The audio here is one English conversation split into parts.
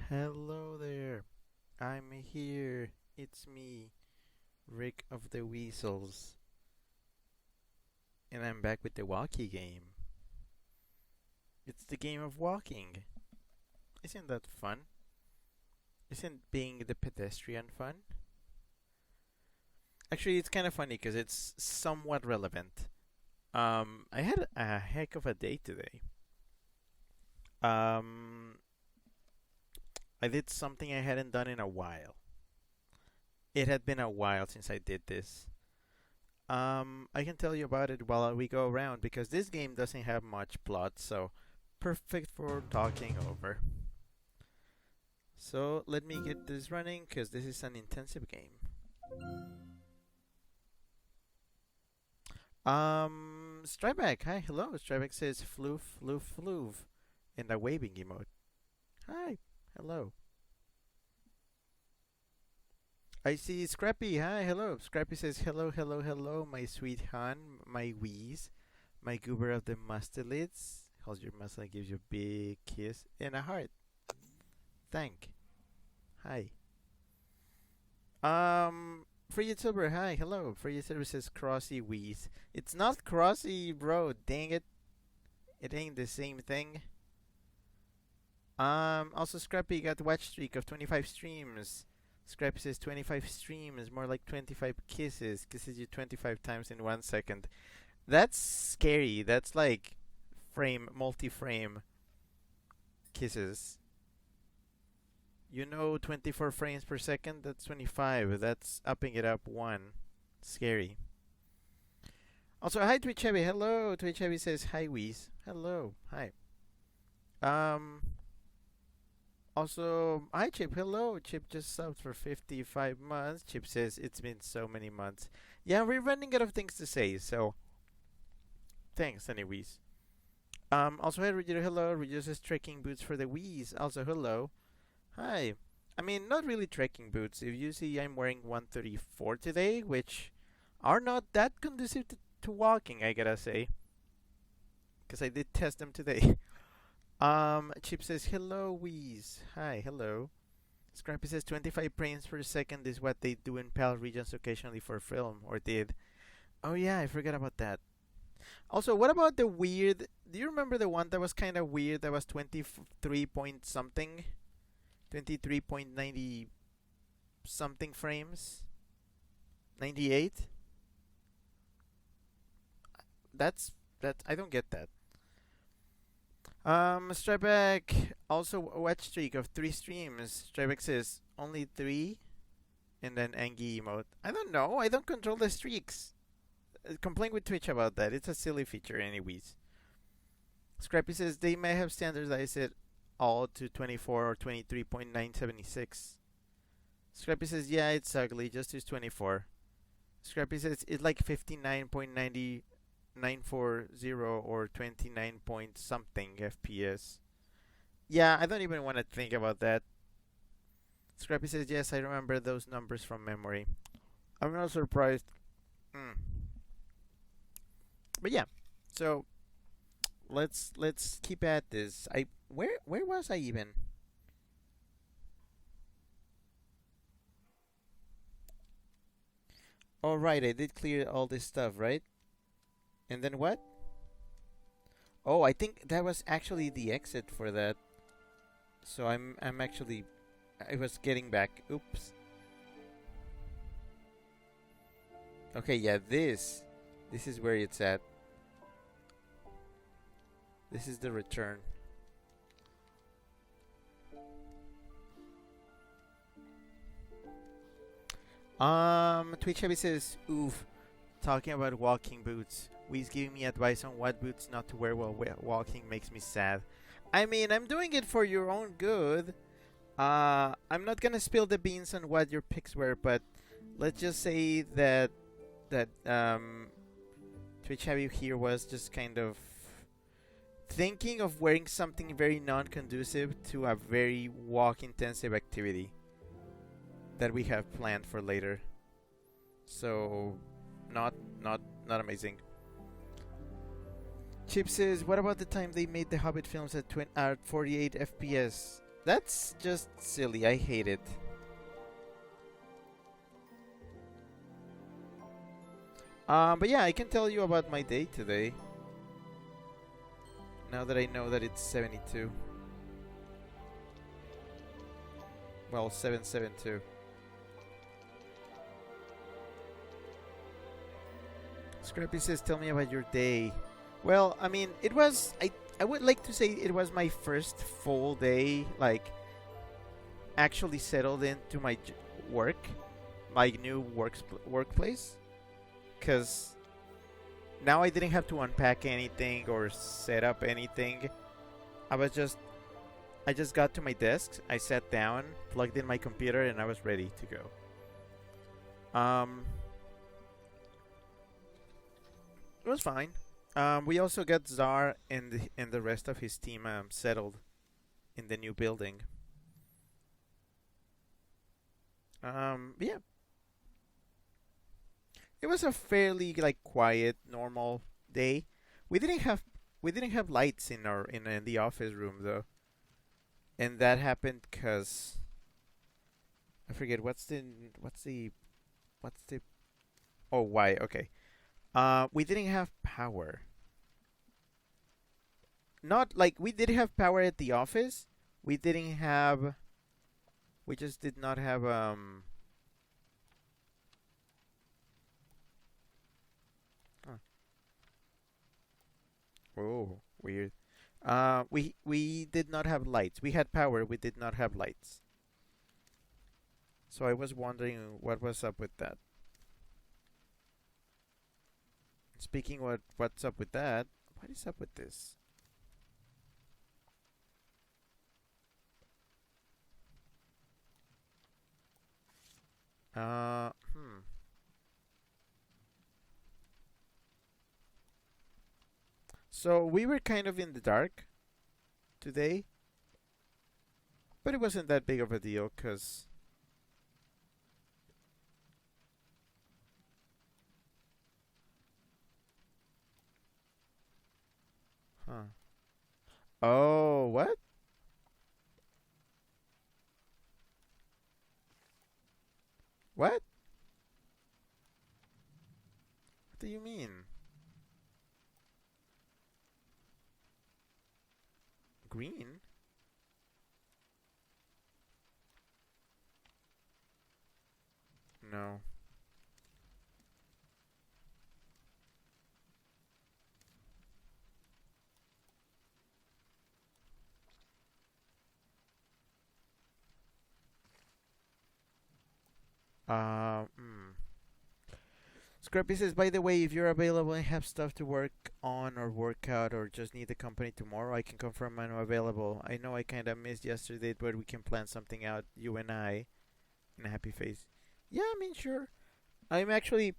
Hello there. I'm here. It's me, Rick of the Weasels. And I'm back with the walkie game. It's the game of walking. Isn't that fun? Isn't being the pedestrian fun? Actually, it's kind of funny because it's somewhat relevant. I had a heck of a day today. Um, I did something I hadn't done in a while. It had been a while since I did this. I can tell you about it while we go around because this game doesn't have much plot, so perfect for talking over. So let me get this running because this is an intensive game. Stryback, hi, hello. Stryback says floof, floof, floof in the waving emote. Hi, hello. I see Scrappy, hi, hello. Scrappy says hello, hello, hello, my sweet Han, my wheeze, my goober of the mustelids. holds your muscle and gives you a big kiss and a heart. Thank. Hi. Free YouTuber, hi, hello. Free YouTuber says Crossy Wheeze. It's not Crossy, bro. Dang it. It ain't the same thing. Also Scrappy got watch streak of 25 streams. Scrappy says 25 streams, more like 25 kisses. Kisses you 25 times in 1 second. That's scary. That's like multi-frame kisses. You know 24 frames per second? That's 25. That's upping it up one. Scary. Also, hi Twitch Heavy. Hello. Twitch Heavy says hi Wheeze. Hello. Hi. Also, hi Chip. Hello. Chip just subbed for 55 months. Chip says it's been so many months. Yeah, we're running out of things to say, so thanks anyways. Also, hi Roger. Hello. Roger says trekking boots for the Wheeze. Also, hello. Hi. I mean, not really trekking boots. If you see, I'm wearing 134 today, which are not that conducive to walking, I gotta say. Because I did test them today. Chip says, hello, Wheeze. Hi, hello. Scrappy says 25 frames per second is what they do in PAL regions occasionally for film, or did. Oh yeah, I forgot about that. Also, what about the weird... Do you remember the one that was kind of weird that was 23 point something? 23.90 something frames? 98? That's I don't get that. Strybeck also watch streak of 3 streams. Strybeck says only 3 and then Angie emote. I don't know. I don't control the streaks. Complain with Twitch about that. It's a silly feature anyways. Scrappy says they may have standardized it all to 24 or 23.976. Scrappy says yeah, it's ugly. Just use 24. Scrappy says it's like 59.90 940 or 29 point something FPS. Yeah, I don't even want to think about that. Scrappy says yes, I remember those numbers from memory. I'm not surprised. But yeah, so let's keep at this. Where was I even? All right, I did clear all this stuff, right? And then what? Oh, I think that was actually the exit for that. So I'm actually... I was getting back. Oops. Okay, yeah, this is where it's at. This is the return. Twitch Heavy says, oof, talking about walking boots. Wheeze giving me advice on what boots not to wear while walking makes me sad. I mean, I'm doing it for your own good. I'm not gonna spill the beans on what your picks were, but let's just say that Twitch Heavy here was just kind of thinking of wearing something very non-conducive to a very walk-intensive activity that we have planned for later. So, not amazing. Chip says, what about the time they made the Hobbit films at 48 FPS? That's just silly. I hate it. But yeah, I can tell you about my day today. Now that I know that it's 72. Well, 772. Scrappy says, tell me about your day. Well, I mean, it was... I would like to say it was my first full day, like, actually settled into my work. My new workplace. Because now I didn't have to unpack anything or set up anything. I just got to my desk, I sat down, plugged in my computer, and I was ready to go. It was fine. We also got Czar and the rest of his team settled in the new building. Yeah. It was a fairly like quiet, normal day. We we didn't have lights in in the office room though, and that happened because I forget what's the oh why okay. We didn't have power. Not like we did have power at the office. We didn't have. We just did not have huh. Oh, weird. We did not have lights. We had power. We did not have lights. So I was wondering what was up with that. Speaking what's up with that? What is up with this? Hmm. So we were kind of in the dark today, but it wasn't that big of a deal because huh. Oh, what? What? What do you mean? Green? No. Hmm. Scrappy says, by the way, if you're available and have stuff to work on or work out or just need the company tomorrow, I can confirm I'm available. I know I kind of missed yesterday, but we can plan something out, you and I, in a happy face. Yeah, I mean, sure. I'm actually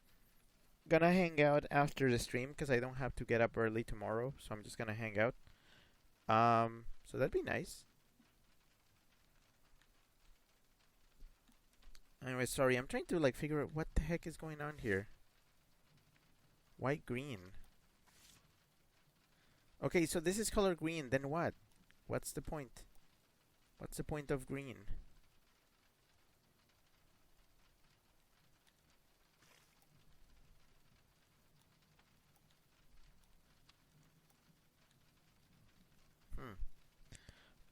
gonna hang out after the stream because I don't have to get up early tomorrow, so I'm just gonna hang out. So that'd be nice. Anyway, sorry, I'm trying to like figure out what the heck is going on here. White green. Okay, so this is color green. Then what? What's the point? What's the point of green?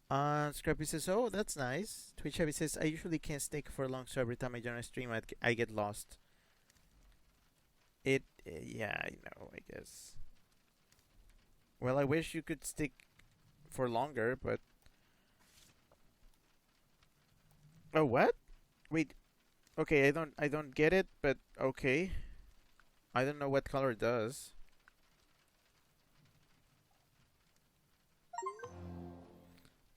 Hmm. Scrappy says, "Oh, that's nice." Twitch Heavy says, "I usually can't stick for long, so every time I join a stream, I get lost." Yeah, I know. I guess. Well, I wish you could stick for longer, but oh, what? Wait. Okay, I don't get it, but okay. I don't know what color it does.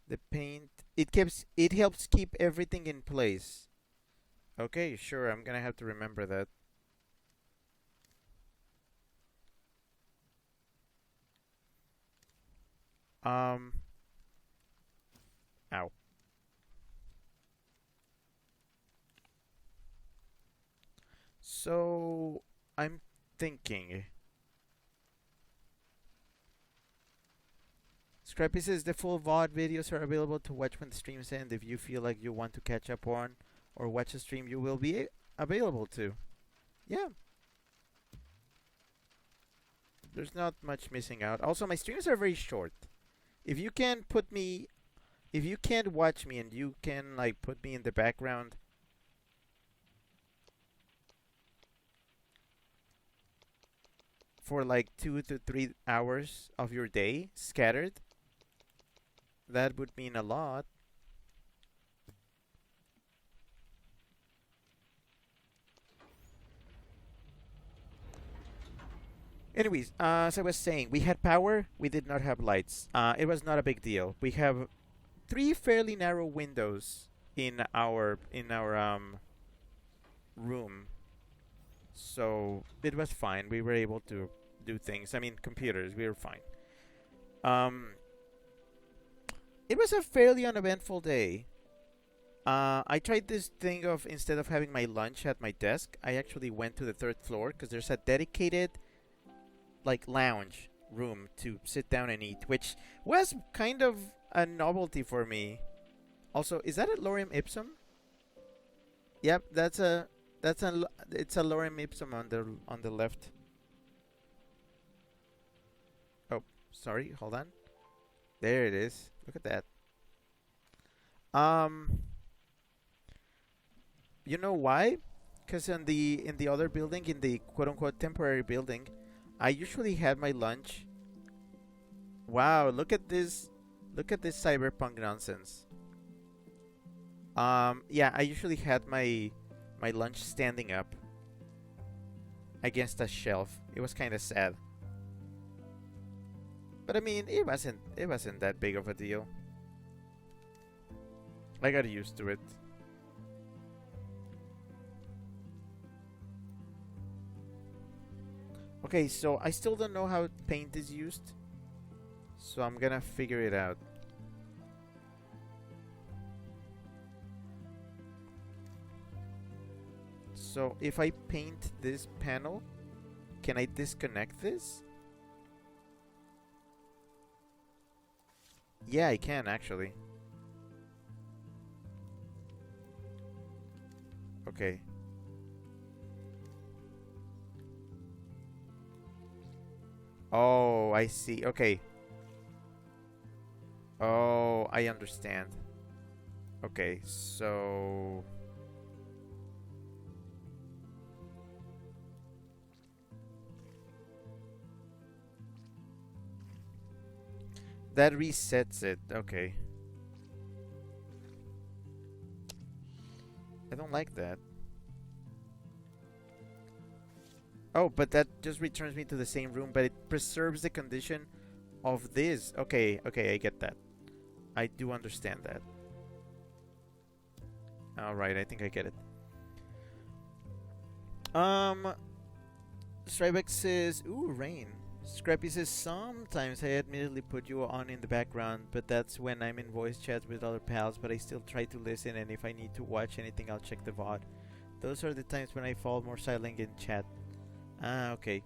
The paint it helps keep everything in place. Okay, sure. I'm gonna have to remember that. Um. Ow. So I'm thinking. Scrappy says the full VOD videos are available to watch when the streams end. If you feel like you want to catch up on or watch a stream, you will be available to. Yeah, there's not much missing out. Also, my streams are very short. If you can put me, if you can't watch me and you can like put me in the background for like 2 to 3 hours of your day scattered, that would mean a lot. Anyways, as I was saying, we had power, we did not have lights. It was not a big deal. We have three fairly narrow windows in our room, so it was fine. We were able to do things. I mean, computers. We were fine. Um, it was a fairly uneventful day. I tried this thing of instead of having my lunch at my desk, I actually went to the third floor because there's a dedicated like lounge room to sit down and eat, which was kind of a novelty for me. Also, is that a lorem ipsum? Yep, it's a lorem ipsum on the left. Oh, sorry, hold on. There it is. Look at that. Um, you know why? Because in the other building, in the quote unquote temporary building, I usually had my lunch. Wow, look at this! Look at this cyberpunk nonsense. Yeah, I usually had my lunch standing up against a shelf. It was kind of sad, but I mean, it wasn't that big of a deal. I got used to it. Okay, so I still don't know how paint is used, so I'm gonna figure it out. So if I paint this panel, can I disconnect this? Yeah, I can actually. Okay. Oh, I see. Okay. Oh, I understand. Okay, so that resets it. Okay. I don't like that. Oh, but that just returns me to the same room, but it preserves the condition of this. Okay, okay, I get that. I do understand that. Alright, I think I get it. Strybeck says, ooh, rain. Scrappy says, sometimes I admittedly put you on in the background, but that's when I'm in voice chat with other pals, but I still try to listen, and if I need to watch anything, I'll check the VOD. Those are the times when I fall more silent in chat. Ah, okay.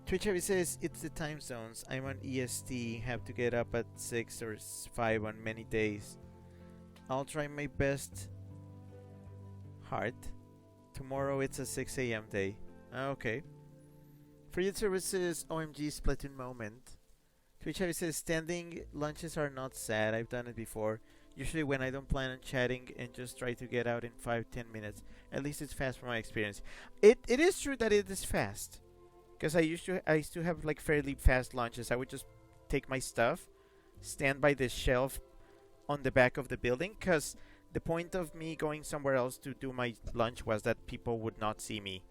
Twitch Heavy says, it's the time zones. I'm on EST, have to get up at 6 or 5 on many days. I'll try my best. Heart. Tomorrow it's a 6 a.m. day. Ah, okay. For youth services, OMG Splatoon moment. Twitch Heavy says, standing lunches are not sad. I've done it before. Usually when I don't plan on chatting and just try to get out in 5-10 minutes. At least it's fast from my experience. It is true that it is fast. Because I used to have like fairly fast lunches. I would just take my stuff, stand by the shelf on the back of the building, because the point of me going somewhere else to do my lunch was that people would not see me.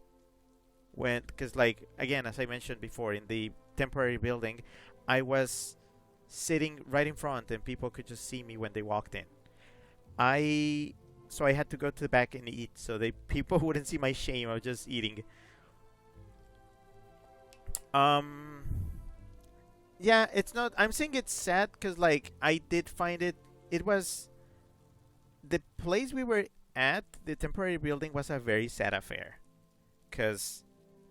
Because like, again, as I mentioned before, in the temporary building, I was sitting right in front and people could just see me when they walked in. So I had to go to the back and eat, so people wouldn't see my shame of just eating. Yeah, it's not. I'm saying it's sad because like I did find it was the place we were at. The temporary building was a very sad affair because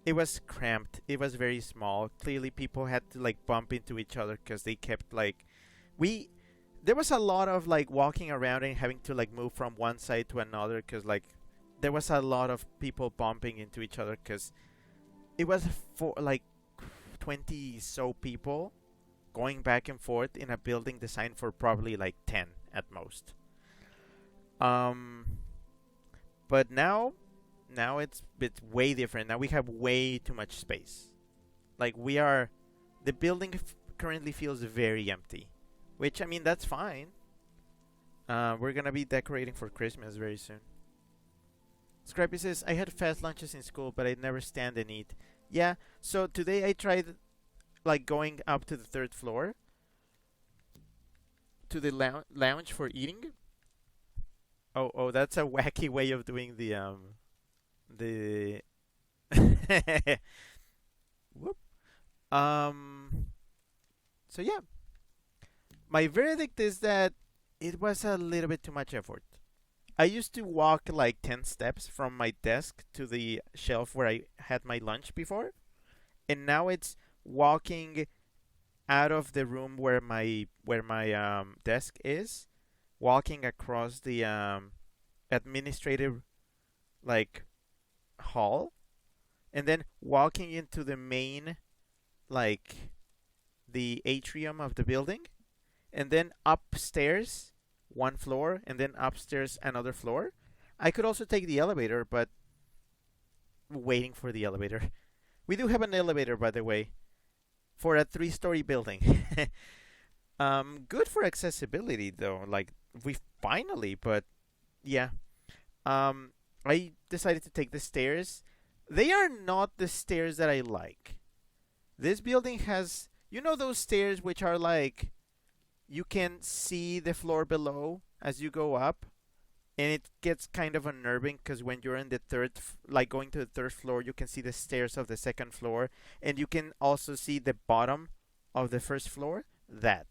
it was cramped. It was very small. Clearly, people had to like bump into each other because they kept like there was a lot of like walking around and having to like move from one side to another because like there was a lot of people bumping into each other because it was for like 20 so people going back and forth in a building designed for probably like 10 at most. But now it's way different. Now we have way too much space. Like the building currently feels very empty, which I mean that's fine. We're gonna be decorating for Christmas very soon. Scrappy says, I had fast lunches in school, but I'd never stand and eat. Yeah, so today I tried like going up to the third floor to the lounge for eating. Oh, that's a wacky way of doing the whoop. So yeah, my verdict is that it was a little bit too much effort. I used to walk like 10 steps from my desk to the shelf where I had my lunch before, and now it's walking out of the room where my desk is, walking across the administrative like hall, and then walking into the main like the atrium of the building, and then upstairs one floor, and then upstairs another floor. I could also take the elevator, but waiting for the elevator. We do have an elevator, by the way, for a three-story building. Good for accessibility though. Like we finally, but yeah. I decided to take the stairs. They are not the stairs that I like. This building has, you know, those stairs which are like you can see the floor below as you go up, and it gets kind of unnerving because when you're in the like going to the third floor, you can see the stairs of the second floor, and you can also see the bottom of the first floor. That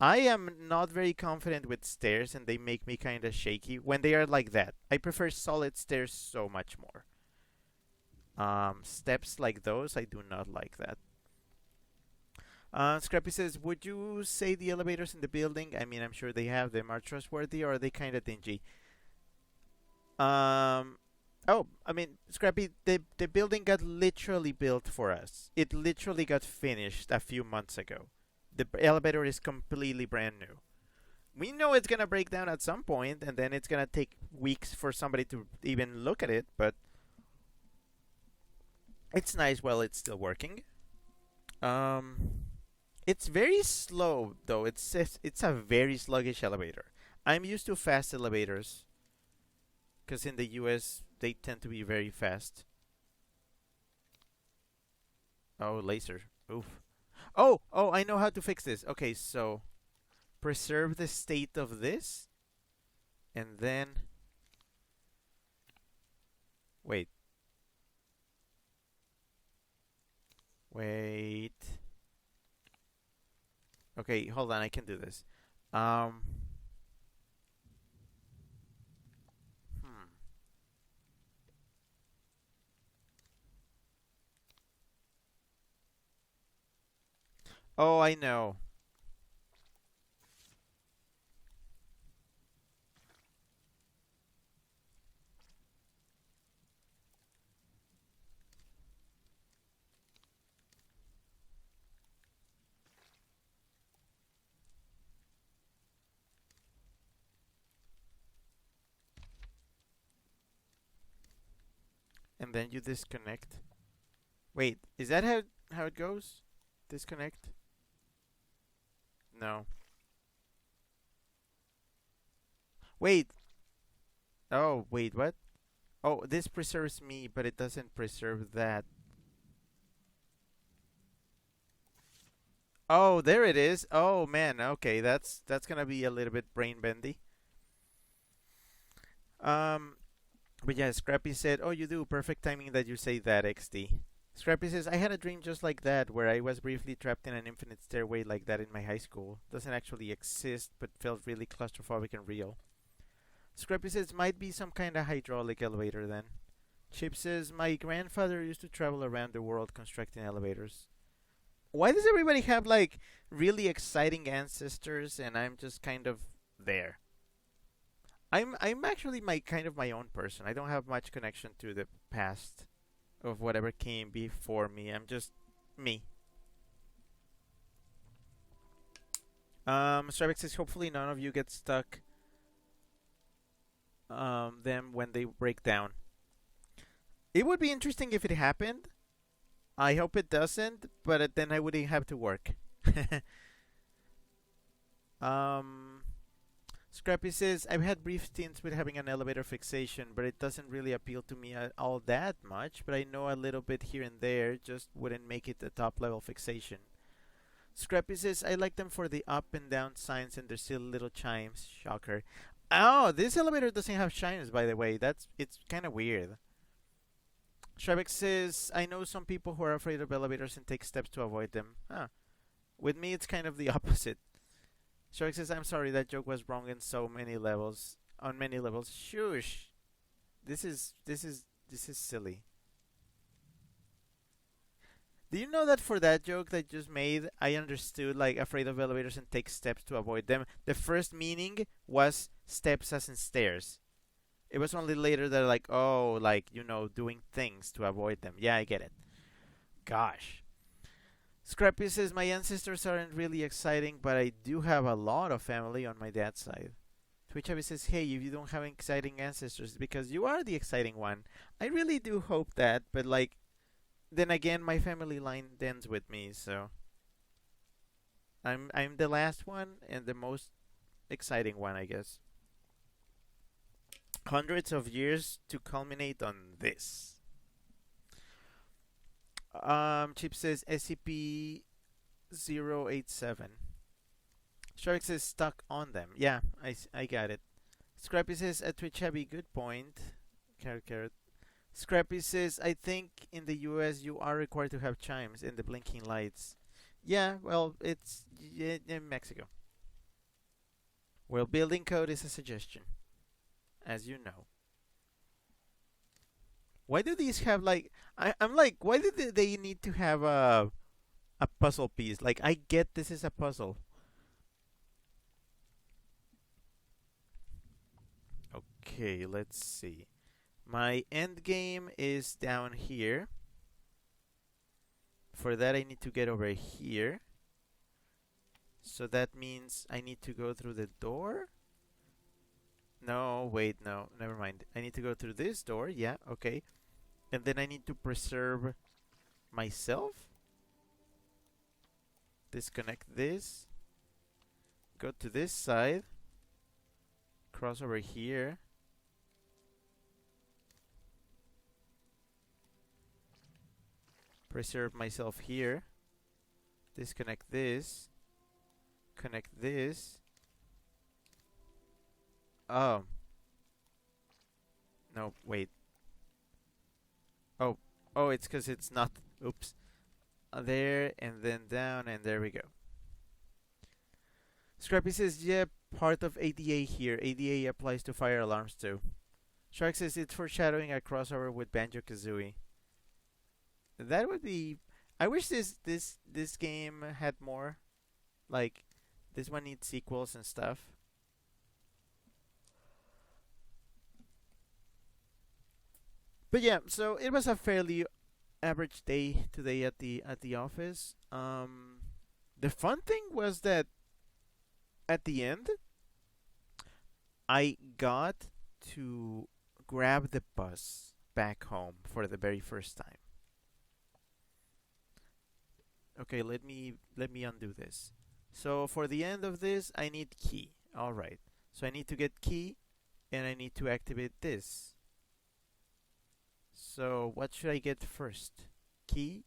I am not very confident with stairs, and they make me kind of shaky when they are like that. I prefer solid stairs so much more. Steps like those, I do not like that. Scrappy says, "Would you say the elevators in the building? I mean, I'm sure they have them. Are trustworthy, or are they kind of dingy?" Um. Oh, I mean, Scrappy, the building got literally built for us. It literally got finished a few months ago. The elevator is completely brand new. We know it's gonna break down at some point, and then it's gonna take weeks for somebody to even look at it. But it's nice while it's still working. Um. It's very slow though. It's a very sluggish elevator. I'm used to fast elevators because in the US they tend to be very fast. Oh, laser. Oof. Oh, I know how to fix this. Okay, so preserve the state of this, and then wait. Wait. Okay, hold on. I can do this. Um. Hmm. Oh, I know. And then you disconnect. Wait, is that how it goes? Disconnect? No. Wait. Oh, wait, what? Oh, this preserves me, but it doesn't preserve that. Oh, there it is. Oh man, okay, that's gonna be a little bit brain bendy. Um, but yeah, Scrappy said, "Oh, you do perfect timing that you say that, XD." Scrappy says, "I had a dream just like that, where I was briefly trapped in an infinite stairway like that in my high school. Doesn't actually exist, but felt really claustrophobic and real." Scrappy says, "Might be some kind of hydraulic elevator then." Chip says, "My grandfather used to travel around the world constructing elevators." Why does everybody have like really exciting ancestors and I'm just kind of there? I'm actually my kind of my own person. I don't have much connection to the past of whatever came before me. I'm just me. Stravik says hopefully none of you get stuck them when they break down. It would be interesting if it happened. I hope it doesn't, but then I wouldn't have to work. um Scrappy says, "I've had brief stints with having an elevator fixation, but it doesn't really appeal to me all that much, but I know a little bit here and there, just wouldn't make it a top level fixation." Scrappy says, "I like them for the up and down signs and their silly little chimes." Shocker. Oh, this elevator doesn't have chimes, by the way. It's kind of weird. Shrek says, "I know some people who are afraid of elevators and take steps to avoid them." Huh. With me, it's kind of the opposite. Shrek says, "I'm sorry, that joke was wrong in so many levels. On many levels." Shush. This is silly. Do you know that for that joke that I just made, I understood like afraid of elevators and take steps to avoid them. The first meaning was steps as in stairs. It was only later that like, oh, like, doing things to avoid them. Yeah, I get it. Gosh. Scrappy says my ancestors aren't really exciting, but I do have a lot of family on my dad's side. Twitch Abby says, hey, if you don't have exciting ancestors, it's because you are the exciting one. I really do hope that, but like, then again, my family line ends with me, so I'm the last one and the most exciting one, I guess. Hundreds of years to culminate on this. Chip says SCP-087. Shark says stuck on them. Yeah, I got it. Scrappy says a Twitch Abby, good point. Carrot carrot. Scrappy says, I think in the US you are required to have chimes and the blinking lights. Yeah, well, it's in Mexico. Well, building code is a suggestion, as you know. Why do these have like? I'm like, why do they need to have a puzzle piece? Like, I get this is a puzzle. Okay, let's see. My end game is down here. For that, I need to get over here. So that means I need to go through the door? No, wait, no, never mind. I need to go through this door, yeah, okay. And then I need to preserve myself. Disconnect this. Go to this side. Cross over here. Preserve myself here. Disconnect this. Connect this. Oh. No, wait. Oh, it's because it's not. Oops. There, and then down, and there we go. Scrappy says, yeah, part of ADA here. ADA applies to fire alarms too. Shark says it's foreshadowing a crossover with Banjo-Kazooie. That would be. I wish this game had more. Like, this one needs sequels and stuff. But yeah, so it was a fairly average day today at the office. The fun thing was that at the end, I got to grab the bus back home for the very first time. Okay, let me undo this. So for the end of this, I need key. All right. So I need to get key, and I need to activate this. So what should I get first? Key?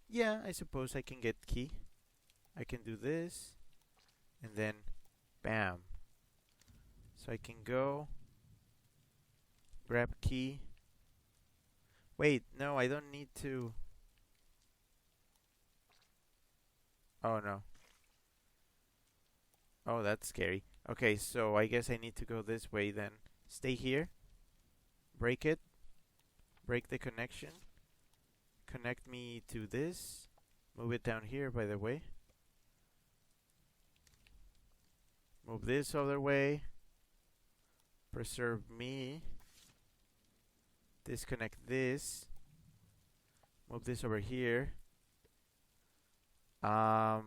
Yeah, I suppose I can get key. I can do this, and then bam. So I can go, grab key. Wait, no, I don't need to. Oh no. Oh, that's scary. Okay, so I guess I need to go this way then. Stay here. Break it. Break the connection. Connect me to this. Move it down here, by the way. Move this other way. Preserve me. Disconnect this. Move this over here. Oh.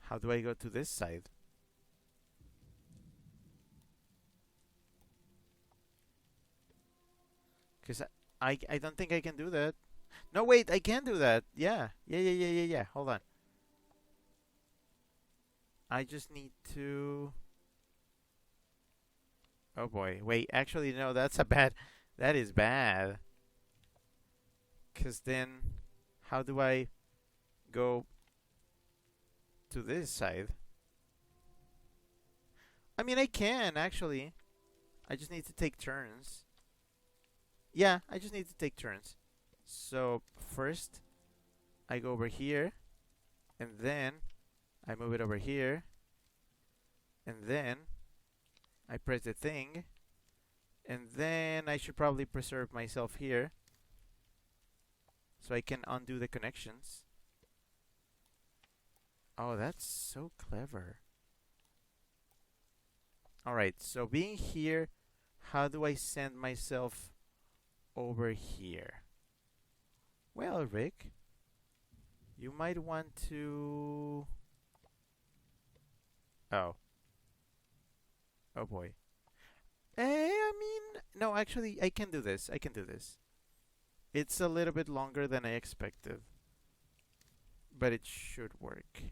How do I go to this side? Because I don't think I can do that. No, wait, I can do that. Yeah. Yeah. Hold on. I just need to... Oh boy. Wait, actually, no, that's a bad... That is bad. Because then, how do I go to this side? I mean, I can, actually. I just need to take turns. Yeah, I just need to take turns. So, first, I go over here. And then, I move it over here. And then, I press the thing, and then I should probably preserve myself here so I can undo the connections. Oh, that's so clever. Alright, so being here, how do I send myself over here? Well, Rick, you might want to... Oh. Oh boy. I mean, no, actually, I can do this. I can do this. It's a little bit longer than I expected, but it should work.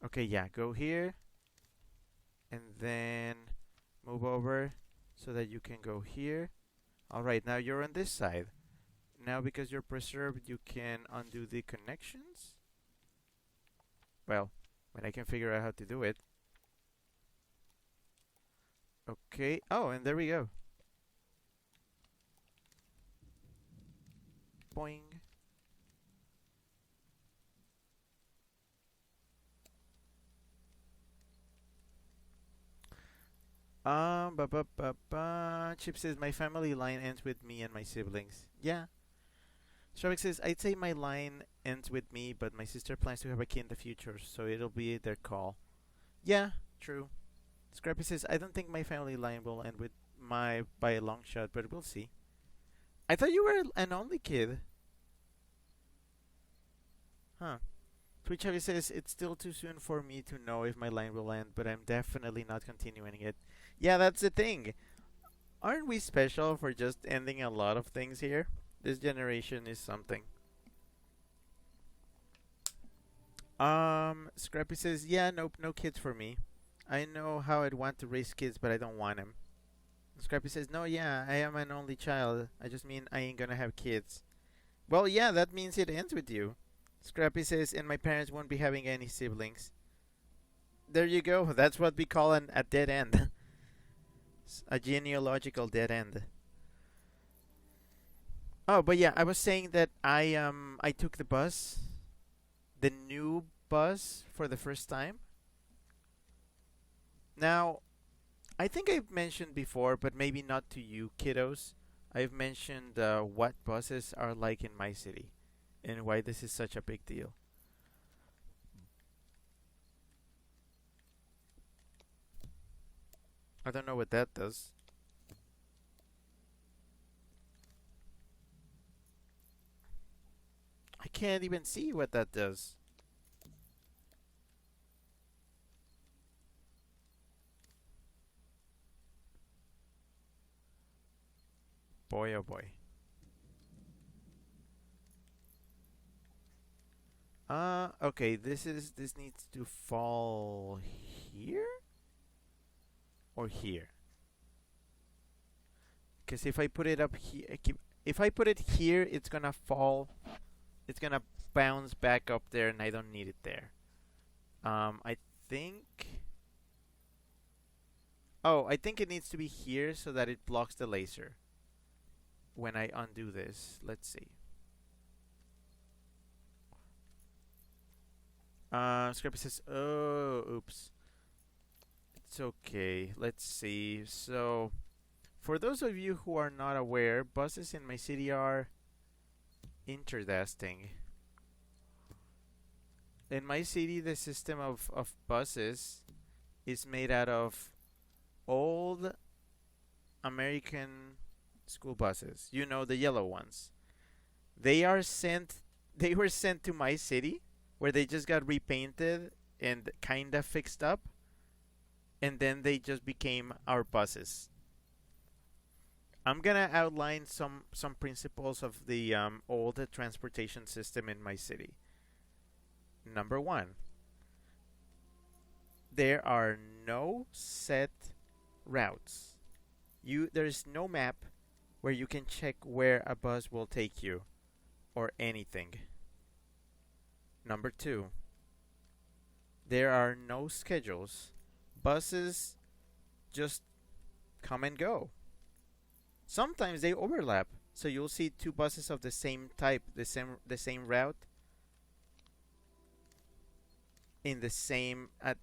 Okay, yeah, go here, and then move over so that you can go here. Alright, now you're on this side. Now because you're preserved, you can undo the connections. Well, when I can figure out how to do it. Okay, oh, and there we go. Boing. Ba ba ba ba. Chip says my family line ends with me and my siblings. Yeah. Shavik says I'd say my line ends with me, but my sister plans to have a kid in the future, so it'll be their call. Yeah, true. Scrappy says I don't think my family line will end with my by a long shot, but we'll see. I thought you were an only kid. Huh. Twitch Heavy says it's still too soon for me to know if my line will end, but I'm definitely not continuing it. Yeah, that's the thing. Aren't we special for just ending a lot of things here? This generation is something. Scrappy says, yeah, nope, no kids for me. I know how I'd want to raise kids, but I don't want them. Scrappy says, no, yeah, I am an only child. I just mean I ain't gonna have kids. Well, yeah, that means it ends with you. Scrappy says, and my parents won't be having any siblings. There you go. That's what we call a dead end. A genealogical dead end. Oh, but yeah, I was saying that I took the bus, the new bus for the first time. Now, I think I've mentioned before, but maybe not to you kiddos. I've mentioned what buses are like in my city and why this is such a big deal. I don't know what that does. I can't even see what that does. Boy, oh boy. Okay, this needs to fall here or here. Because if I put it up here, if I put it here, it's gonna fall. It's gonna bounce back up there, and I don't need it there. I think. Oh, I think it needs to be here so that it blocks the laser. When I undo this, let's see. Scrappy says, "Oh, oops. It's okay. Let's see. So, for those of you who are not aware, buses in my city are interesting. In my city, the system of buses is made out of old American school buses. You know, the yellow ones. They are sent. They were sent to my city, where they just got repainted and kind of fixed up, and then they just became our buses. I'm gonna outline some principles of the old transportation system in my city. Number one, there are no set routes. There's no map where you can check where a bus will take you or anything. Number two, there are no schedules. Buses just come and go. Sometimes they overlap. So you'll see two buses of the same type, the same route in the same at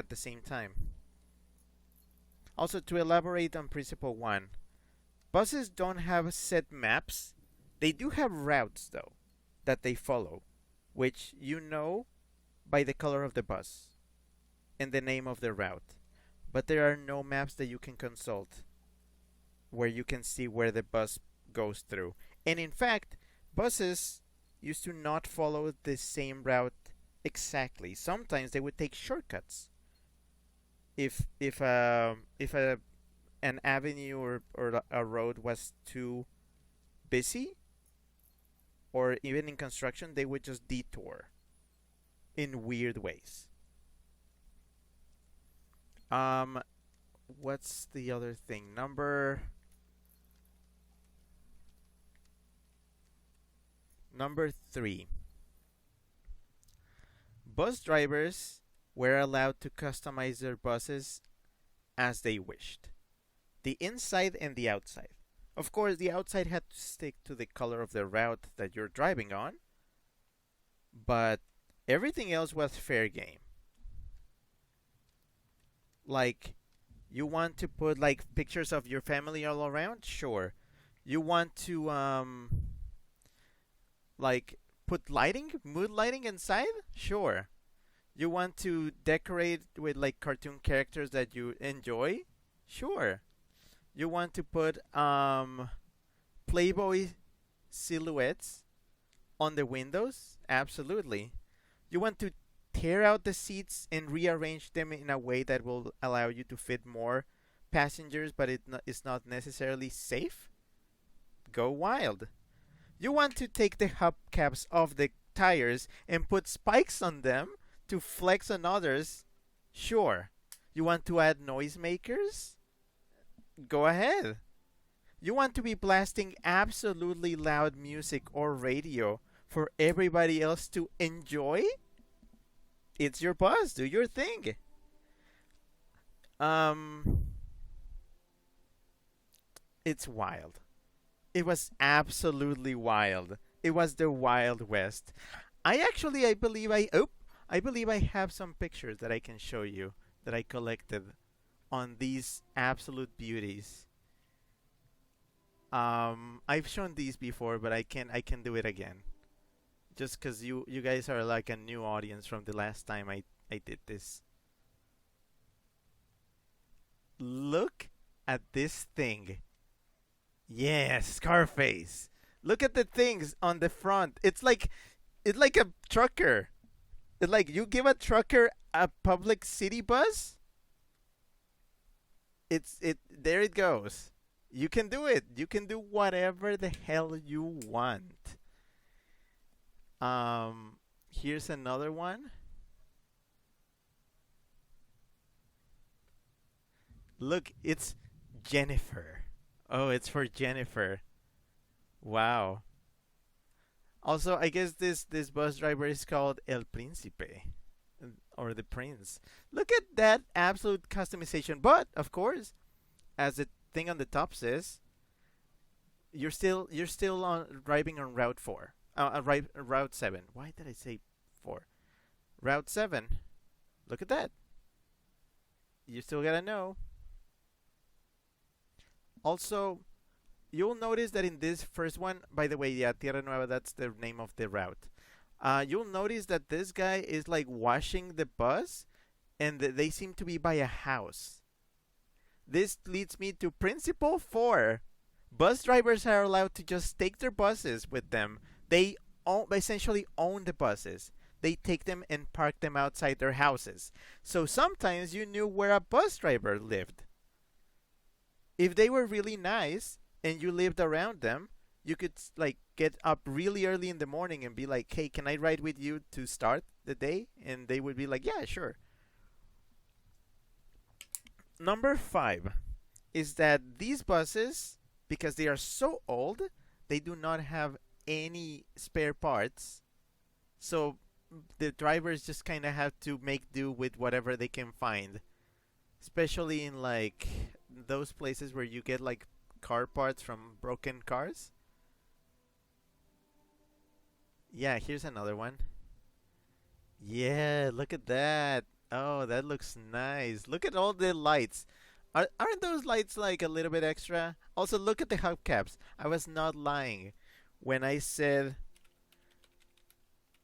the same time. Also, to elaborate on principle 1, buses don't have set maps. They do have routes though that they follow, which you know by the color of the bus and the name of the route. But there are no maps that you can consult where you can see where the bus goes through. And in fact, buses used to not follow the same route exactly. Sometimes they would take shortcuts. If an avenue or a road was too busy, or even in construction, they would just detour in weird ways. Um, what's the other thing? Number 3. Bus drivers were allowed to customize their buses as they wished. The inside and the outside. Of course, the outside had to stick to the color of the route that you're driving on, but everything else was fair game. Like, you want to put like pictures of your family all around? Sure. You want to like put lighting, mood lighting inside? Sure. You want to decorate with like cartoon characters that you enjoy? Sure. You want to put Playboy silhouettes on the windows? Absolutely. You want to tear out the seats and rearrange them in a way that will allow you to fit more passengers, but it's not necessarily safe? Go wild. You want to take the hubcaps off the tires and put spikes on them to flex on others? Sure. You want to add noisemakers? Go ahead. You want to be blasting absolutely loud music or radio for everybody else to enjoy? It's your bus. Do your thing. It's wild. It was absolutely wild. It was the Wild West. I believe I have some pictures that I can show you that I collected on these absolute beauties. I've shown these before, but I can do it again. Just because you guys are like a new audience from the last time I did this. Look at this thing. Yes, Scarface. Look at the things on the front. It's like a trucker. It's like you give a trucker a public city bus. It there it goes. You can do it. You can do whatever the hell you want. Here's another one. Look, it's Jennifer. Oh, it's for Jennifer. Wow. Also, I guess this bus driver is called El Príncipe or the Prince. Look at that absolute customization. But of course, as the thing on the top says, you're still on driving on Route 4. Route 7. Why did I say 4? Route 7. Look at that. You still gotta know. Also, you'll notice that in this first one, by the way, yeah, Tierra Nueva, that's the name of the route. You'll notice that this guy is like washing the bus, and they seem to be by a house. This leads me to principle 4. Bus drivers are allowed to just take their buses with them. They essentially own the buses. They take them and park them outside their houses. So sometimes you knew where a bus driver lived. If they were really nice and you lived around them, you could like get up really early in the morning and be like, "Hey, can I ride with you to start the day?" And they would be like, "Yeah, sure." Number 5 is that these buses, because they are so old, they do not have any spare parts. So the drivers just kind of have to make do with whatever they can find, especially in like those places where you get like car parts from broken cars. Yeah, here's another one. Yeah, look at that. Oh, that looks nice. Look at all the lights. Aren't those lights like a little bit extra? Also, look at the hubcaps. I was not lying when I said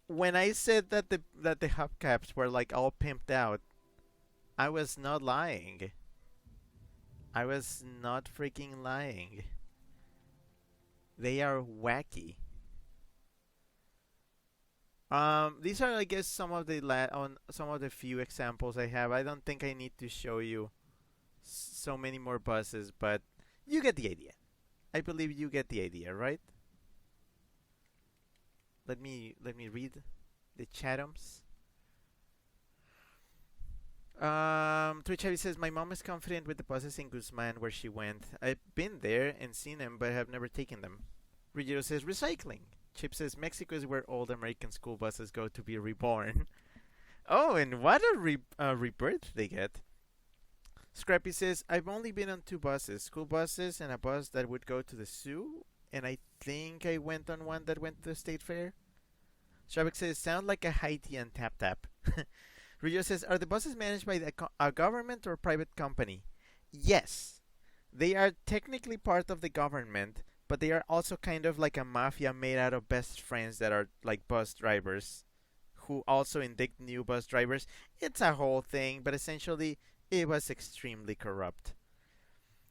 that the hubcaps were like all pimped out. I was not lying. I was not freaking lying. They are wacky. These are, I guess, some of the on some of the few examples I have. I don't think I need to show you so many more buses, but you get the idea. I believe you get the idea, right? Let me read the chatums. Twitch Heavy says my mom is confident with the buses in Guzman where she went. I've been there and seen them, but have never taken them. Ruggiero says recycling. Chip says Mexico is where old American school buses go to be reborn. Oh, and what a rebirth they get. Scrappy says I've only been on two buses, school buses and a bus that would go to the zoo, and I think I went on one that went to the state fair. Shabak says sound like a Haiti and tap tap. Rio says are the buses managed by a government or private company? Yes, they are technically part of the government, but they are also kind of like a mafia made out of best friends that are like bus drivers who also indict new bus drivers. It's a whole thing, but essentially it was extremely corrupt.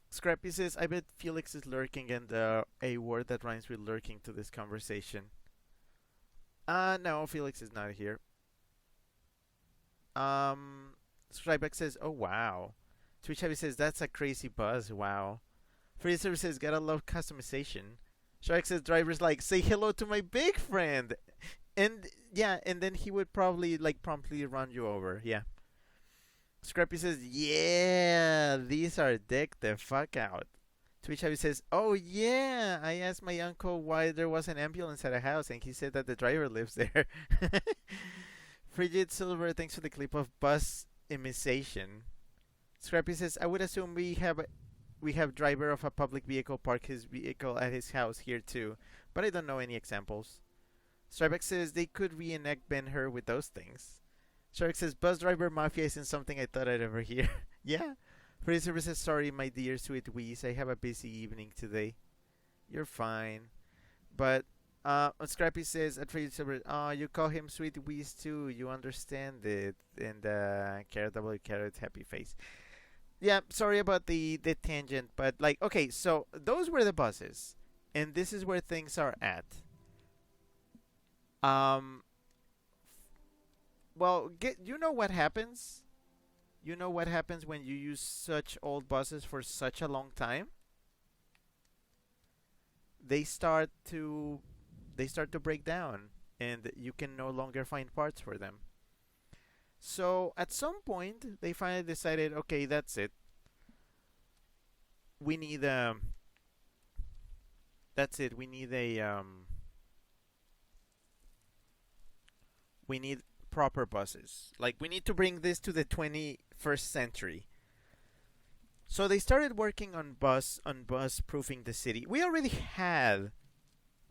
Scrappy says, I bet Felix is lurking and a word that rhymes with lurking to this conversation. No, Felix is not here. Strybeck says, oh wow. Twitch Heavy says, that's a crazy buzz, wow. Free Service says, gotta love customization. Shark says, drivers like, say hello to my big friend. And yeah, and then he would probably like promptly run you over, yeah. Scrappy says, yeah, these are decked the fuck out. Twitch Heavy says, oh yeah, I asked my uncle why there was an ambulance at a house and he said that the driver lives there. Frigid Silver, thanks for the clip of bus imization. Scrappy says, I would assume we have driver of a public vehicle park his vehicle at his house here too, but I don't know any examples. Starbucks says they could reenact Ben-Hur with those things. Shark says bus driver mafia isn't something I thought I'd ever hear. Yeah. Fraser says sorry my dear sweet Wheeze, I have a busy evening today. You're fine. But Scrappy says at Fraser, oh you call him sweet Wheeze too, you understand it. And Carrot W Carrot happy face. Yeah, sorry about the tangent, but like okay, so those were the buses. And this is where things are at. Um well, you know what happens? You know what happens when you use such old buses for such a long time? They start to break down and you can no longer find parts for them. So, at some point, they finally decided, okay, that's it. We need that's it. We need proper buses. Like we need to bring this to the 21st century. So they started working on bus proofing the city. We already had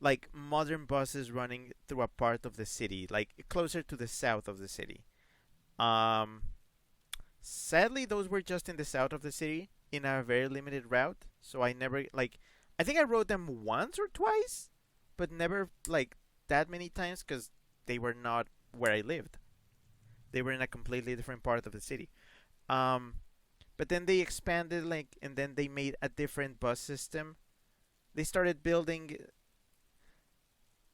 like modern buses running through a part of the city, like closer to the south of the city. Um Sadly those were just in the south of the city in a very limited route. So I never like I think I rode them once or twice, but never like that many times cuz they were not where I lived. They were in a completely different part of the city. Um, but then they expanded, like, and then they made a different bus system. They started building.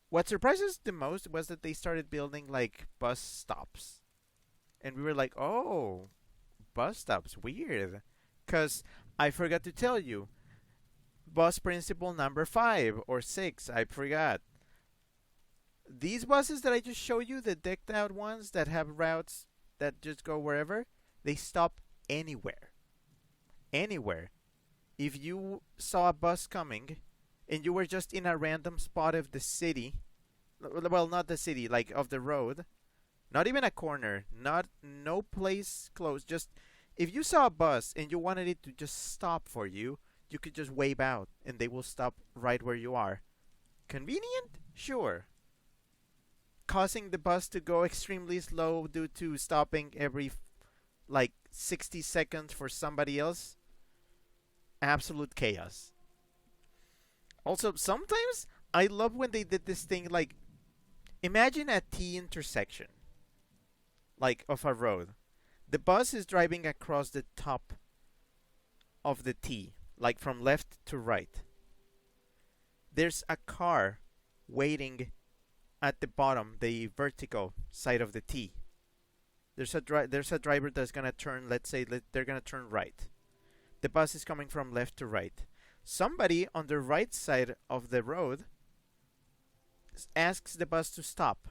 What surprised us the most was that they started building like bus stops, and we were like, "Oh, bus stops, weird." Cause I forgot to tell you, bus principle number 5 or 6, I forgot. These buses that I just showed you, the decked out ones that have routes that just go wherever, they stop anywhere. Anywhere. If you saw a bus coming and you were just in a random spot of the city, well, not the city, like of the road, not even a corner, not no place close, just if you saw a bus and you wanted it to just stop for you, you could just wave out and they will stop right where you are. Convenient? Sure. causing the bus to go extremely slow due to stopping every like 60 seconds for somebody else. Absolute chaos. Also, sometimes I love when they did this thing like imagine a T intersection, like of a road. The bus is driving across the top of the T, like from left to right. There's a car waiting at the bottom, the vertical side of the T. There's a driver that's gonna turn. Let's say they're gonna turn right. The bus is coming from left to right. Somebody on the right side of the road asks the bus to stop.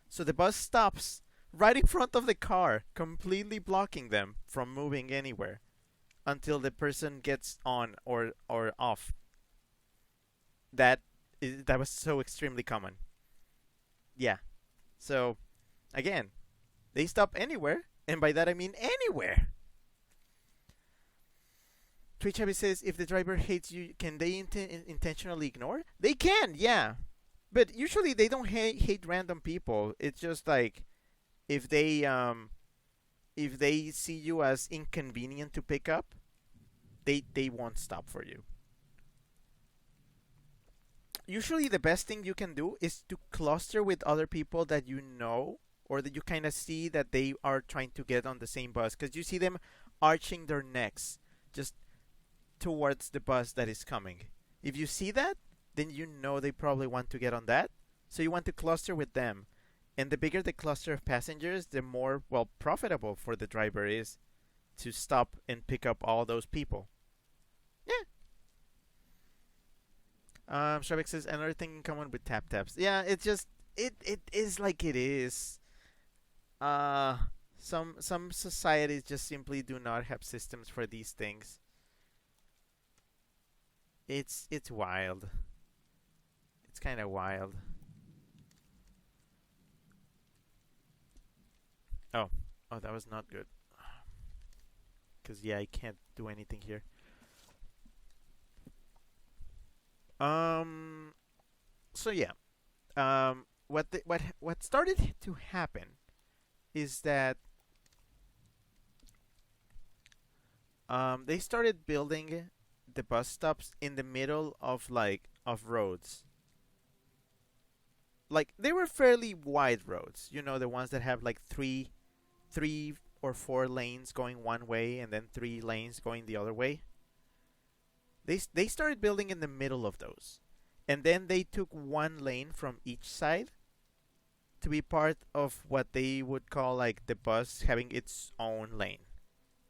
So the bus stops right in front of the car, completely blocking them from moving anywhere until the person gets on or off. That was so extremely common. Yeah. So again, they stop anywhere, and by that I mean anywhere. Twitch Abby says, if the driver hates you, can they intentionally ignore? They can, yeah. But usually they don't hate random people. It's just like if they see you as inconvenient to pick up, they won't stop for you. Usually the best thing you can do is to cluster with other people that you know or that you kind of see that they are trying to get on the same bus because you see them arching their necks just towards the bus that is coming. If you see that, then you know they probably want to get on that. So you want to cluster with them. And the bigger the cluster of passengers, the more, well, profitable for the driver is to stop and pick up all those people. Yeah. Shrevek says, another thing in common with tap taps. Yeah, it's just, it is like it is. Uh, some societies just simply do not have systems for these things. It's wild. It's kind of wild. Oh, oh, that was not good. Cause yeah, I can't do anything here. Um. So yeah. What started to happen is that they started building the bus stops in the middle of of roads. Like they were fairly wide roads, you know, the ones that have like three or four lanes going one way and then three lanes going the other way. They started building in the middle of those, and then they took one lane from each side to be part of what they would call like the bus having its own lane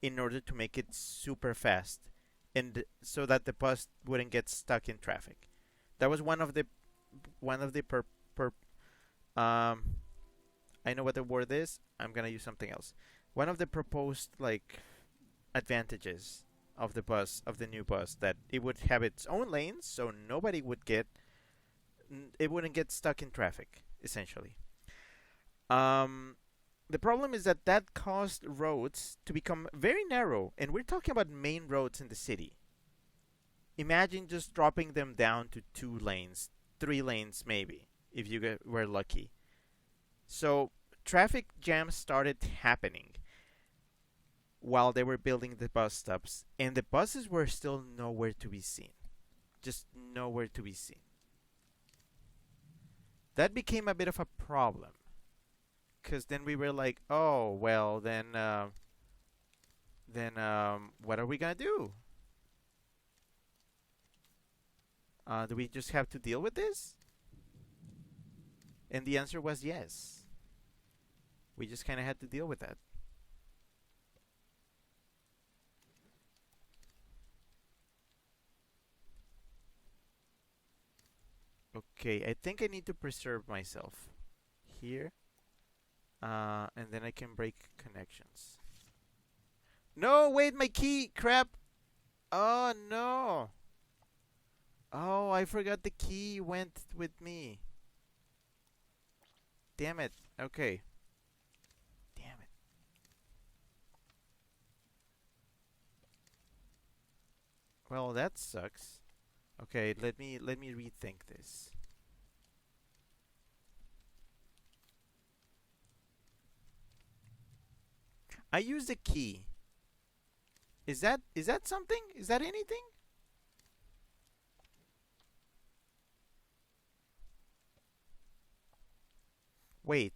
in order to make it super fast and so that the bus wouldn't get stuck in traffic. That was one of the um I know what the word is. I'm gonna use something else. One of the proposed like advantages of the new bus that it would have its own lanes, so nobody would get it wouldn't get stuck in traffic essentially. Um, the problem is that that caused roads to become very narrow, and we're talking about main roads in the city. Imagine just dropping them down to 2 lanes, 3 lanes maybe, if you were lucky. So traffic jams started happening while they were building the bus stops, and the buses were still nowhere to be seen. Just nowhere to be seen. That became a bit of a problem, because then we were like, oh, well, what are we gonna do? Do we just have to deal with this? And the answer was yes. We just kind of had to deal with that. Okay, I think I need to preserve myself here. And then I can break connections. No, wait, my key! Crap! Oh, no! Oh, I forgot the key went with me. Damn it. Okay. Damn it. Well, that sucks. Okay, let me rethink this. I use the key. Is that something? Is that anything? Wait,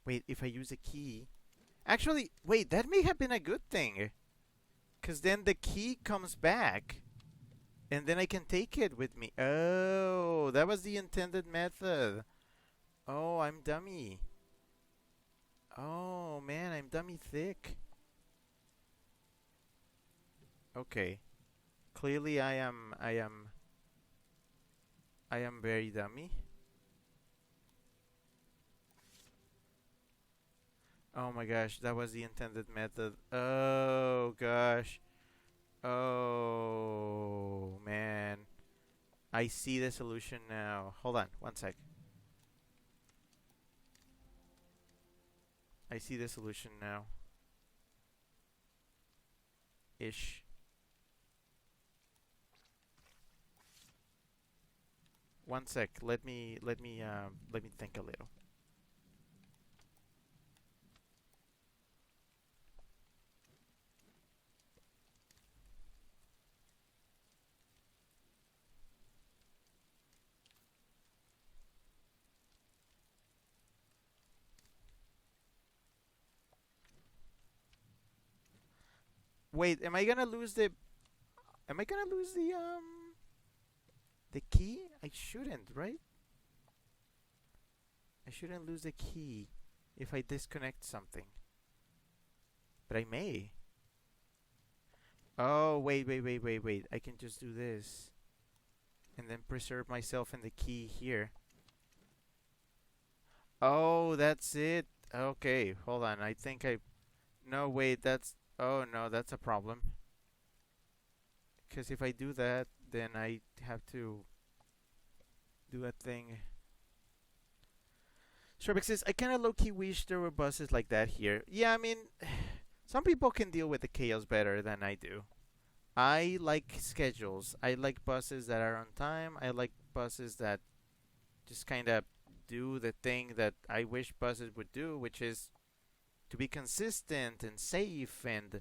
wait, if I use the key. Actually, wait, that may have been a good thing. Cause then the key comes back. And then I can take it with me. Oh, that was the intended method. Oh, I'm dummy. Oh man, I'm dummy thick. Okay. Clearly I am very dummy. Oh my gosh, that was the intended method. Oh gosh. Oh man. I see the solution now. Hold on, one sec. I see the solution now. Ish. One sec. Let me think a little. Wait, am I gonna lose the key? I shouldn't, right? I shouldn't lose the key if I disconnect something. But I may. Oh, wait. I can just do this. And then preserve myself in the key here. Oh, that's it. Okay, hold on. I think I... No, wait, that's... Oh, no, that's a problem. Because if I do that, then I have to do a thing. Sherbeck says, I kind of low-key wish there were buses like that here. Yeah, I mean, some people can deal with the chaos better than I do. I like schedules. I like buses that are on time. I like buses that just kind of do the thing that I wish buses would do, which is to be consistent and safe and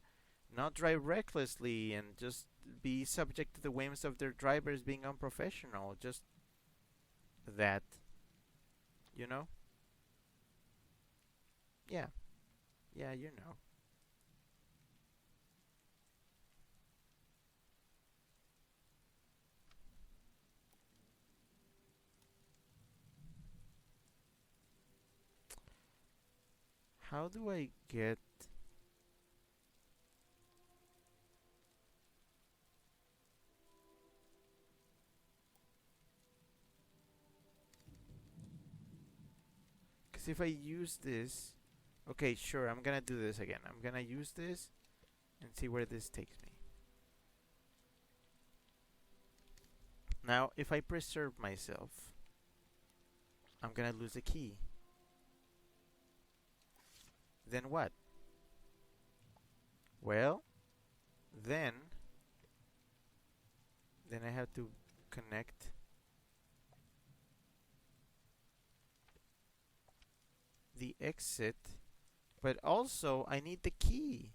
not drive recklessly and just be subject to the whims of their drivers being unprofessional. Just that, you know? Yeah. Yeah, you know. How do I get... Because if I use this... Okay, sure, I'm gonna do this again. I'm gonna use this and see where this takes me. Now, if I preserve myself, I'm gonna lose a key. Then what? Well, then I have to connect the exit, but also I need the key.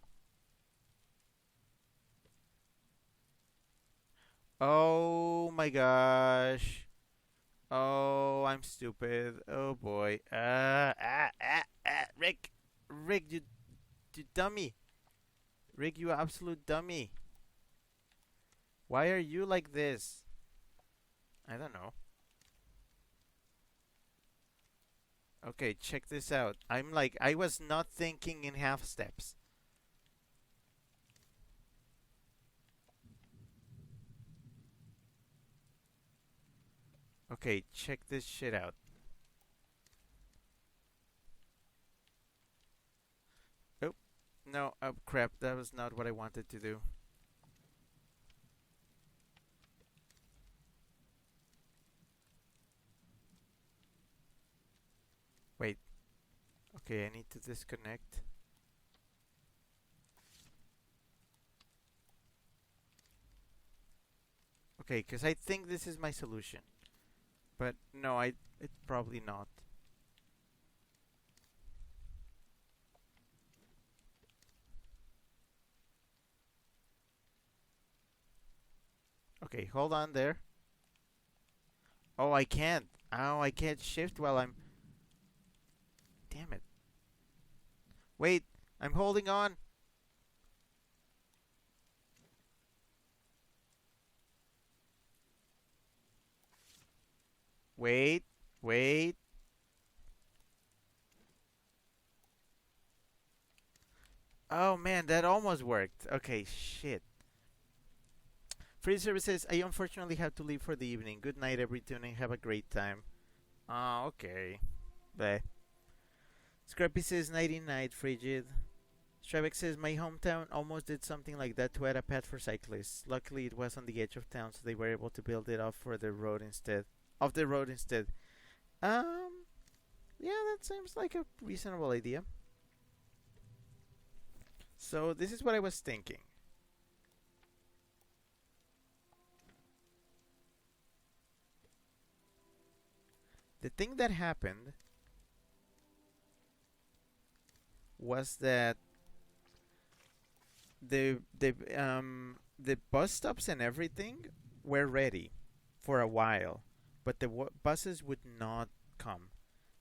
Oh my gosh. Oh, I'm stupid. Oh boy. Rick. Rick, you dummy. Rick, you absolute dummy. Why are you like this? I don't know. Okay, check this out. I was not thinking in half steps. Okay, check this shit out. Oh, no, oh crap, that was not what I wanted to do. Wait. Okay, I need to disconnect. Okay, because I think this is my solution. But no, it's probably not. Okay, hold on there. Oh, I can't. Oh, I can't shift while I'm. Damn it. Wait, I'm holding on. Wait, wait. Oh man, that almost worked. Okay, shit. Free services, I unfortunately have to leave for the evening. Good night, everyone, and have a great time. Oh, okay. Bye. Scrappy says, nighty night, Frigid. Strabeck says, my hometown almost did something like that to add a path for cyclists. Luckily, it was on the edge of town, so they were able to build it off for the road instead. Off the road instead. Um, yeah, that seems like a reasonable idea. So, this is what I was thinking. The thing that happened was that the bus stops and everything were ready for a while, but the buses would not come.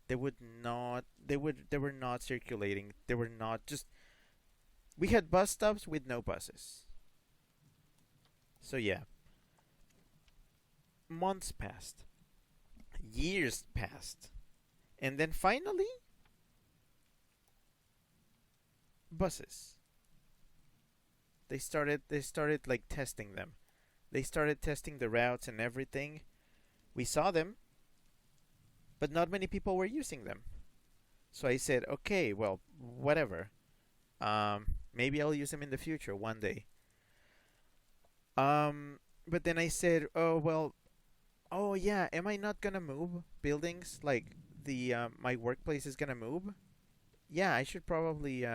They would not. They were not circulating. They were not just. We had bus stops with no buses. So yeah, months passed, years passed, and then finally, buses. They started like testing them. They started testing the routes and everything. We saw them, but not many people were using them. So I said, okay, well, whatever. Maybe I'll use them in the future one day. But then I said, oh well, oh yeah, am I not gonna move buildings? Like the my workplace is gonna move. Yeah, I should probably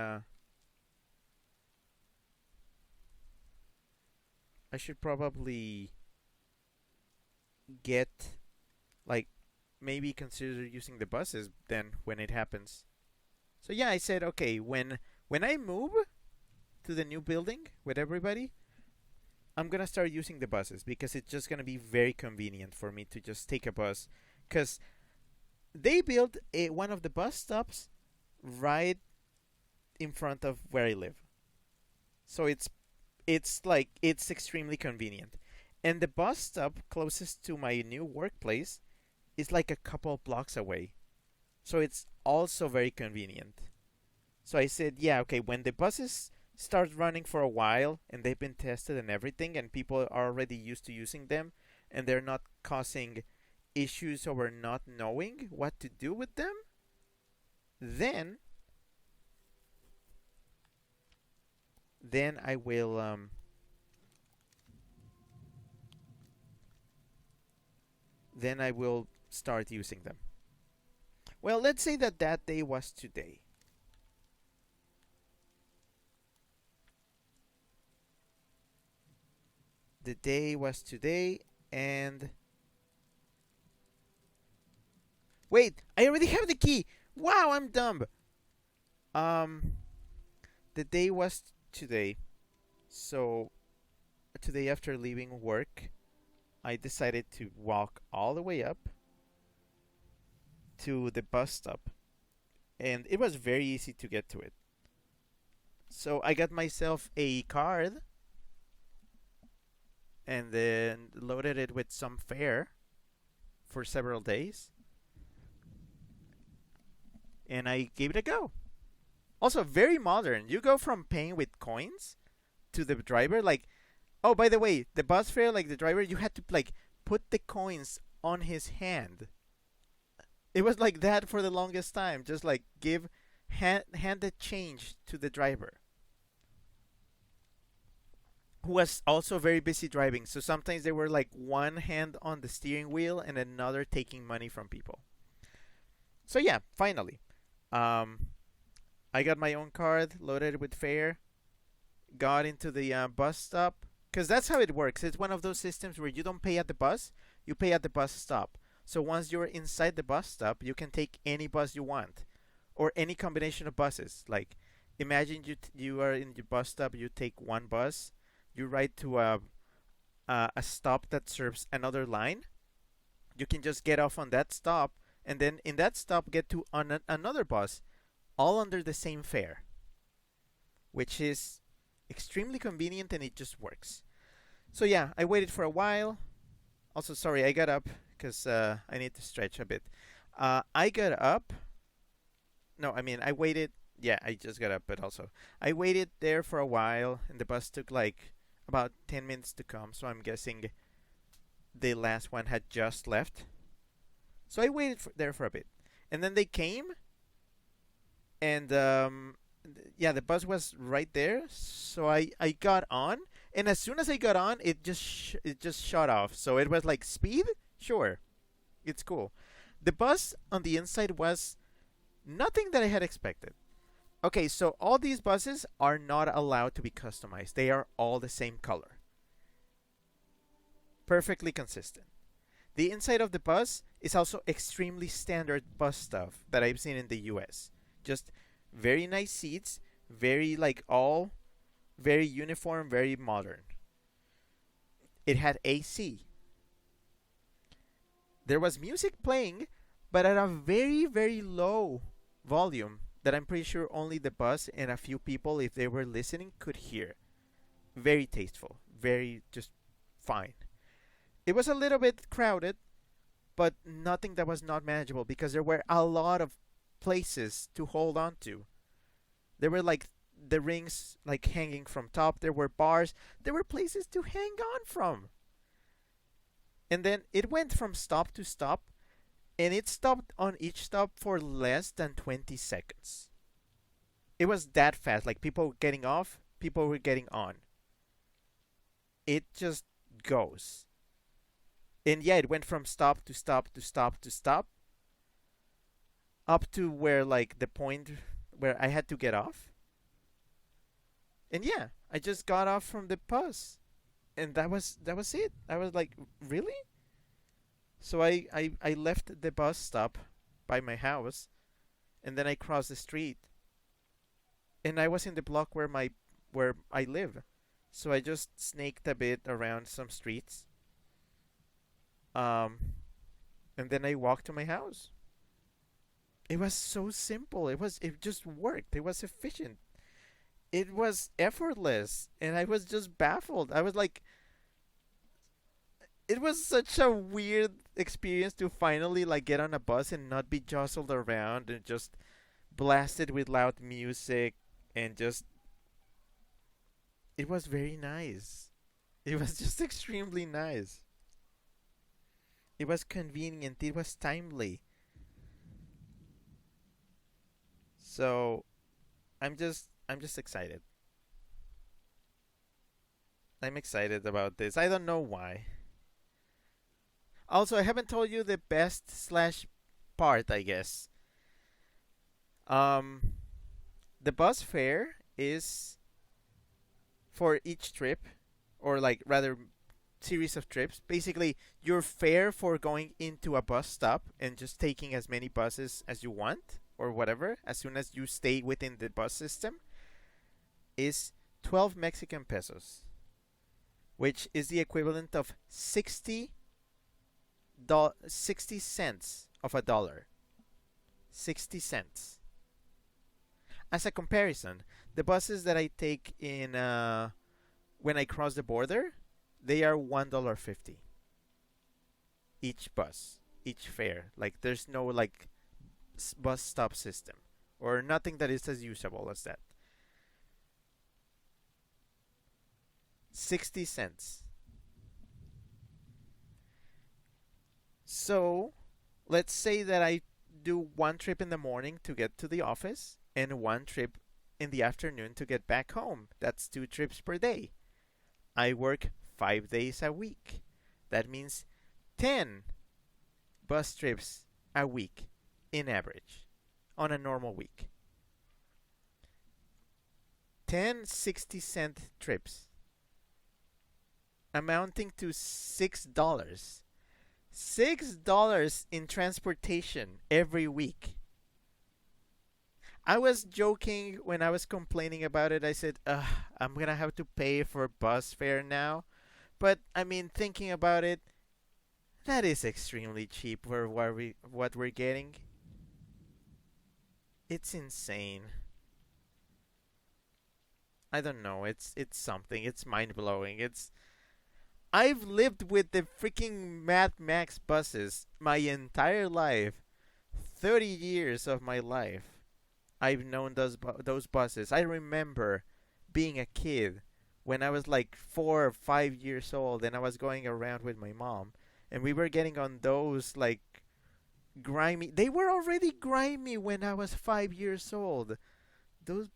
get like maybe consider using the buses then when it happens. So yeah, I said okay, when I move to the new building with everybody, I'm gonna start using the buses because it's just gonna be very convenient for me to just take a bus. Cause they built one of the bus stops right in front of where I live, so it's extremely convenient. And the bus stop closest to my new workplace is like a couple blocks away, so it's also very convenient. So I said, yeah, okay, when the buses start running for a while and they've been tested and everything, and people are already used to using them, and they're not causing issues over not knowing what to do with them, then then I will then I will start using them. Well, let's say that that day was today. The day was today, and wait, I already have the key. Wow, I'm dumb. Um, the day was today, so today after leaving work, I decided to walk all the way up to the bus stop, and it was very easy to get to it. So I got myself a card and then loaded it with some fare for several days, and I gave it a go. Also, very modern. You go from paying with coins to the driver, like, oh, by the way, the bus fare, like the driver, you had to like put the coins on his hand. It was like that for the longest time. Just like hand the change to the driver, who was also very busy driving. So sometimes they were like one hand on the steering wheel and another taking money from people. So yeah, finally, um, I got my own card loaded with fare, got into the bus stop, because that's how it works. It's one of those systems where you don't pay at the bus, you pay at the bus stop. So once you're inside the bus stop, you can take any bus you want, or any combination of buses. Like, imagine you are in the bus stop, you take one bus, you ride to a stop that serves another line, you can just get off on that stop and then in that stop get to another bus, all under the same fare, which is extremely convenient and it just works. So yeah, I waited for a while. Also, sorry, I got up because I need to stretch a bit. I got up. No, I mean I waited. Yeah, I just got up, but also I waited there for a while, and the bus took like about 10 minutes to come. So I'm guessing the last one had just left. So I waited there for a bit, and then they came, and yeah, the bus was right there. So I got on, and as soon as I got on, it just shut off. So it was like speed, sure, it's cool. The bus on the inside was nothing that I had expected. Okay, so all these buses are not allowed to be customized. They are all the same color. Perfectly consistent. The inside of the bus is also extremely standard bus stuff that I've seen in the US. Just very nice seats, very like all very uniform, very modern. It had AC. There was music playing, but at a very, very low volume that I'm pretty sure only the bus and a few people, if they were listening, could hear. Very tasteful, very just fine. It was a little bit crowded, but nothing that was not manageable because there were a lot of places to hold on to. There were like the rings like hanging from top, there were bars, there were places to hang on from. And then it went from stop to stop, and it stopped on each stop for less than 20 seconds. It was that fast, like people were getting off, people were getting on. It just goes. And yeah, it went from stop to stop to stop to stop up to where like the point where I had to get off. And yeah, I just got off from the bus. And that was it. I was like, really? So I left the bus stop by my house, and then I crossed the street. And I was in the block where I live. So I just snaked a bit around some streets. Um and then I walked to my house. It was so simple. It just worked. It was efficient. It was effortless, and I was just baffled. I was like, it was such a weird experience to finally like get on a bus and not be jostled around and just blasted with loud music, and just it was very nice. It was just extremely nice. It was convenient. It was timely. So I'm just excited. I'm excited about this. I don't know why. Also, I haven't told you the best slash part, I guess. Um, the bus fare is for each trip, or like rather series of trips. Basically, your fare for going into a bus stop and just taking as many buses as you want or whatever, as soon as you stay within the bus system, is 12 Mexican pesos, which is the equivalent of 60 cents of a dollar. 60 cents. As a comparison, the buses that I take in when I cross the border, they are $1.50 each bus, each fare. Like there's no like bus stop system or nothing that is as usable as that. 60 cents. So, let's say that I do one trip in the morning to get to the office and one trip in the afternoon to get back home. That's 2 trips per day. I work 5 days a week. That means 10 bus trips a week in average on a normal week. 10 60-cent trips amounting to $6. $6 in transportation every week. I was joking when I was complaining about it. I said, I'm gonna have to pay for bus fare now. But I mean, thinking about it, that is extremely cheap for what we're getting. It's insane. I don't know. It's something. It's mind blowing. It's I've lived with the freaking Mad Max buses my entire life. 30 years of my life. I've known those buses. I remember being a kid when I was like 4 or 5 years old and I was going around with my mom and we were getting on those like grimy. They were already grimy when I was 5 years old. Those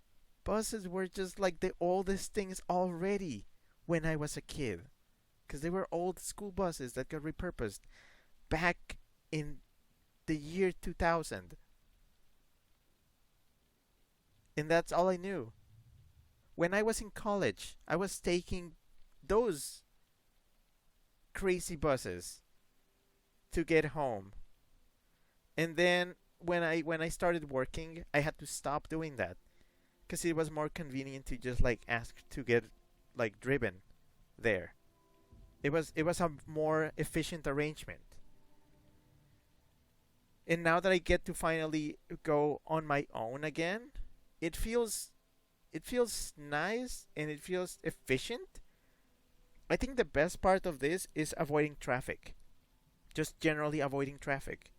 buses were just like the oldest things already when I was a kid because they were old school buses that got repurposed back in the year 2000. And that's all I knew. When I was in college, I was taking those crazy buses to get home. And then when I started working, I had to stop doing that because it was more convenient to just like ask to get like driven there. It was a more efficient arrangement. And now that I get to finally go on my own again, it feels it feels nice and it feels efficient. I think the best part of this is avoiding traffic. Just generally avoiding traffic.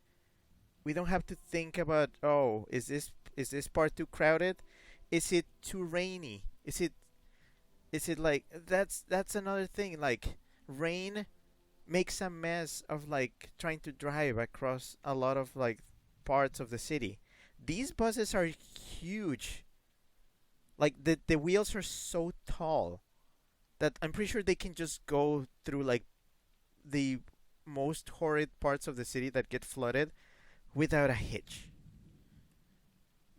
We don't have to think about, oh, is this part too crowded? Is it too rainy? Is it like that's another thing, like rain makes a mess of like trying to drive across a lot of like parts of the city. These buses are huge. Like the wheels are so tall that I'm pretty sure they can just go through like the most horrid parts of the city that get flooded without a hitch.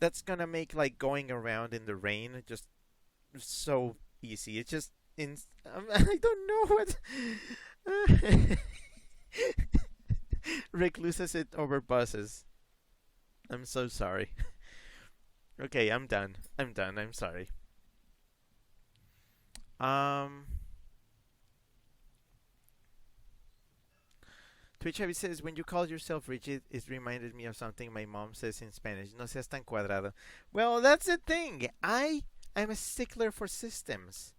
That's gonna make like going around in the rain just so easy. It's just in I don't know what Rick loses it over buses. I'm so sorry. Okay, I'm done. I'm done. I'm sorry. Um, Twitch Heavy says, when you call yourself rigid, it reminded me of something my mom says in Spanish. No seas tan cuadrado. Well, that's the thing. I am a stickler for systems.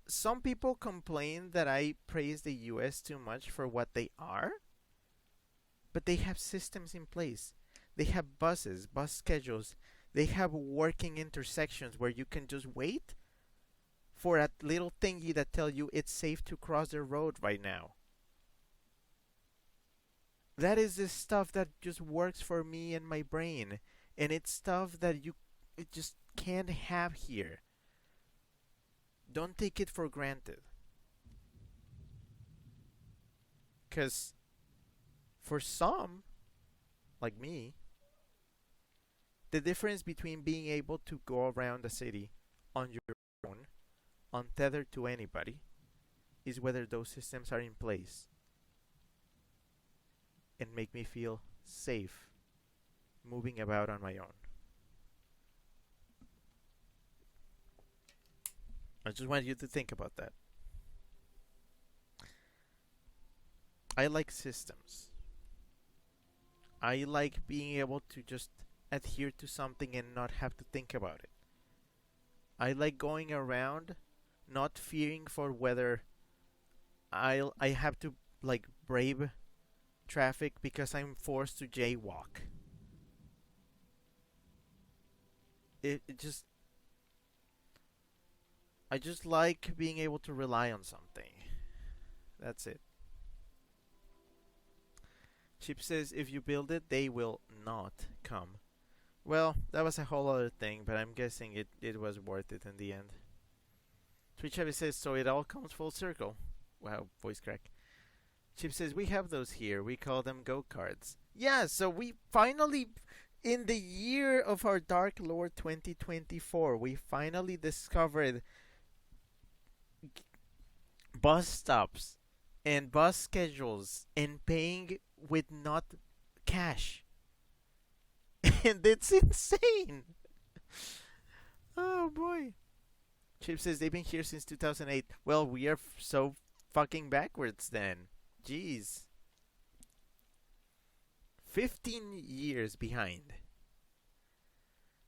Some people complain that I praise the US too much for what they are, but they have systems in place. They have buses, bus schedules. They have working intersections where you can just wait for a little thingy that tell you it's safe to cross the road right now. That is the stuff that just works for me and my brain, and it's stuff that you it just can't have here. Don't take it for granted. Cuz for some, like me, the difference between being able to go around the city on your own, untethered to anybody, is whether those systems are in place and make me feel safe moving about on my own. I just want you to think about that. I like systems. I like being able to just adhere to something and not have to think about it. I like going around not fearing for whether I have to like brave traffic because I'm forced to jaywalk. It just I just like being able to rely on something. That's it. Chip says if you build it, they will not come. Well, that was a whole other thing, but I'm guessing it was worth it in the end. Twitch Heavy says, so it all comes full circle. Wow, voice crack. Chip says, we have those here. We call them go-karts. Yeah, so we finally, in the year of our Dark Lord 2024, we finally discovered bus stops and bus schedules and paying with not cash. And it's insane. Oh boy. Chip says they've been here since 2008. Well, we are so fucking backwards then. Jeez. 15 years behind.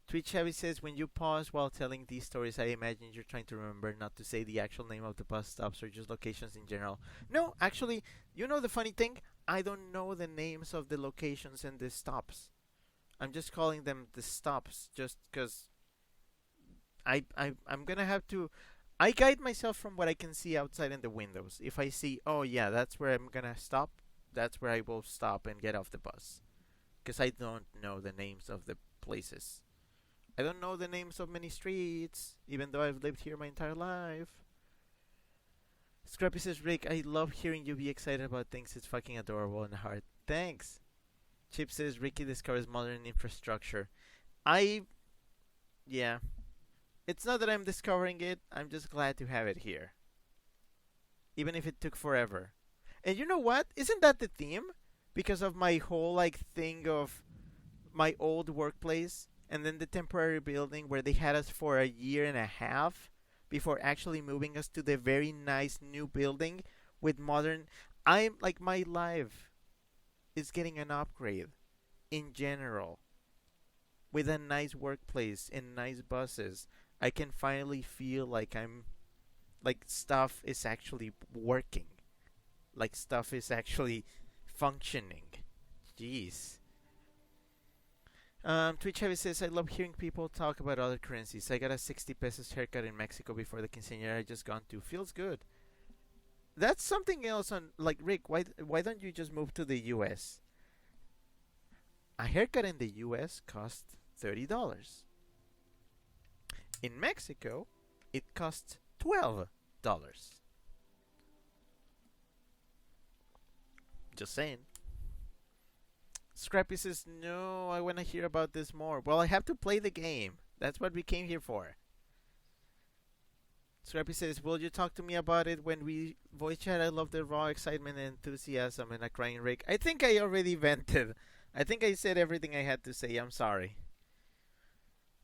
Twitch Heavy says, when you pause while telling these stories, I imagine you're trying to remember not to say the actual name of the bus stops or just locations in general. No, actually, you know the funny thing? I don't know the names of the locations and the stops. I'm just calling them the stops just because I'm gonna have to. I guide myself from what I can see outside in the windows. If I see, oh yeah, that's where I'm gonna stop, that's where I will stop and get off the bus. Because I don't know the names of the places. I don't know the names of many streets, even though I've lived here my entire life. Scrappy says, Rick, I love hearing you be excited about things. It's fucking adorable and hard. Thanks. Chip says, Ricky discovers modern infrastructure. Yeah. It's not that I'm discovering it, I'm just glad to have it here. Even if it took forever. And you know what? Isn't that the theme? Because of my whole, like, thing of my old workplace and then the temporary building where they had us for a year and a half before actually moving us to the very nice new building with modern. I'm like, my life is getting an upgrade in general. With a nice workplace and nice buses, I can finally feel like stuff is actually working. Like stuff is actually functioning. Jeez. Twitch Heavy says, I love hearing people talk about other currencies. I got a 60 pesos haircut in Mexico before the quinceañera I just gone to. Feels good. That's something else on, like, Rick, why don't you just move to the US? A haircut in the US costs $30. In Mexico, it costs $12. Just saying. Scrappy says, no, I want to hear about this more. Well, I have to play the game. That's what we came here for. Scrappy says, will you talk to me about it when we voice chat? I love the raw excitement and enthusiasm and a crying Rick. I think I already vented. I think I said everything I had to say. I'm sorry.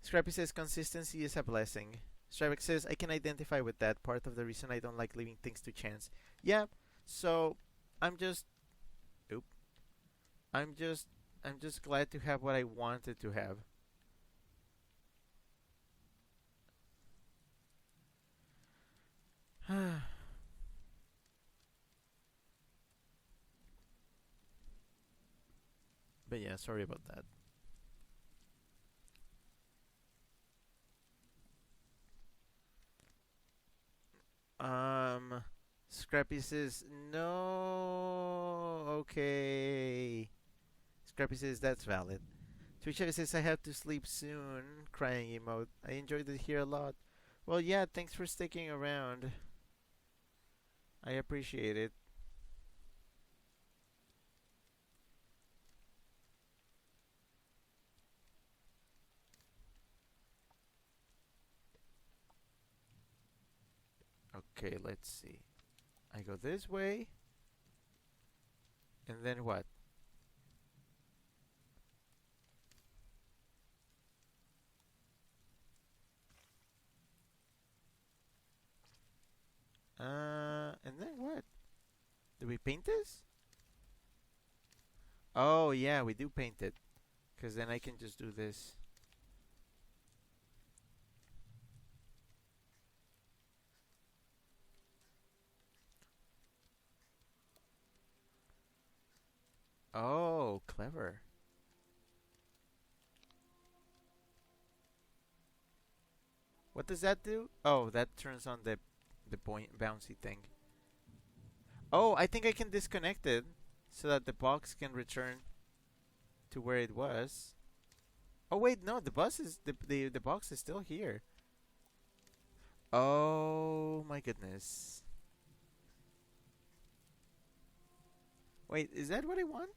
Scrappy says, consistency is a blessing. Stravik says, I can identify with that. Part of the reason I don't like leaving things to chance. Yeah, so I'm just I'm just glad to have what I wanted to have. But yeah, sorry about that. Scrappy says, no, okay. Scrappy says, that's valid. Twitcher says, I have to sleep soon. Crying emote. I enjoyed it here a lot. Well, yeah, thanks for sticking around. I appreciate it. Okay, let's see. I go this way. And then what? And then what? Do we paint this? Oh, yeah, we do paint it. Because then I can just do this. Oh, clever. What does that do? Oh, that turns on the point bouncy thing. Oh, I think I can disconnect it so that the box can return to where it was. Oh wait, no, the bus is the box is still here. Oh my goodness. Wait, is that what I want?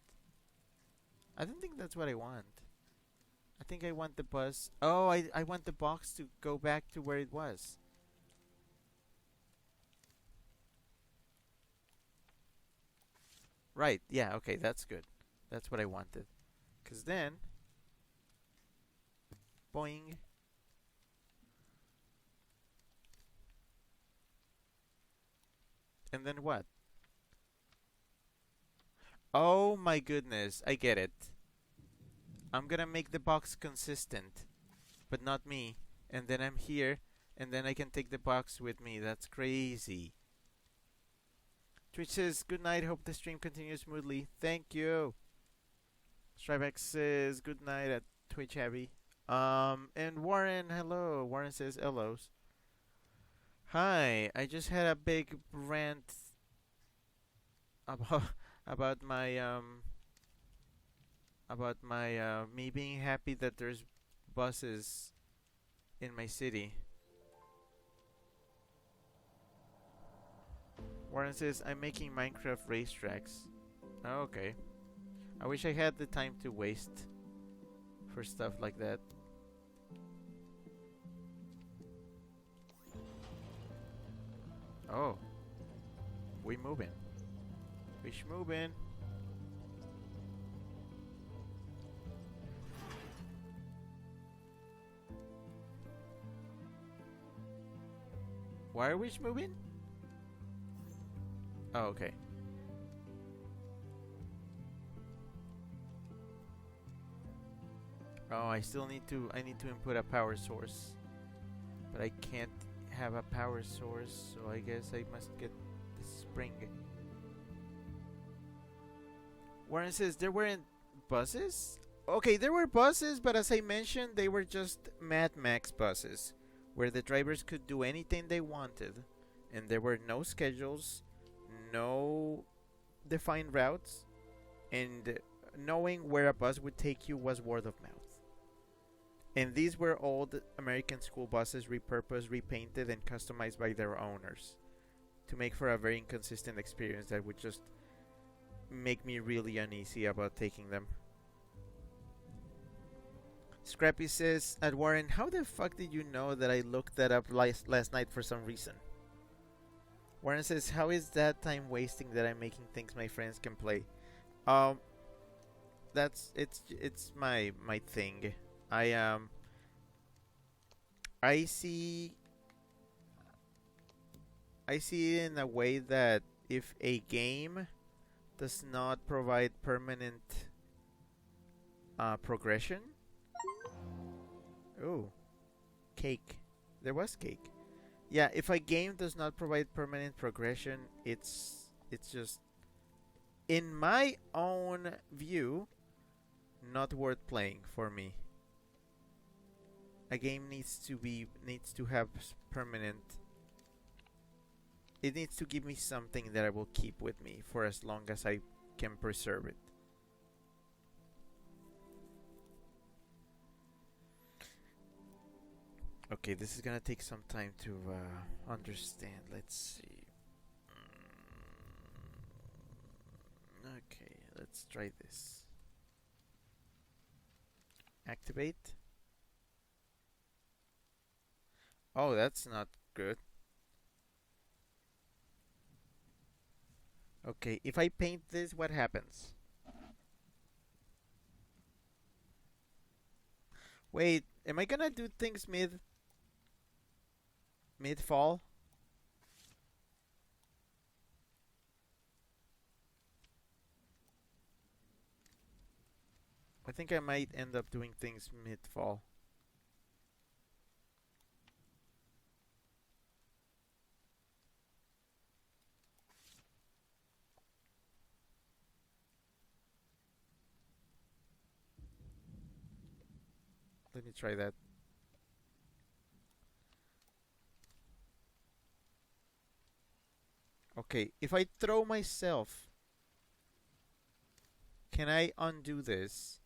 I don't think that's what I want. I think I want the bus. Oh, I want the box to go back to where it was. Right, yeah, okay, that's good. That's what I wanted. Because then, boing. And then what? Oh my goodness, I get it. I'm gonna make the box consistent, but not me. And then I'm here, and then I can take the box with me. That's crazy. Twitch says, good night, hope the stream continues smoothly. Thank you. Strivex says, good night at Twitch Heavy. And Warren, hello. Warren says, hellos. Hi, I just had a big rant about about my me being happy that there's buses in my city. Warren says, I'm making Minecraft racetracks. Oh, okay. I wish I had the time to waste for stuff like that. Oh. We moving. We schmoving. Why are we schmoving? Oh, okay. Oh, I need to input a power source. But I can't have a power source, so I guess I must get the spring. Warren says there weren't buses? Okay, there were buses, but as I mentioned, they were just Mad Max buses, where the drivers could do anything they wanted, and there were no schedules, no defined routes, and knowing where a bus would take you was word of mouth. And these were old American school buses repurposed, repainted, and customized by their owners to make for a very inconsistent experience that would just make me really uneasy about taking them. Scrappy says, at Warren, how the fuck did you know that I looked that up last night for some reason? Warren says, how is that time wasting that I'm making things my friends can play? It's my thing. I see it in a way that if a game does not provide permanent progression. Oh, cake. There was cake. Yeah, if a game does not provide permanent progression, it's just, in my own view, not worth playing for me. A game needs to have permanent. It needs to give me something that I will keep with me for as long as I can preserve it. Okay, this is gonna take some time to understand. Let's see. Okay, let's try this. Activate. Oh, that's not good. Okay, if I paint this, what happens? Wait, am I gonna do things mid-fall? I think I might end up doing things mid-fall. Let me try that. Okay, if I throw myself, can I undo this?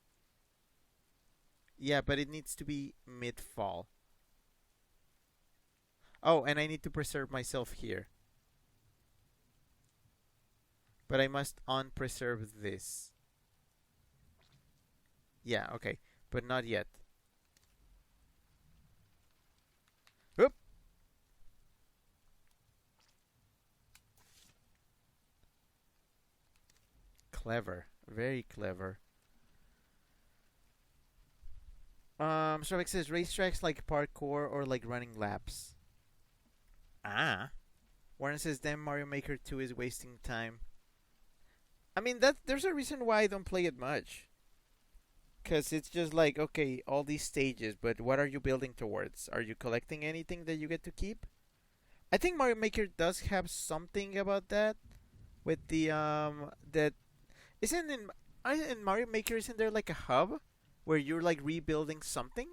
Yeah, but it needs to be mid-fall. Oh, and I need to preserve myself here. But I must unpreserve this. Yeah, okay. But not yet. Oop! Clever. Very clever. Shrek says racetracks like parkour or like running laps. Ah. Warren says, "Damn, Mario Maker 2 is wasting time." I mean, that there's a reason why I don't play it much. Because it's just like, okay, all these stages, but what are you building towards? Are you collecting anything that you get to keep? I think Mario Maker does have something about that with the that isn't in Mario Maker, isn't there like a hub where you're like rebuilding something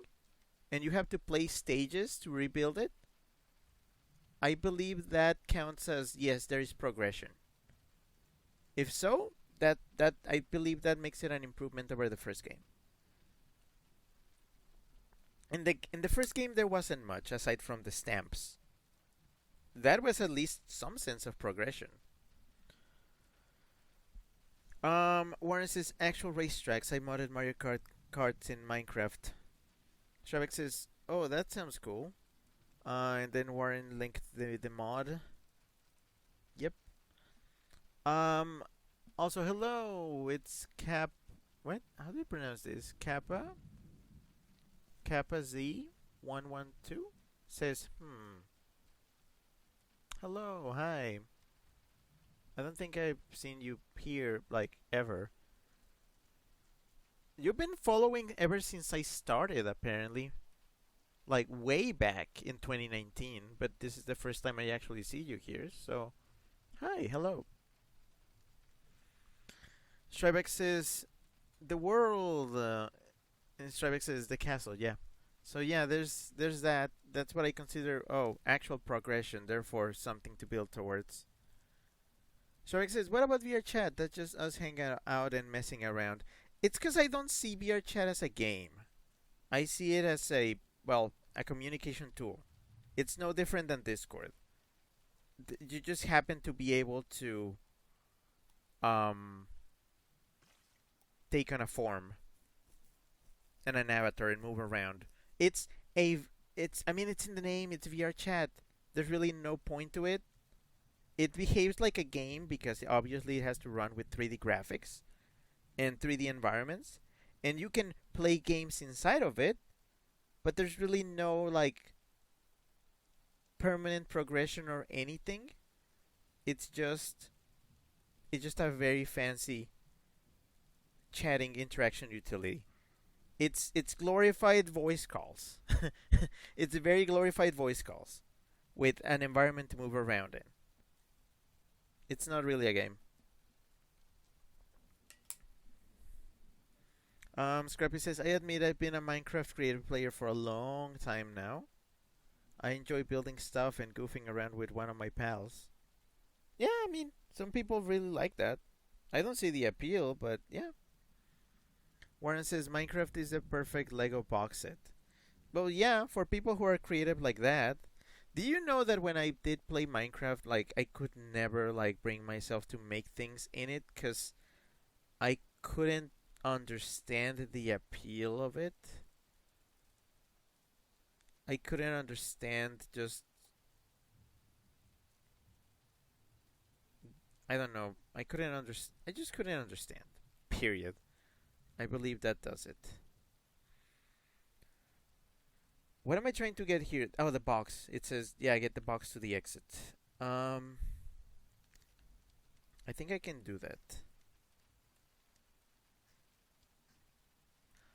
and you have to play stages to rebuild it? I believe that counts as, yes, there is progression. If so, that I believe that makes it an improvement over the first game. In the first game there wasn't much aside from the stamps. That was at least some sense of progression. Warren says actual racetracks. I modded Mario Karts in Minecraft. Shavik says, "Oh, that sounds cool." And then Warren linked the mod. Yep. Um. Also, hello. It's Cap. What? How do you pronounce this? Kappa Z 112 says, Hello. Hi. I don't think I've seen you here like ever. You've been following ever since I started, apparently. Like way back in 2019, but this is the first time I actually see you here, so hi, hello. Stribex says the world, and Stribex says the castle, yeah. So yeah, there's that. That's what I consider, actual progression, therefore something to build towards. Stribex says, what about VR chat? That's just us hanging out and messing around. It's because I don't see VR chat as a game. I see it as a communication tool. It's no different than Discord. You just happen to be able to um, take on a form and an avatar and move around. It's a it's I mean it's in the name. It's VR chat. There's really no point to it. It behaves like a game because obviously it has to run with 3D graphics and 3D environments, and you can play games inside of it, but there's really no like permanent progression or anything. It's just a very fancy chatting interaction utility. It's glorified voice calls. It's very glorified voice calls with an environment to move around in. It's not really a game. Scrappy says, I admit I've been a Minecraft creative player for a long time now. I enjoy building stuff and goofing around with one of my pals. Yeah, I mean, some people really like that. I don't see the appeal, but yeah. Warren says Minecraft is the perfect Lego box set. Well, yeah, for people who are creative like that. Do you know that when I did play Minecraft, like I could never like bring myself to make things in it because I couldn't understand the appeal of it. I couldn't understand just I don't know. I just couldn't understand. Period. I believe that does it. What am I trying to get here? Oh, the box. It says, yeah, get the box to the exit. I think I can do that.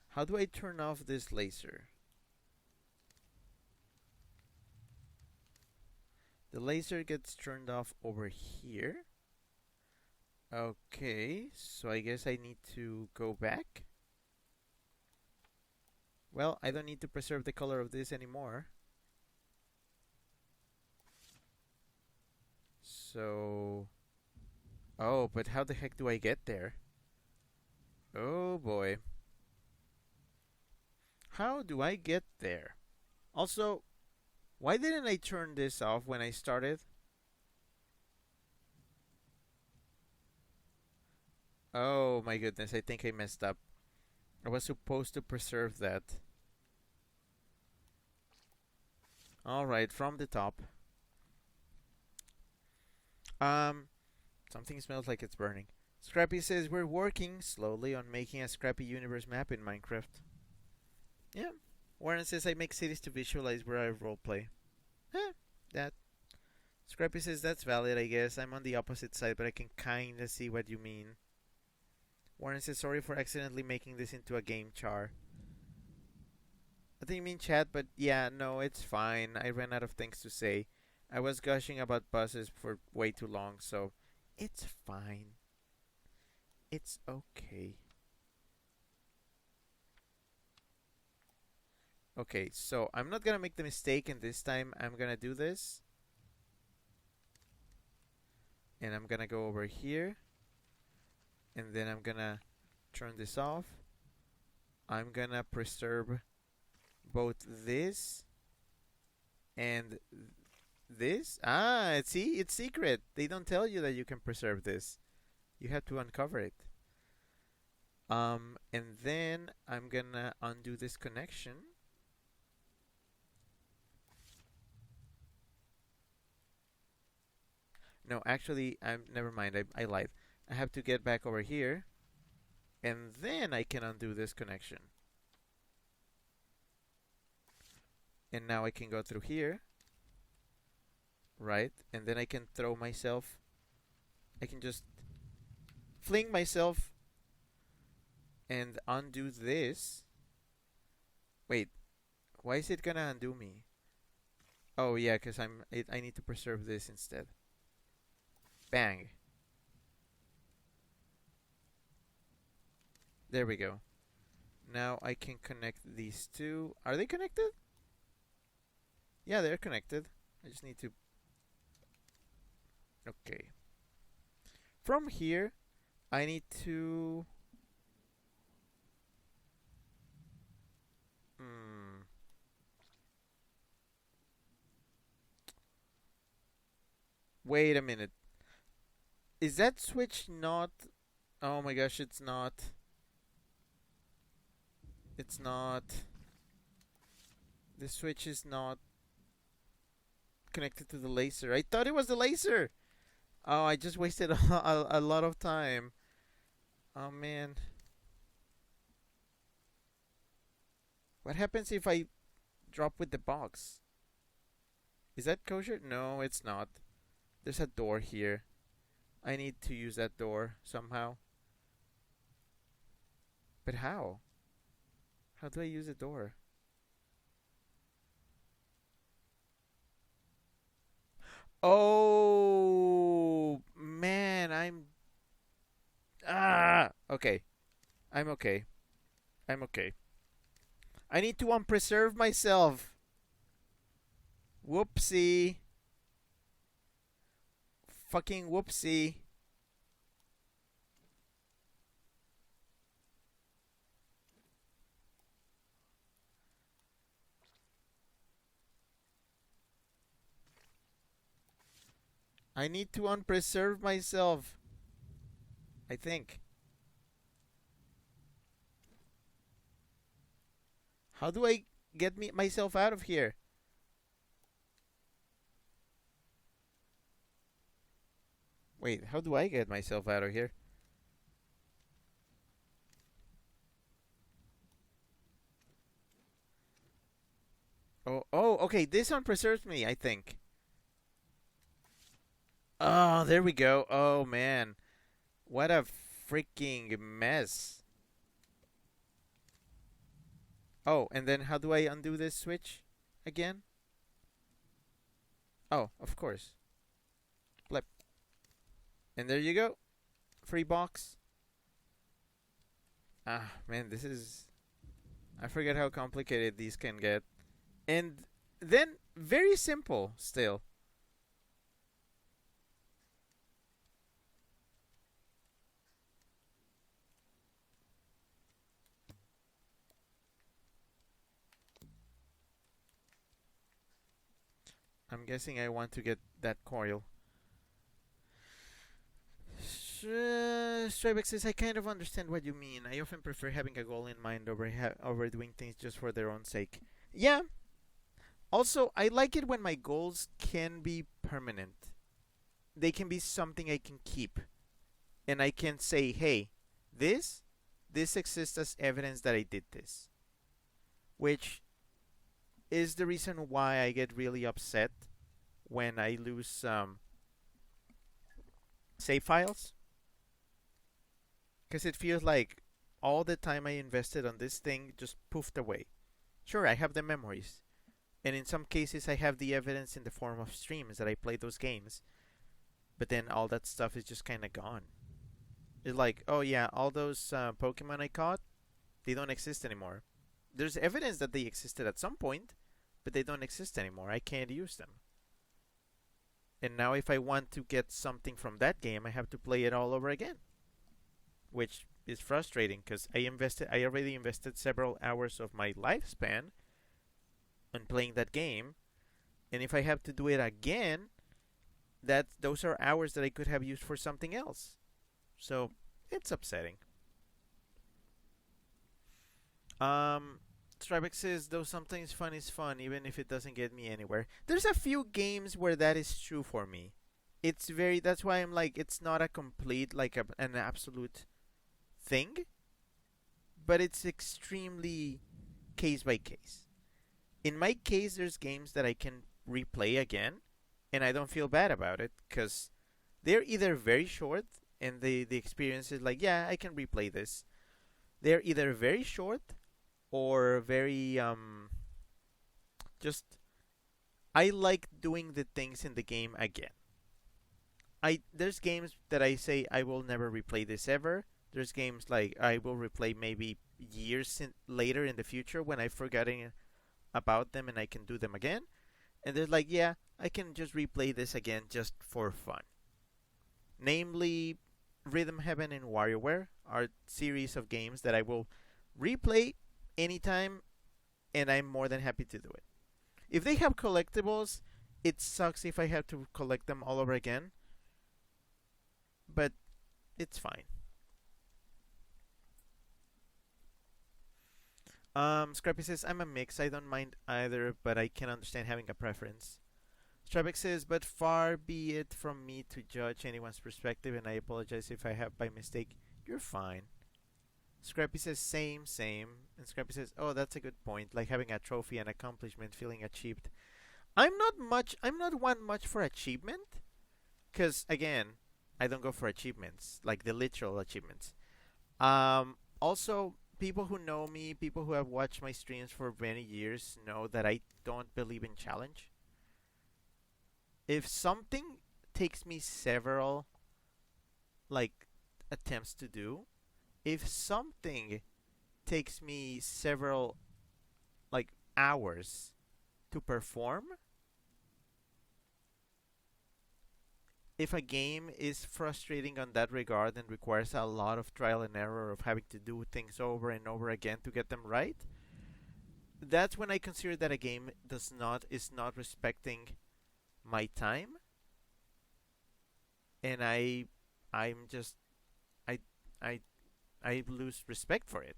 How do I turn off this laser? The laser gets turned off over here. Okay, so I guess I need to go back. Well, I don't need to preserve the color of this anymore. So... Oh, but how the heck do I get there? Oh boy. How do I get there? Also, why didn't I turn this off when I started? Oh my goodness, I think I messed up. I was supposed to preserve that. Alright, from the top. Something smells like it's burning. Scrappy says we're working slowly on making a Scrappy Universe map in Minecraft. Yeah. Warren says I make cities to visualize where I roleplay. That Scrappy says that's valid, I guess. I'm on the opposite side, but I can kinda see what you mean. Warren says sorry for accidentally making this into a game, Char. I think you mean chat, but yeah, no, it's fine. I ran out of things to say. I was gushing about buses for way too long, so it's fine. It's okay. Okay, so I'm not gonna make the mistake, and this time I'm gonna do this. And I'm gonna go over here. And then I'm gonna turn this off. I'm gonna preserve both this and this. Ah, see, it's secret. They don't tell you that you can preserve this. You have to uncover it. And then I'm gonna undo this connection. No, actually, never mind. I lied. I have to get back over here, and then I can undo this connection. And now I can go through here, right? And then I can throw myself. I can just fling myself and undo this. Wait, why is it gonna undo me? Oh yeah, because I need to preserve this instead. Bang. There we go. Now I can connect these two. Are they connected? Yeah, they're connected. I just need to... Okay. From here, I need to... Wait a minute. Is that switch not... Oh my gosh, it's not. It's not. This switch is not connected to the laser. I thought it was the laser. Oh, I just wasted a lot of time. Oh man. What happens if I drop with the box? Is that kosher? No, it's not. There's a door here. I need to use that door somehow. But how? How do I use a door? Oh man, okay. I'm okay. I'm okay. I need to unpreserve myself. Whoopsie. Fucking whoopsie. I need to unpreserve myself. I think. How do I get myself out of here? Wait, how do I get myself out of here? Oh, okay. This one preserves me, I think. Oh, there we go. Oh, man. What a freaking mess. Oh, and then how do I undo this switch again? Oh, of course. Flip. And there you go. Free box. Ah, man, this is... I forget how complicated these can get. And then, very simple still. I'm guessing I want to get that coil. Strybeck says, I kind of understand what you mean. I often prefer having a goal in mind over doing things just for their own sake. Yeah. Also, I like it when my goals can be permanent. They can be something I can keep. And I can say, hey, this exists as evidence that I did this. Which is the reason why I get really upset when I lose save files, because it feels like all the time I invested on this thing just poofed away. Sure, I have the memories, and in some cases I have the evidence in the form of streams that I played those games, but then all that stuff is just kind of gone. It's like, oh yeah, all those Pokemon I caught, they don't exist anymore. There's evidence that they existed at some point, but they don't exist anymore. I can't use them. And now if I want to get something from that game, I have to play it all over again, which is frustrating because I already invested several hours of my lifespan on playing that game, and if I have to do it again, those are hours that I could have used for something else. So it's upsetting. Strybeck says, though sometimes fun is fun, even if it doesn't get me anywhere. There's a few games where that is true for me. That's why I'm like, it's not a complete, like an absolute thing, but it's extremely case by case. In my case, there's games that I can replay again, and I don't feel bad about it, because they're either very short, and the experience is like, yeah, I can replay this. They're either very short, or very just I like doing the things in the game again. There's games that I say I will never replay this ever. There's games like I will replay maybe later in the future when I've forgotten about them and I can do them again. And there's like, yeah, I can just replay this again just for fun. Namely, Rhythm Heaven and WarioWare are series of games that I will replay anytime, and I'm more than happy to do it. If they have collectibles, it sucks if I have to collect them all over again, but it's fine. Scrappy says, I'm a mix. I don't mind either, but I can understand having a preference. Strabeck says, but far be it from me to judge anyone's perspective, and I apologize if I have by mistake. You're fine. Scrappy says, same. And Scrappy says, oh, that's a good point. Like having a trophy and accomplishment, feeling achieved. I'm not one much for achievement. Because, again, I don't go for achievements. Like the literal achievements. Also, people who know me, people who have watched my streams for many years, know that I don't believe in challenge. If something takes me several, like, attempts to do, if something takes me several, like, hours to perform, if a game is frustrating on that regard and requires a lot of trial and error of having to do things over and over again to get them right, that's when I consider that a game is not respecting my time, and I'm just I I I lose respect for it.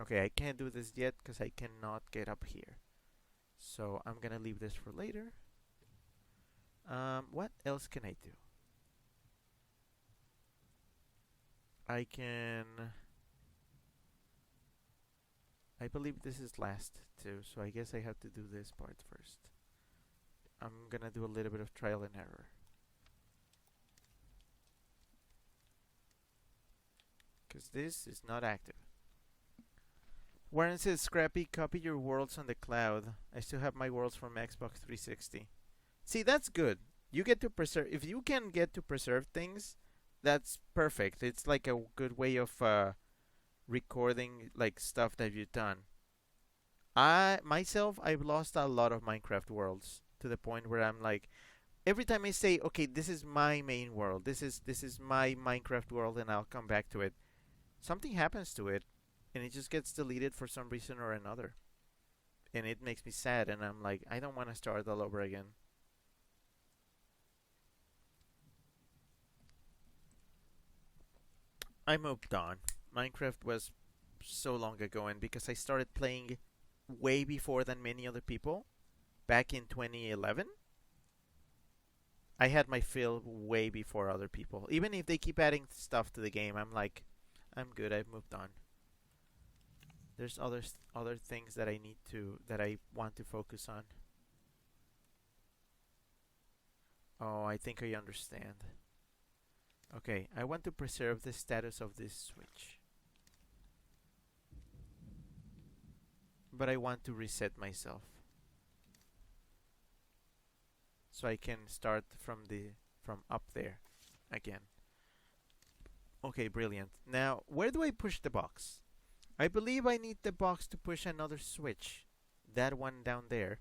Okay, I can't do this yet because I cannot get up here. So I'm gonna leave this for later. What else can I do? I can... I believe this is last too, so I guess I have to do this part first. I'm gonna do a little bit of trial and error. Because this is not active. Warren says, Scrappy, copy your worlds on the cloud. I still have my worlds from Xbox 360. See, that's good. You get to preserve... If you can get to preserve things, that's perfect. It's like a good way of recording like stuff that you've done. I've lost a lot of Minecraft worlds to the point where I'm like, every time I say, okay, this is my main world, this is my Minecraft world, and I'll come back to it, something happens to it, and it just gets deleted for some reason or another, and it makes me sad, and I'm like, I don't want to start all over again. I moved on. Minecraft was so long ago, and because I started playing way before than many other people, back in 2011, I had my fill way before other people. Even if they keep adding stuff to the game, I'm like, I'm good, I've moved on. There's other things that I want to focus on. Oh, I think I understand. Okay, I want to preserve the status of this switch. But I want to reset myself. So I can start from up there again. Okay, brilliant. Now, where do I push the box? I believe I need the box to push another switch. That one down there.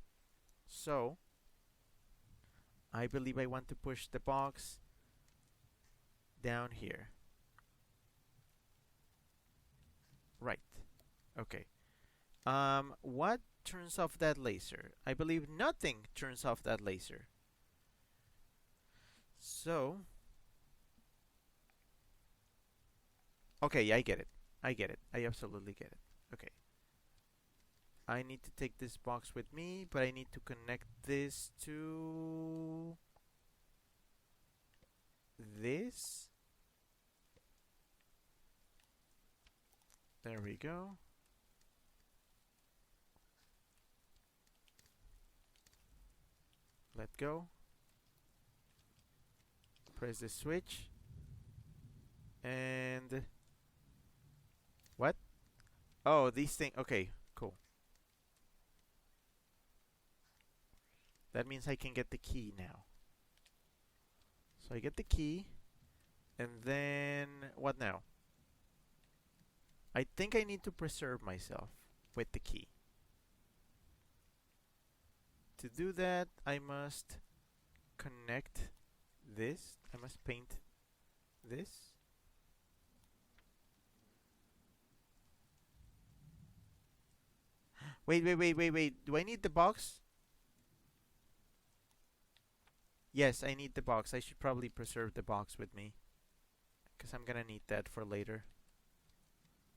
So, I believe I want to push the box down here. Right. Okay. What turns off that laser? I believe nothing turns off that laser. So, okay, I get it. I get it. I absolutely get it. Okay. I need to take this box with me, but I need to connect this to this. There we go. Let go. Press the switch. And what? Oh, these things. Okay, cool. That means I can get the key now. So I get the key. And then what now? I think I need to preserve myself with the key. To do that, I must connect this. I must paint this. Wait. Do I need the box? Yes, I need the box. I should probably preserve the box with me, because I'm gonna need that for later.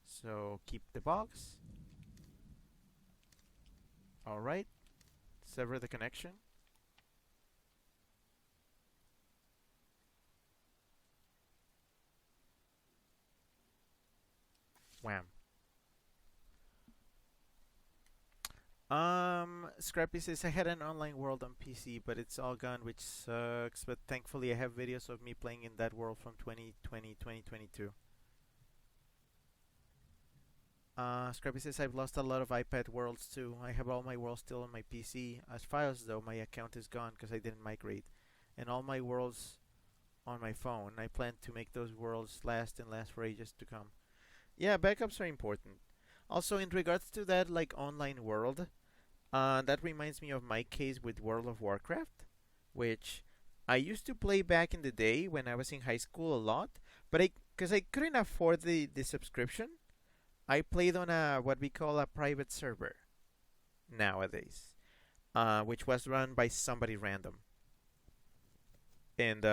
So keep the box. Alright. Sever the connection. Wham. Scrappy says I had an online world on PC, but it's all gone, which sucks. But thankfully, I have videos of me playing in that world from 2020, 2022. Scrappy says I've lost a lot of iPad worlds too. I have all my worlds still on my PC. As files though, my account is gone because I didn't migrate, and all my worlds on my phone. I plan to make those worlds last and last for ages to come. Yeah, backups are important. Also, in regards to that, like online world, that reminds me of my case with World of Warcraft, which I used to play back in the day when I was in high school a lot, but because I couldn't afford the subscription, I played on a what we call a private server nowadays, which was run by somebody random. And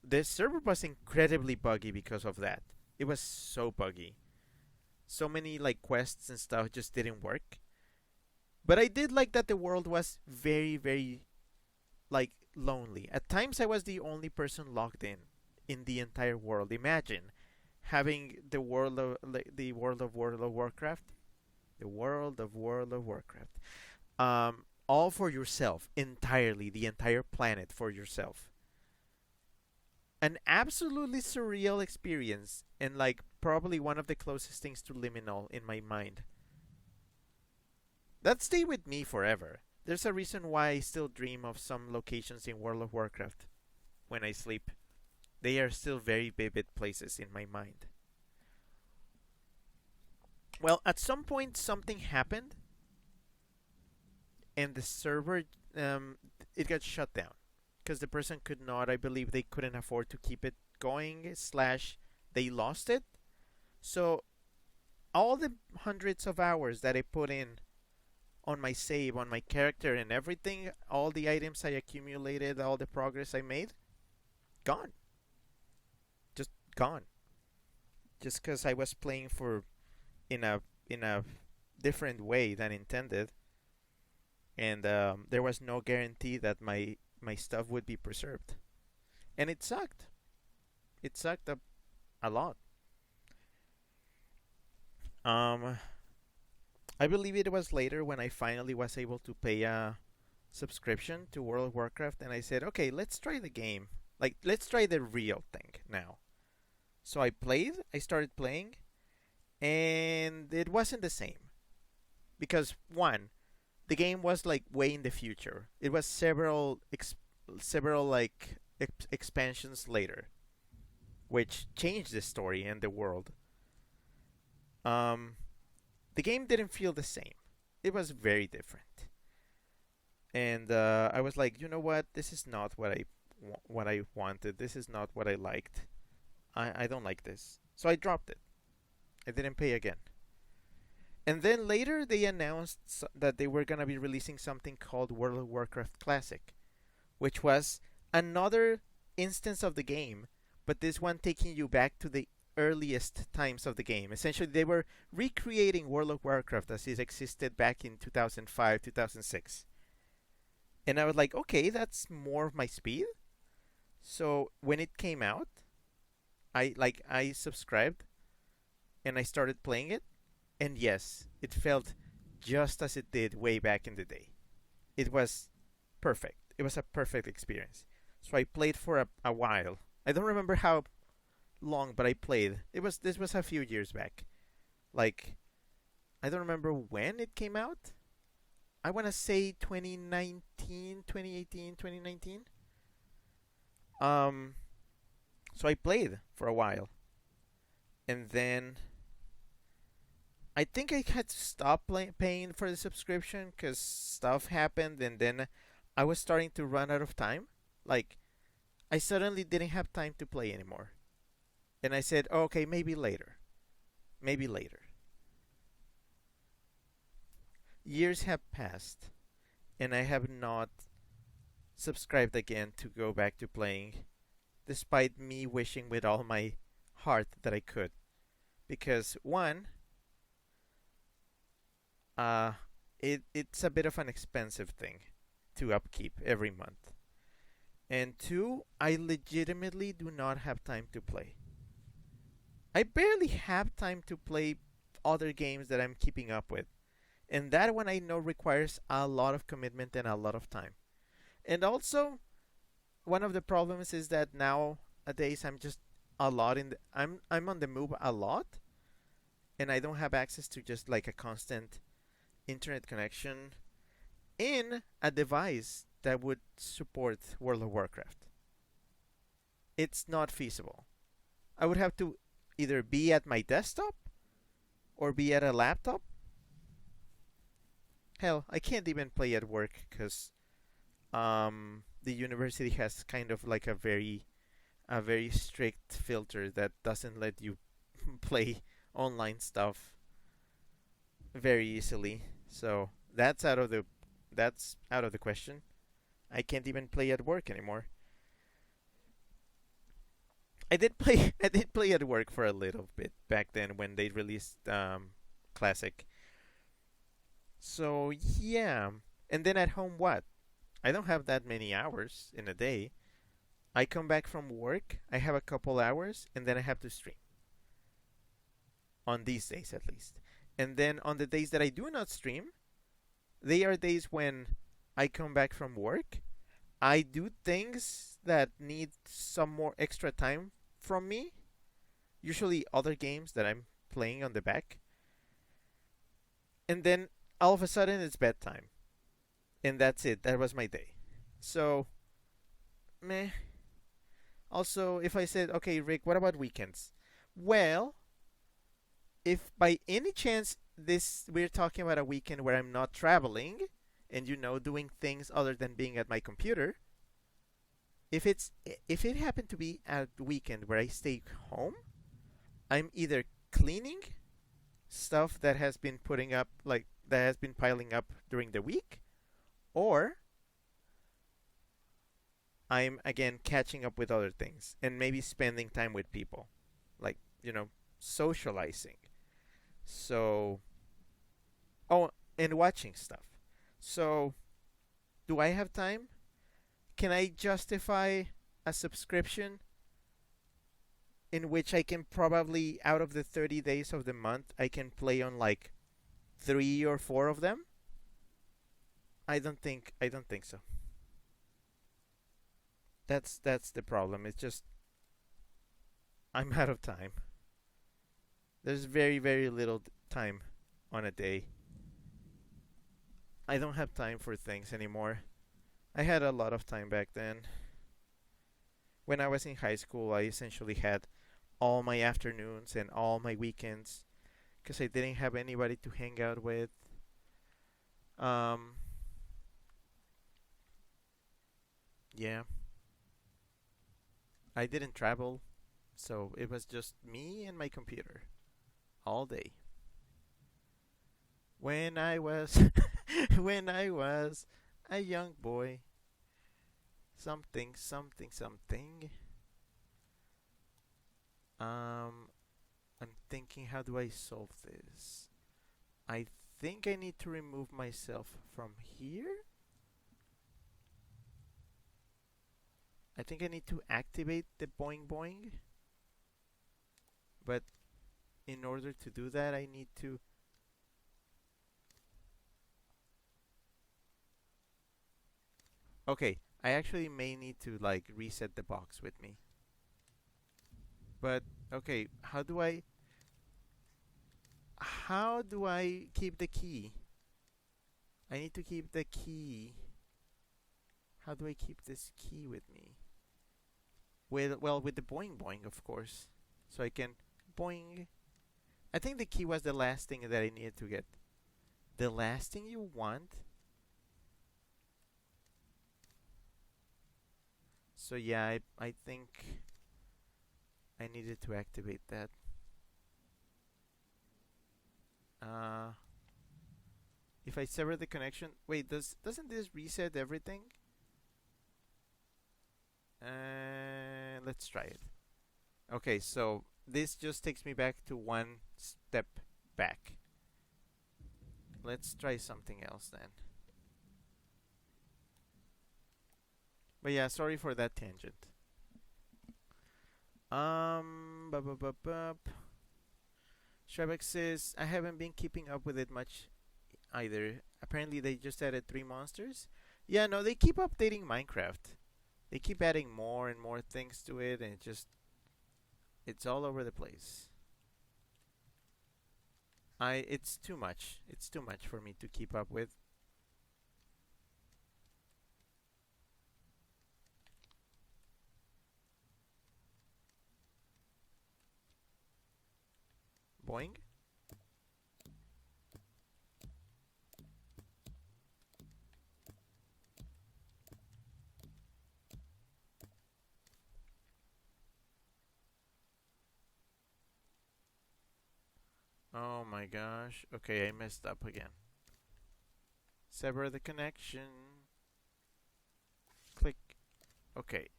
this server was incredibly buggy because of that. It was so buggy. So many like quests and stuff just didn't work. But I did like that the world was very like lonely. At times I was the only person logged in the entire world. Imagine having the World of Warcraft, the World of Warcraft, all for yourself entirely, the entire planet for yourself. An absolutely surreal experience, and like probably one of the closest things to liminal in my mind. That stay with me forever. There's a reason why I still dream of some locations in World of Warcraft when I sleep. They are still very vivid places in my mind. Well, at some point something happened, and the server it got shut down because the person could not. I believe they couldn't afford to keep it going. Slash, they lost it. So all the hundreds of hours that I put in on my save, on my character, and everything, all the items I accumulated, all the progress I made, gone. Just gone. Just because I was playing for in a different way than intended, and there was no guarantee that my stuff would be preserved, and it sucked. It sucked a lot. Um, I believe it was later when I finally was able to pay a subscription to World of Warcraft, and I said, okay, let's try the game. Like, let's try the real thing now. So I started playing, and it wasn't the same. Because, one, the game was like way in the future. It was several like expansions later, which changed the story and the world. Um, the game didn't feel the same. It was very different, and I was like, you know what? This is not what I wanted. This is not what I liked. I don't like this. So I dropped it. I didn't pay again. And then later they announced that they were gonna be releasing something called World of Warcraft Classic, which was another instance of the game, but this one taking you back to the earliest times of the game. Essentially, they were recreating World of Warcraft as it existed back in 2005, 2006. And I was like, okay, that's more of my speed. So when it came out, I subscribed and I started playing it, and yes, it felt just as it did way back in the day. It was perfect. It was a perfect experience. So I played for a while. I don't remember how long, but I played. This was a few years back. Like, I don't remember when it came out. I want to say 2019, 2018, 2019. So I played for a while. And then I think I had to stop paying for the subscription because stuff happened, and then I was starting to run out of time. Like, I suddenly didn't have time to play anymore. And I said, oh, okay, maybe later. Maybe later. Years have passed, and I have not subscribed again to go back to playing, despite me wishing with all my heart that I could. Because, one, it's a bit of an expensive thing to upkeep every month. And two, I legitimately do not have time to play. I barely have time to play other games that I'm keeping up with. And that one I know requires a lot of commitment and a lot of time. And also, one of the problems is that nowadays I'm just a lot I'm on the move a lot, and I don't have access to just like a constant internet connection in a device that would support World of Warcraft. It's not feasible. I would have to either be at my desktop or be at a laptop. Hell, I can't even play at work because the university has kind of like a very strict filter that doesn't let you play online stuff very easily. So that's out of the question. I can't even play at work anymore. I did play at work for a little bit back then when they released Classic. So yeah, and then at home, what? I don't have that many hours in a day. I come back from work, I have a couple hours, and then I have to stream. On these days, at least. And then on the days that I do not stream, they are days when I come back from work. I do things that need some more extra time from me. Usually other games that I'm playing on the back. And then all of a sudden it's bedtime. And that's it. That was my day. So, meh. Also, if I said, okay, Rick, what about weekends? Well, if by any chance we're talking about a weekend where I'm not traveling and doing things other than being at my computer, if it happened to be a weekend where I stay home, I'm either cleaning stuff that has been that has been piling up during the week, or I'm again catching up with other things and maybe spending time with people, like socializing. So, oh, and watching stuff. So, do I have time? Can I justify a subscription in which I can probably, out of the 30 days of the month, I can play on like 3 or 4 of them? I don't think so. That's the problem. It's just I'm out of time. There's very very little time on a day. I don't have time for things anymore. I had a lot of time back then. When I was in high school, I essentially had all my afternoons and all my weekends because I didn't have anybody to hang out with. Um, yeah, I didn't travel, so it was just me and my computer all day. When I was when I was a young boy, something something something. Um, I'm thinking, how do I solve this? I think I need to remove myself from here. I think I need to activate the boing boing, but in order to do that, I need to. Okay, I actually may need to like reset the box with me. But okay, how do I keep the key? I need to keep the key. How do I keep this key with me? With the boing boing, of course. So I can boing. I think the key was the last thing that I needed to get. The last thing you want. So yeah, I think I needed to activate that. Uh, if I sever the connection, wait, doesn't this reset everything? Let's try it. Okay, so this just takes me back to one step back. Let's try something else then. But yeah, sorry for that tangent. Bup, bup, bup, bup. Shrebeck says, I haven't been keeping up with it much either. Apparently, they just added 3 monsters. Yeah, no, they keep updating Minecraft. They keep adding more and more things to it, and it's all over the place. It's too much. It's too much for me to keep up with. Boing. Oh my gosh. Okay, I messed up again. Sever the connection. Click. Okay.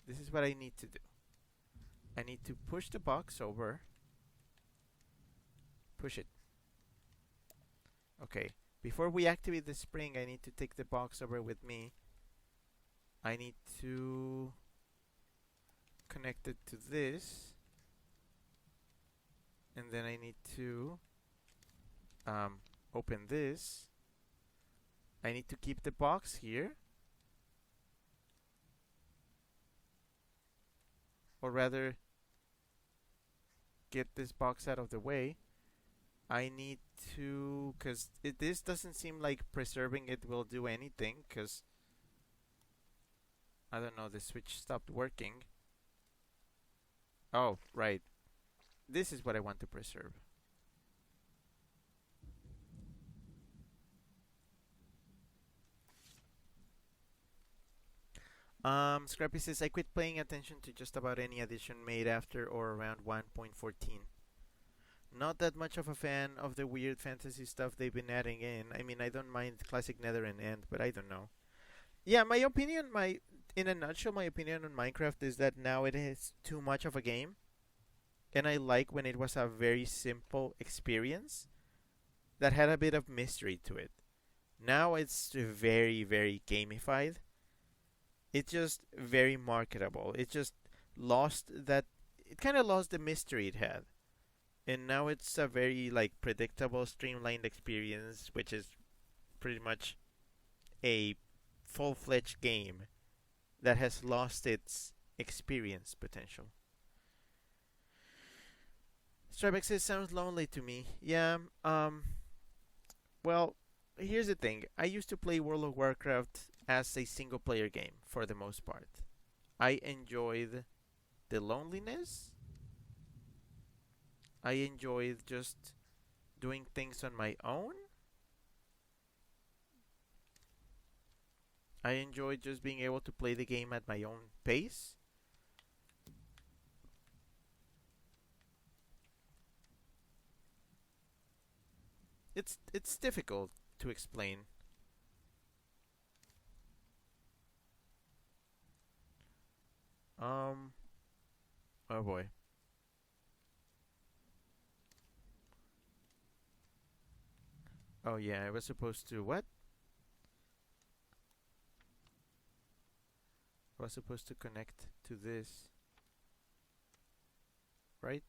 This is what I need to do. I need to push the box over. Push it. Okay. Before we activate the spring, I need to take the box over with me. I need to connect it to this. And then I need to open this. I need to keep the box here. Or rather, get this box out of the way. I need to, because this doesn't seem like preserving it will do anything, because I don't know, the switch stopped working. Oh, right. This is what I want to preserve. Scrappy says, I quit paying attention to just about any addition made after or around 1.14. Not that much of a fan of the weird fantasy stuff they've been adding in. I mean, I don't mind classic Nether and End, but I don't know. Yeah, my opinion, in a nutshell, my opinion on Minecraft is that now it is too much of a game, and I like when it was a very simple experience that had a bit of mystery to it. Now it's very, very gamified. It's just very marketable. It just lost that. It kind of lost the mystery it had, and now it's a very like predictable, streamlined experience, which is pretty much a full-fledged game that has lost its experience potential. Starbucks says sounds lonely to me. Yeah. Well, here's the thing. I used to play World of Warcraft as a single-player game for the most part. I enjoyed the loneliness. I enjoyed just doing things on my own. I enjoyed just being able to play the game at my own pace. It's difficult to explain. Um oh boy. Oh yeah, I was supposed to what? I was supposed to connect to this, right?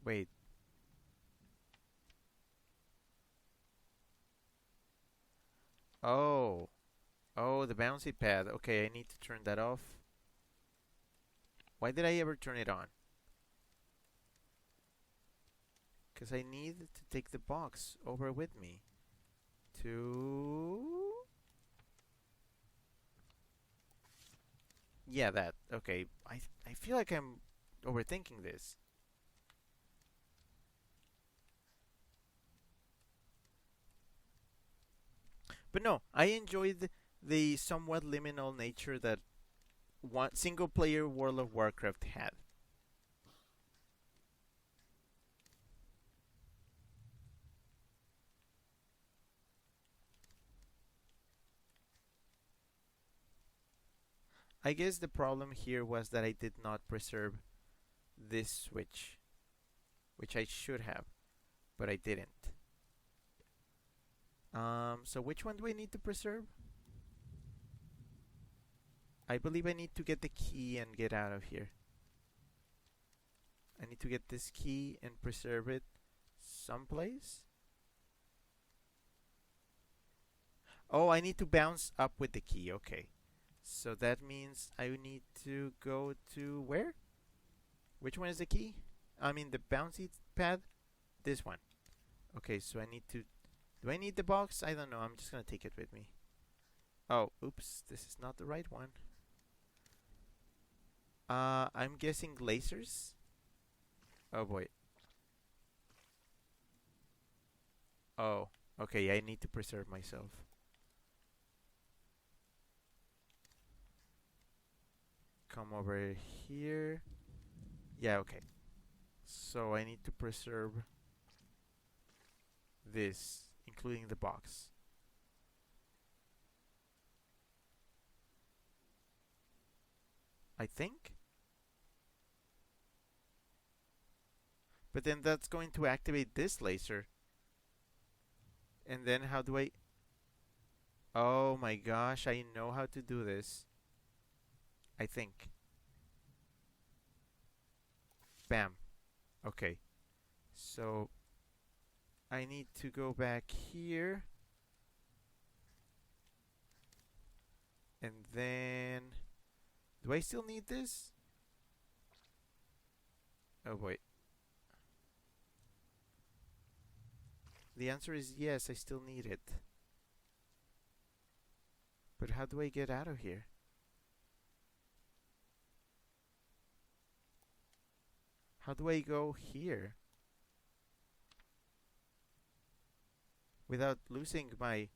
Wait. Oh. Oh, the bouncy pad. Okay, I need to turn that off. Why did I ever turn it on? Because I need to take the box over with me to... Yeah, that. Okay, I feel like I'm overthinking this. But no, I enjoyed the somewhat liminal nature that one single player World of Warcraft had. I guess the problem here was that I did not preserve this switch, which I should have, but I didn't. So which one do I need to preserve? I believe I need to get the key and get out of here. I need to get this key and preserve it someplace. Oh, I need to bounce up with the key. Okay. So that means I need to go to where? Which one is the key? I mean the bouncy pad? This one. Okay, so I need to... Do I need the box? I don't know. I'm just gonna take it with me. Oh, oops. This is not the right one. I'm guessing lasers? Oh boy. Oh, okay. I need to preserve myself. Come over here. Yeah, okay. So I need to preserve this, including the box. I think. But then that's going to activate this laser. And then how do I... Oh my gosh, I know how to do this. I think. Bam. Okay. So I need to go back here. And then... Do I still need this? Oh boy. The answer is yes, I still need it. But how do I get out of here? How do I go here? Without losing my...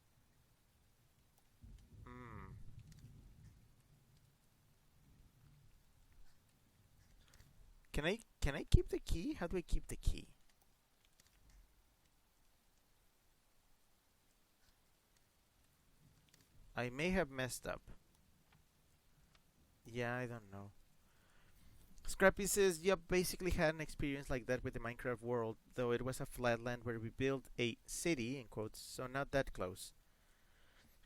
Can I keep the key? How do I keep the key? I may have messed up. Yeah, I don't know. Scrappy says, yep, basically had an experience like that with the Minecraft world, though it was a flatland where we built a city, in quotes, so not that close.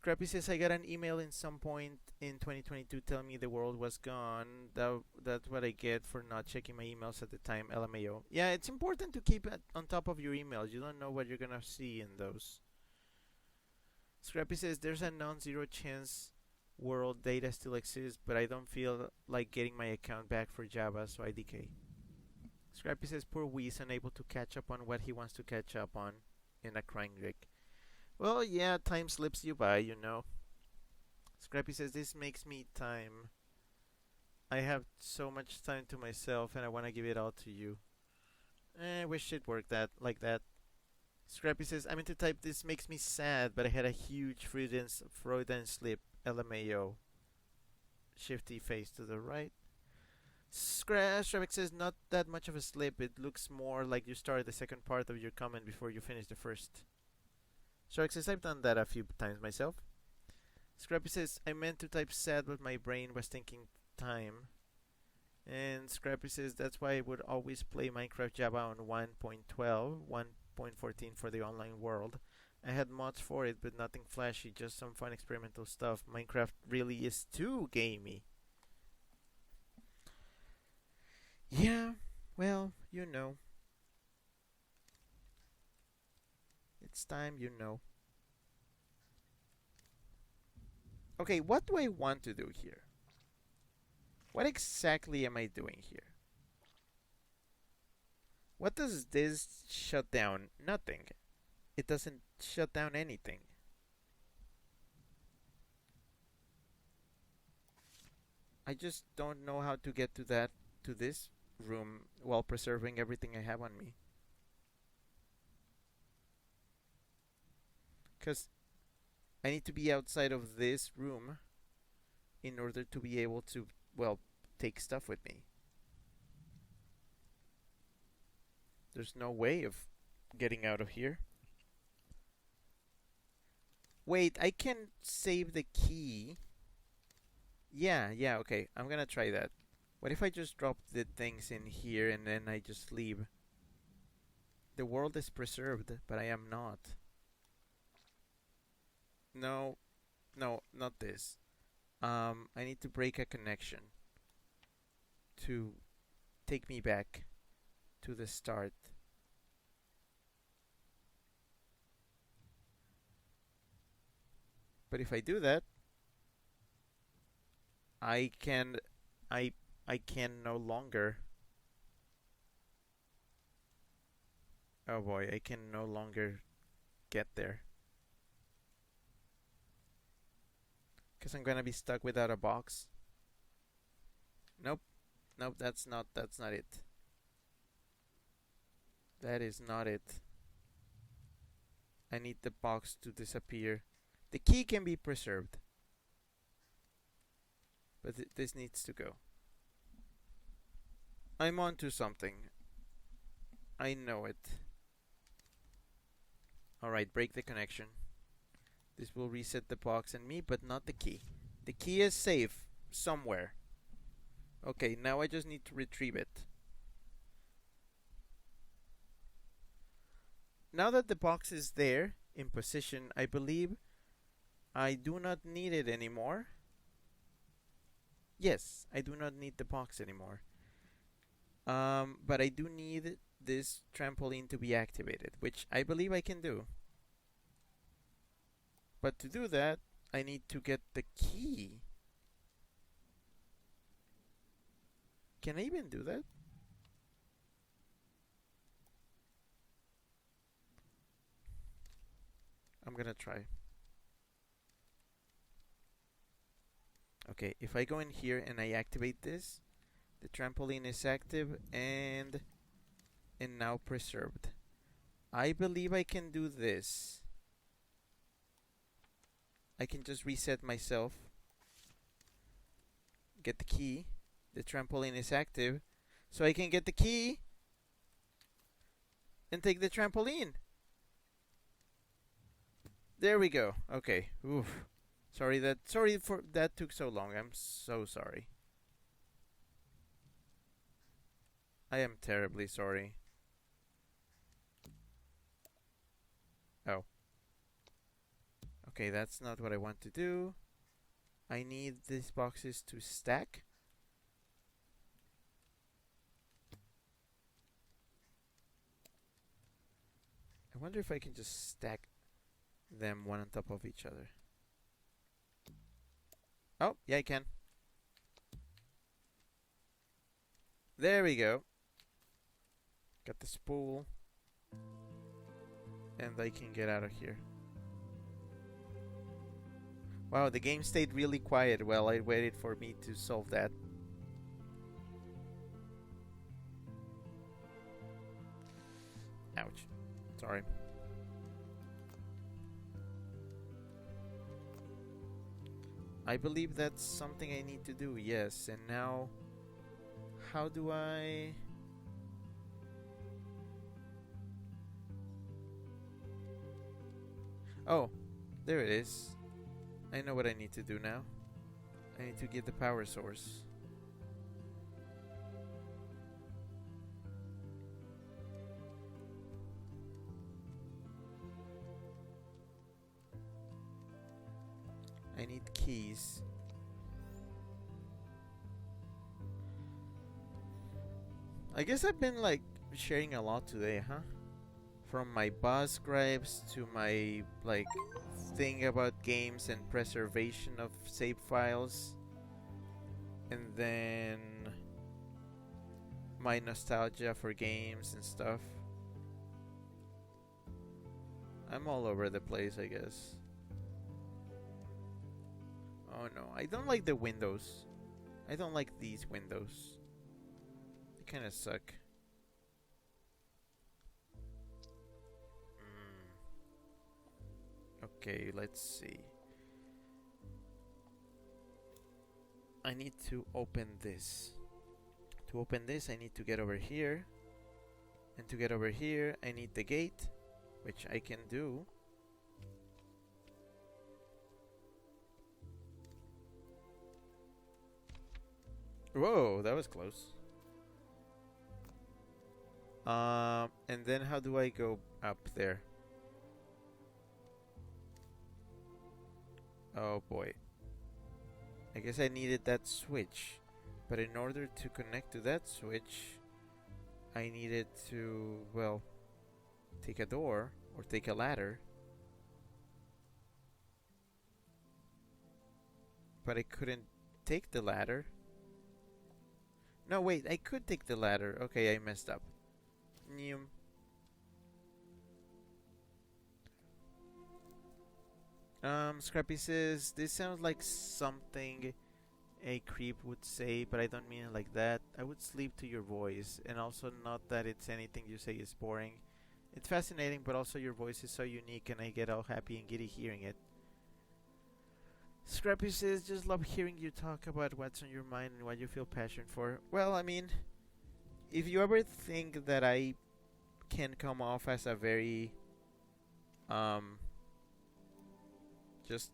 Scrappy says I got an email in some point in 2022 telling me the world was gone. That's what I get for not checking my emails at the time. LMAO. Yeah, it's important to keep on top of your emails. You don't know what you're gonna see in those. Scrappy says there's a non-zero chance world data still exists, but I don't feel like getting my account back for Java, so I decay. Scrappy says poor Whis unable to catch up on what he wants to catch up on in a crying Rick. Well, yeah, time slips you by, you know. Scrappy says this makes me time. I have so much time to myself and I want to give it all to you. Wish it worked like that. Scrappy says I meant to type this makes me sad, but I had a huge Freudian slip. LMAO. Shifty face to the right. Scrappy says not that much of a slip. It looks more like you started the second part of your comment before you finished the first. Shark says I've done that a few times myself. Scrappy says I meant to type sad, but my brain was thinking time. And Scrappy says that's why I would always play Minecraft Java on 1.12, 1.14 for the online world. I had mods for it, but nothing flashy, just some fun experimental stuff. Minecraft really is too gamey. Yeah, well, you know. It's time, you know. Okay, what do I want to do here? What exactly am I doing here? What does this shut down? Nothing. It doesn't shut down anything. I just don't know how to get to this room while preserving everything I have on me. Because I need to be outside of this room in order to be able to, well, take stuff with me. There's no way of getting out of here. Wait, I can save the key. Yeah, okay. I'm gonna try that. What if I just drop the things in here and then I just leave? The world is preserved, but I am not. No, not this. I need to break a connection to take me back to the start. But if I do that, I can no longer. Oh boy, I can no longer get there. Because I'm gonna be stuck without a box. Nope, that's not it. That is not it. I need the box to disappear. The key can be preserved, but this needs to go. I'm onto something. I know it. Alright, break the connection. This will reset the box and me, but not the key. The key is safe somewhere. Okay, now I just need to retrieve it. Now that the box is there in position, I believe I do not need it anymore. Yes, I do not need the box anymore. But I do need this trampoline to be activated, which I believe I can do. But to do that, I need to get the key. Can I even do that? I'm gonna try. Okay, if I go in here and I activate this, the trampoline is active and now preserved. I believe I can do this. I can just reset myself, get the key, the trampoline is active, so I can get the key and take the trampoline. There we go. Okay. Oof. Sorry for that took so long. I'm so sorry. I am terribly sorry. Oh. Okay, that's not what I want to do. I need these boxes to stack. I wonder if I can just stack them one on top of each other. Oh, yeah, I can. There we go. Got the spool. And I can get out of here. Wow, the game stayed really quiet while I waited for me to solve that. Ouch. Sorry. I believe that's something I need to do, yes. And now, how do I... Oh, there it is. I know what I need to do now. I need to get the power source. I need keys. I guess I've been like sharing a lot today, huh? From my boss gripes to my like thing about games and preservation of save files, and then my nostalgia for games and stuff. I'm all over the place, I guess. Oh no, I don't like the windows. I don't like these windows. They kind of suck. Okay, let's see. I need to open this. To open this, I need to get over here. And to get over here, I need the gate, which I can do. Whoa, that was close. And then how do I go up there? Oh boy. I guess I needed that switch. But in order to connect to that switch, I needed to, well, take a door or take a ladder. But I couldn't take the ladder. No, wait, I could take the ladder. Okay, I messed up. Neum. Scrappy says, this sounds like something a creep would say, but I don't mean it like that. I would sleep to your voice, and also not that it's anything you say is boring. It's fascinating, but also your voice is so unique, and I get all happy and giddy hearing it. Scrappy says, just love hearing you talk about what's on your mind and what you feel passion for. Well, I mean, if you ever think that I can come off as a very, just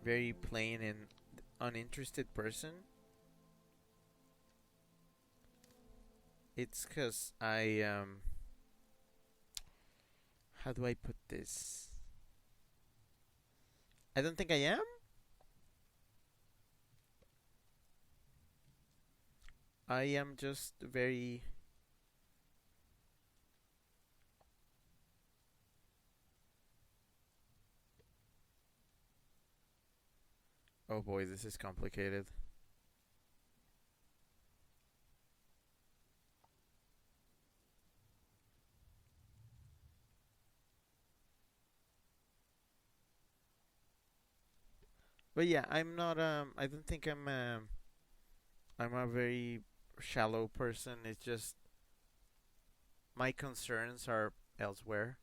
very plain and uninterested person, it's cause I, how do I put this? I don't think I am. I am just very... Oh boy, this is complicated. But yeah, I'm not, I don't think I'm a very shallow person. It's just my concerns are elsewhere.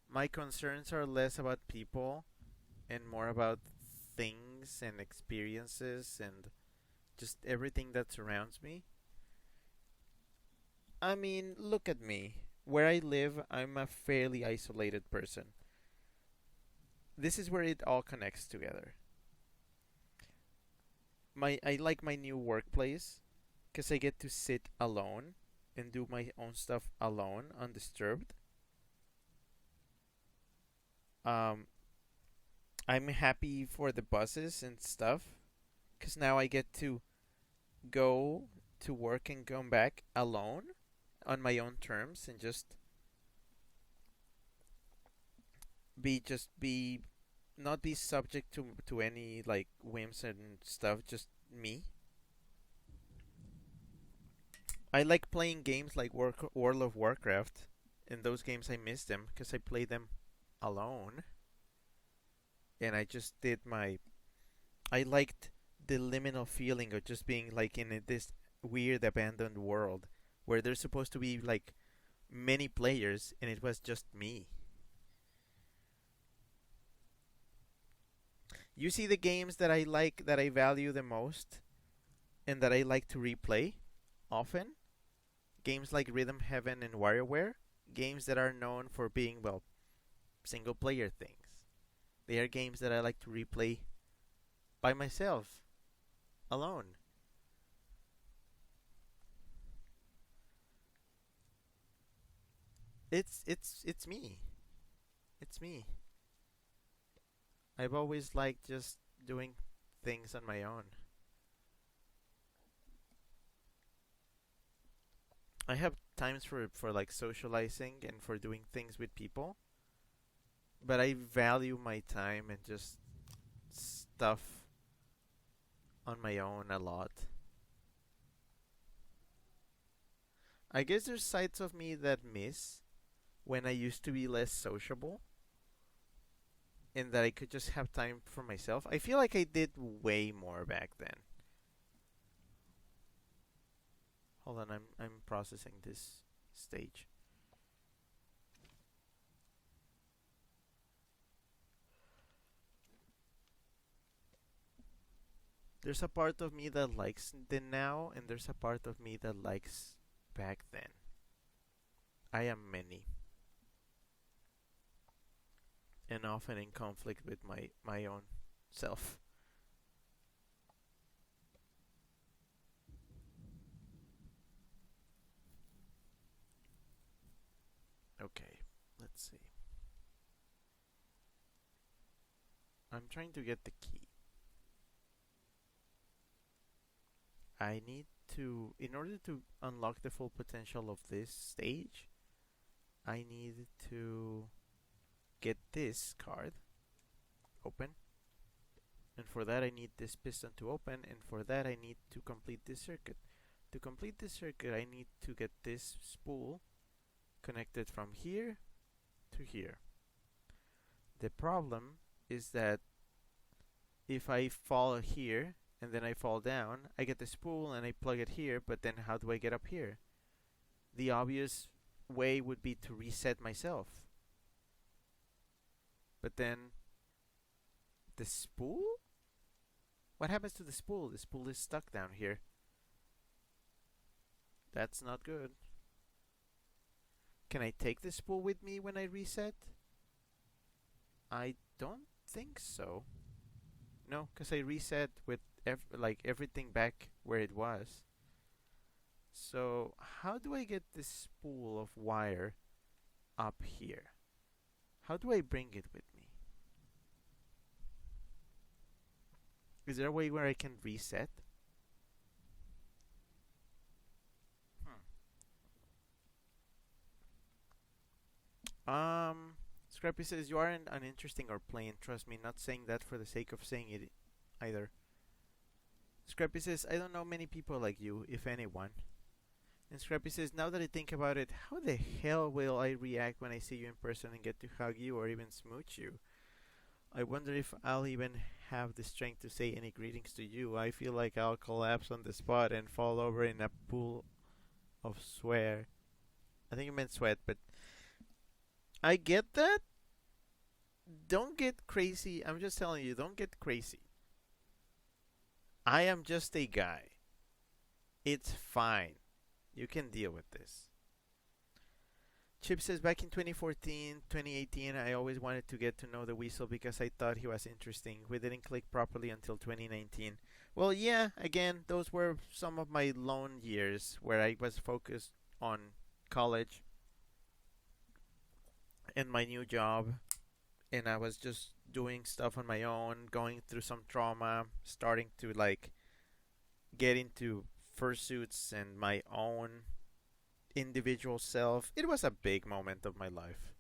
My concerns are less about people and more about things and experiences and just everything that surrounds me. I mean, look at me. Where I live, I'm a fairly isolated person. This is where it all connects together. I like my new workplace because I get to sit alone and do my own stuff alone, undisturbed. Um, I'm happy for the buses and stuff, because now I get to go to work and come back alone on my own terms and just be not be subject to any like whims and stuff, just me. I like playing games like World of Warcraft. In those games I miss them because I play them alone, and I just did my I liked the liminal feeling of just being like in this weird abandoned world where there's supposed to be like many players and it was just me. You see the games that I like, that I value the most, and that I like to replay often? Games like Rhythm Heaven and WarioWare, games that are known for being, well, single player things. They are games that I like to replay by myself, alone. It's me. It's me. I've always liked just doing things on my own. I have times for like socializing and for doing things with people, but I value my time and just stuff on my own a lot. I guess there's sides of me that miss when I used to be less sociable and that I could just have time for myself. I feel like I did way more back then. Hold on, I'm processing this stage. There's a part of me that likes the now, and there's a part of me that likes back then. I am many, and often in conflict with my own self. Okay, let's see. I'm trying to get the key. I need to, in order to unlock the full potential of this stage, I need to get this card open. And for that I need this piston to open, and for that I need to complete this circuit. To complete this circuit I need to get this spool connected from here to here. The problem is that if I fall here and then I fall down, I get the spool and I plug it here, but then how do I get up here? The obvious way would be to reset myself. But then the spool? What happens to the spool? The spool is stuck down here. That's not good. Can I take the spool with me when I reset? I don't think so. No, because I reset with like everything back where it was. So how do I get this spool of wire up here? How do I bring it with me? Is there a way where I can reset? Scrappy says you aren't uninteresting or plain. Trust me, not saying that for the sake of saying it either. Scrappy says I don't know many people like you, if anyone. And Scrappy says, now that I think about it, how the hell will I react when I see you in person and get to hug you or even smooch you? I wonder if I'll even have the strength to say any greetings to you. I feel like I'll collapse on the spot and fall over in a pool of swear. I think you meant sweat, but I get that. Don't get crazy. I'm just telling you, don't get crazy. I am just a guy. It's fine. You can deal with this. Chip says, back in 2014, 2018, I always wanted to get to know the Weasel because I thought he was interesting. We didn't click properly until 2019. Well, yeah, again, those were some of my lone years where I was focused on college and my new job and I was just doing stuff on my own, going through some trauma, starting to like get into fursuits and my own individual self. It was a big moment of my life.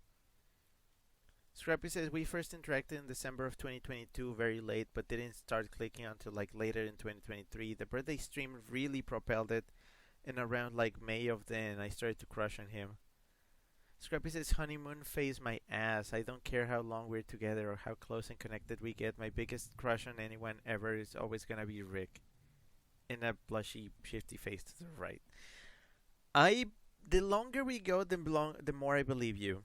Scrappy says we first interacted in December of 2022, very late, but didn't start clicking until like later in 2023. The birthday stream really propelled it, and around like May of then, I started to crush on him. Scrappy says honeymoon phase my ass. I don't care how long we're together or how close and connected we get. My biggest crush on anyone ever is always gonna be Rick. In a blushy, shifty face to the right. I the longer we go, the more I believe you.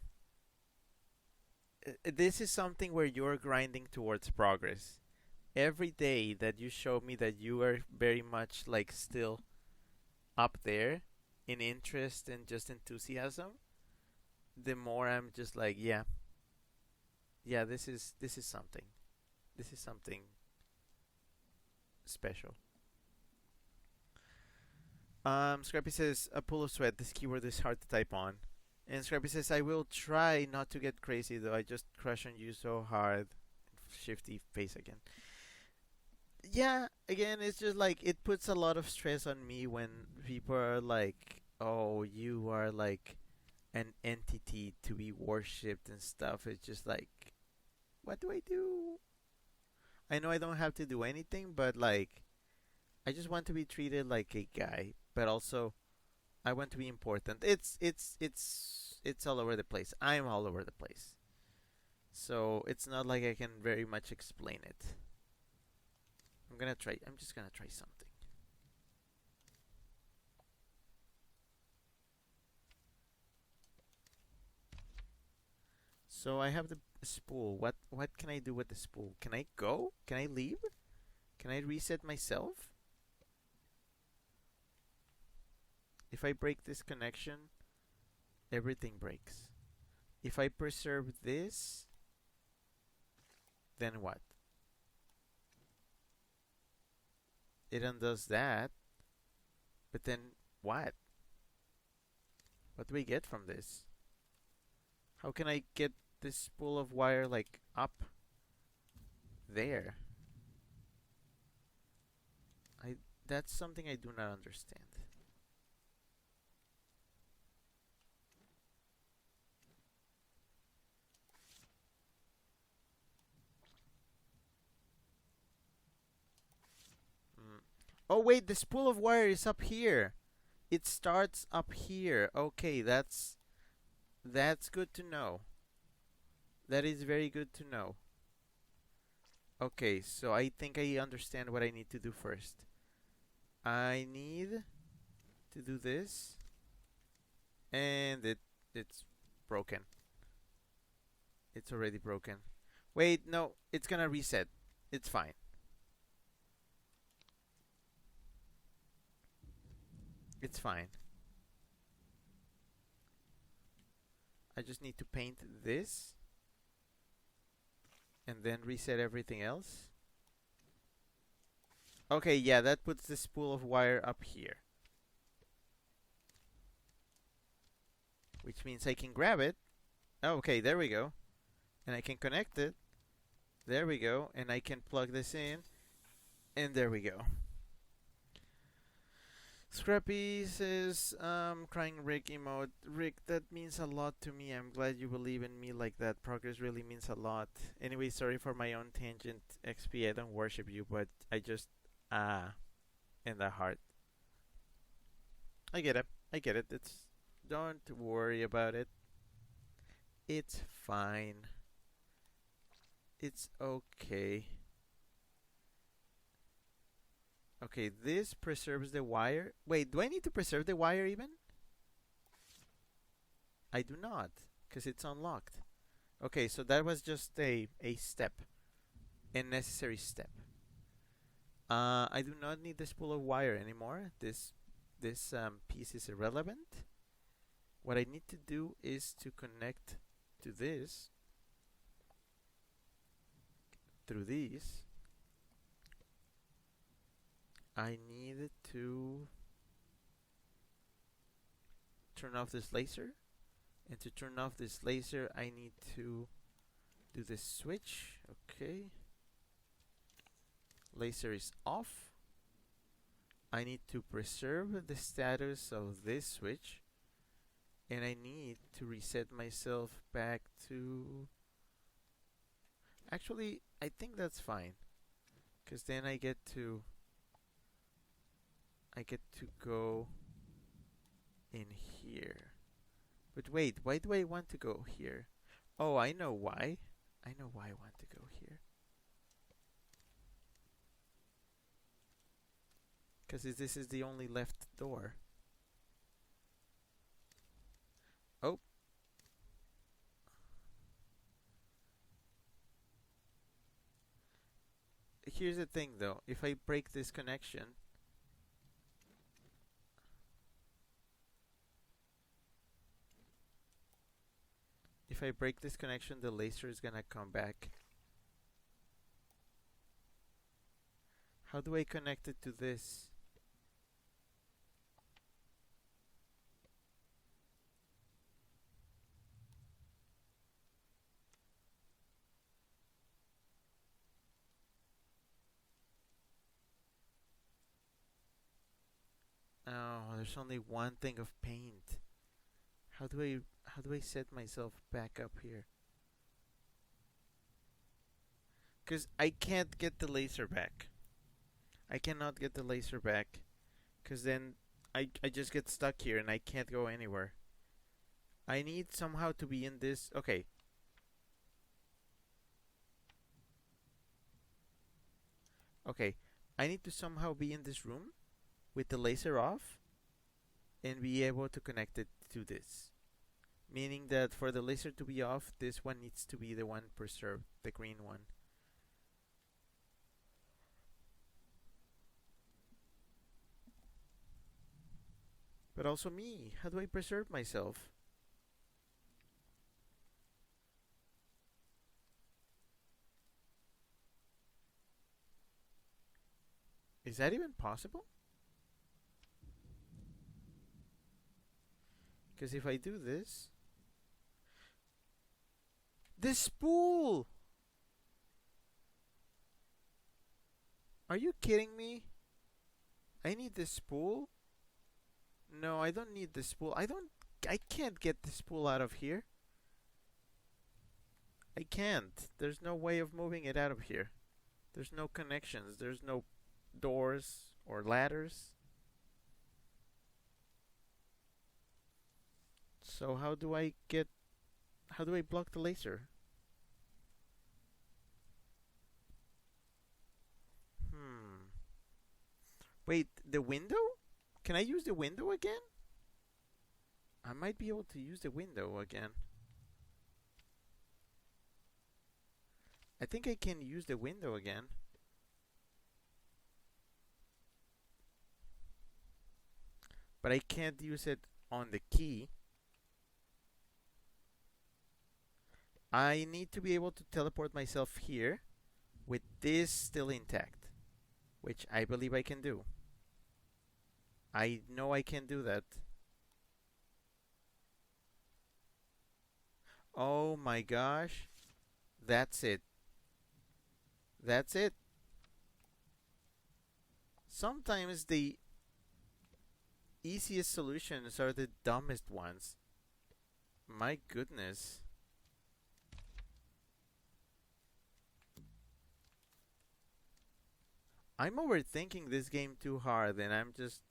This is something where you're grinding towards progress. Every day that you show me that you are very much like still up there in interest and just enthusiasm, the more I'm just like, yeah, yeah, this is something. This is something special. Scrappy says a pool of sweat. This keyword is hard to type on. And Scrappy says I will try not to get crazy though. I just crush on you so hard. Shifty face again. Yeah, again, it's just like it puts a lot of stress on me when people are like, "Oh, you are like an entity to be worshipped and stuff." It's just like, what do I do? I know I don't have to do anything, but like, I just want to be treated like a guy, but also I want to be important. It's all over the place. I'm all over the place. So it's not like I can very much explain it. I'm just gonna try something. So I have the spool. What can I do with the spool? Can I go? Can I leave? Can I reset myself? If I break this connection, everything breaks. If I preserve this, then what? It undoes that, but then what? What do we get from this? How can I get this spool of wire like up there? I That's something I do not understand. Mm. Oh wait, the spool of wire is up here. It starts up here. Okay, that's good to know. That is very good to know. Okay, so I think I understand what I need to do first. I need to do this, and it's broken. It's already broken. Wait, no, it's gonna reset. It's fine. It's fine. I just need to paint this and then reset everything else. Okay, yeah, that puts the spool of wire up here. Which means I can grab it. Oh, okay, there we go. And I can connect it. There we go. And I can plug this in. And there we go. Scrappy says, crying Rick emote. Rick, that means a lot to me. I'm glad you believe in me like that. Progress really means a lot. Anyway, sorry for my own tangent. XP, I don't worship you, but I just, in the heart. I get it. I get it. Don't worry about it. It's fine. It's okay. Okay, this preserves the wire. Wait, do I need to preserve the wire even? I do not, because it's unlocked. Okay, so that was just a step. A necessary step. I do not need the spool of wire anymore. This piece is irrelevant. What I need to do is to connect to this through these. I need to turn off this laser. And to turn off this laser, I need to do the switch. Okay. Laser is off. I need to preserve the status of this switch. And I need to reset myself back to... Actually, I think that's fine. Because then I get to go in here. But wait, why do I want to go here? Oh, I know why. I know why I want to go here. Because this is the only left door. Oh. Here's the thing though. If I break this connection, the laser is gonna come back. How do I connect it to this? Oh, there's only one thing of paint. How do I set myself back up here? Because I can't get the laser back. I cannot get the laser back. Because then I just get stuck here and I can't go anywhere. I need somehow to be in this. Okay. Okay. I need to somehow be in this room with the laser off and be able to connect it to this. Meaning that for the laser to be off, this one needs to be the one preserved, the green one. But also me, how do I preserve myself? Is that even possible? Because if I do this... This spool! Are you kidding me? I need this spool? No, I don't need the spool. I can't get the spool out of here. I can't. There's no way of moving it out of here. There's no connections. There's no doors or ladders. So how do I block the laser? Wait, the window? Can I use the window again? I might be able to use the window again. I think I can use the window again. But I can't use it on the key. I need to be able to teleport myself here with this still intact, which I believe I can do. I know I can do that. Oh my gosh. That's it. That's it. Sometimes the easiest solutions are the dumbest ones. My goodness. I'm overthinking this game too hard and I'm just...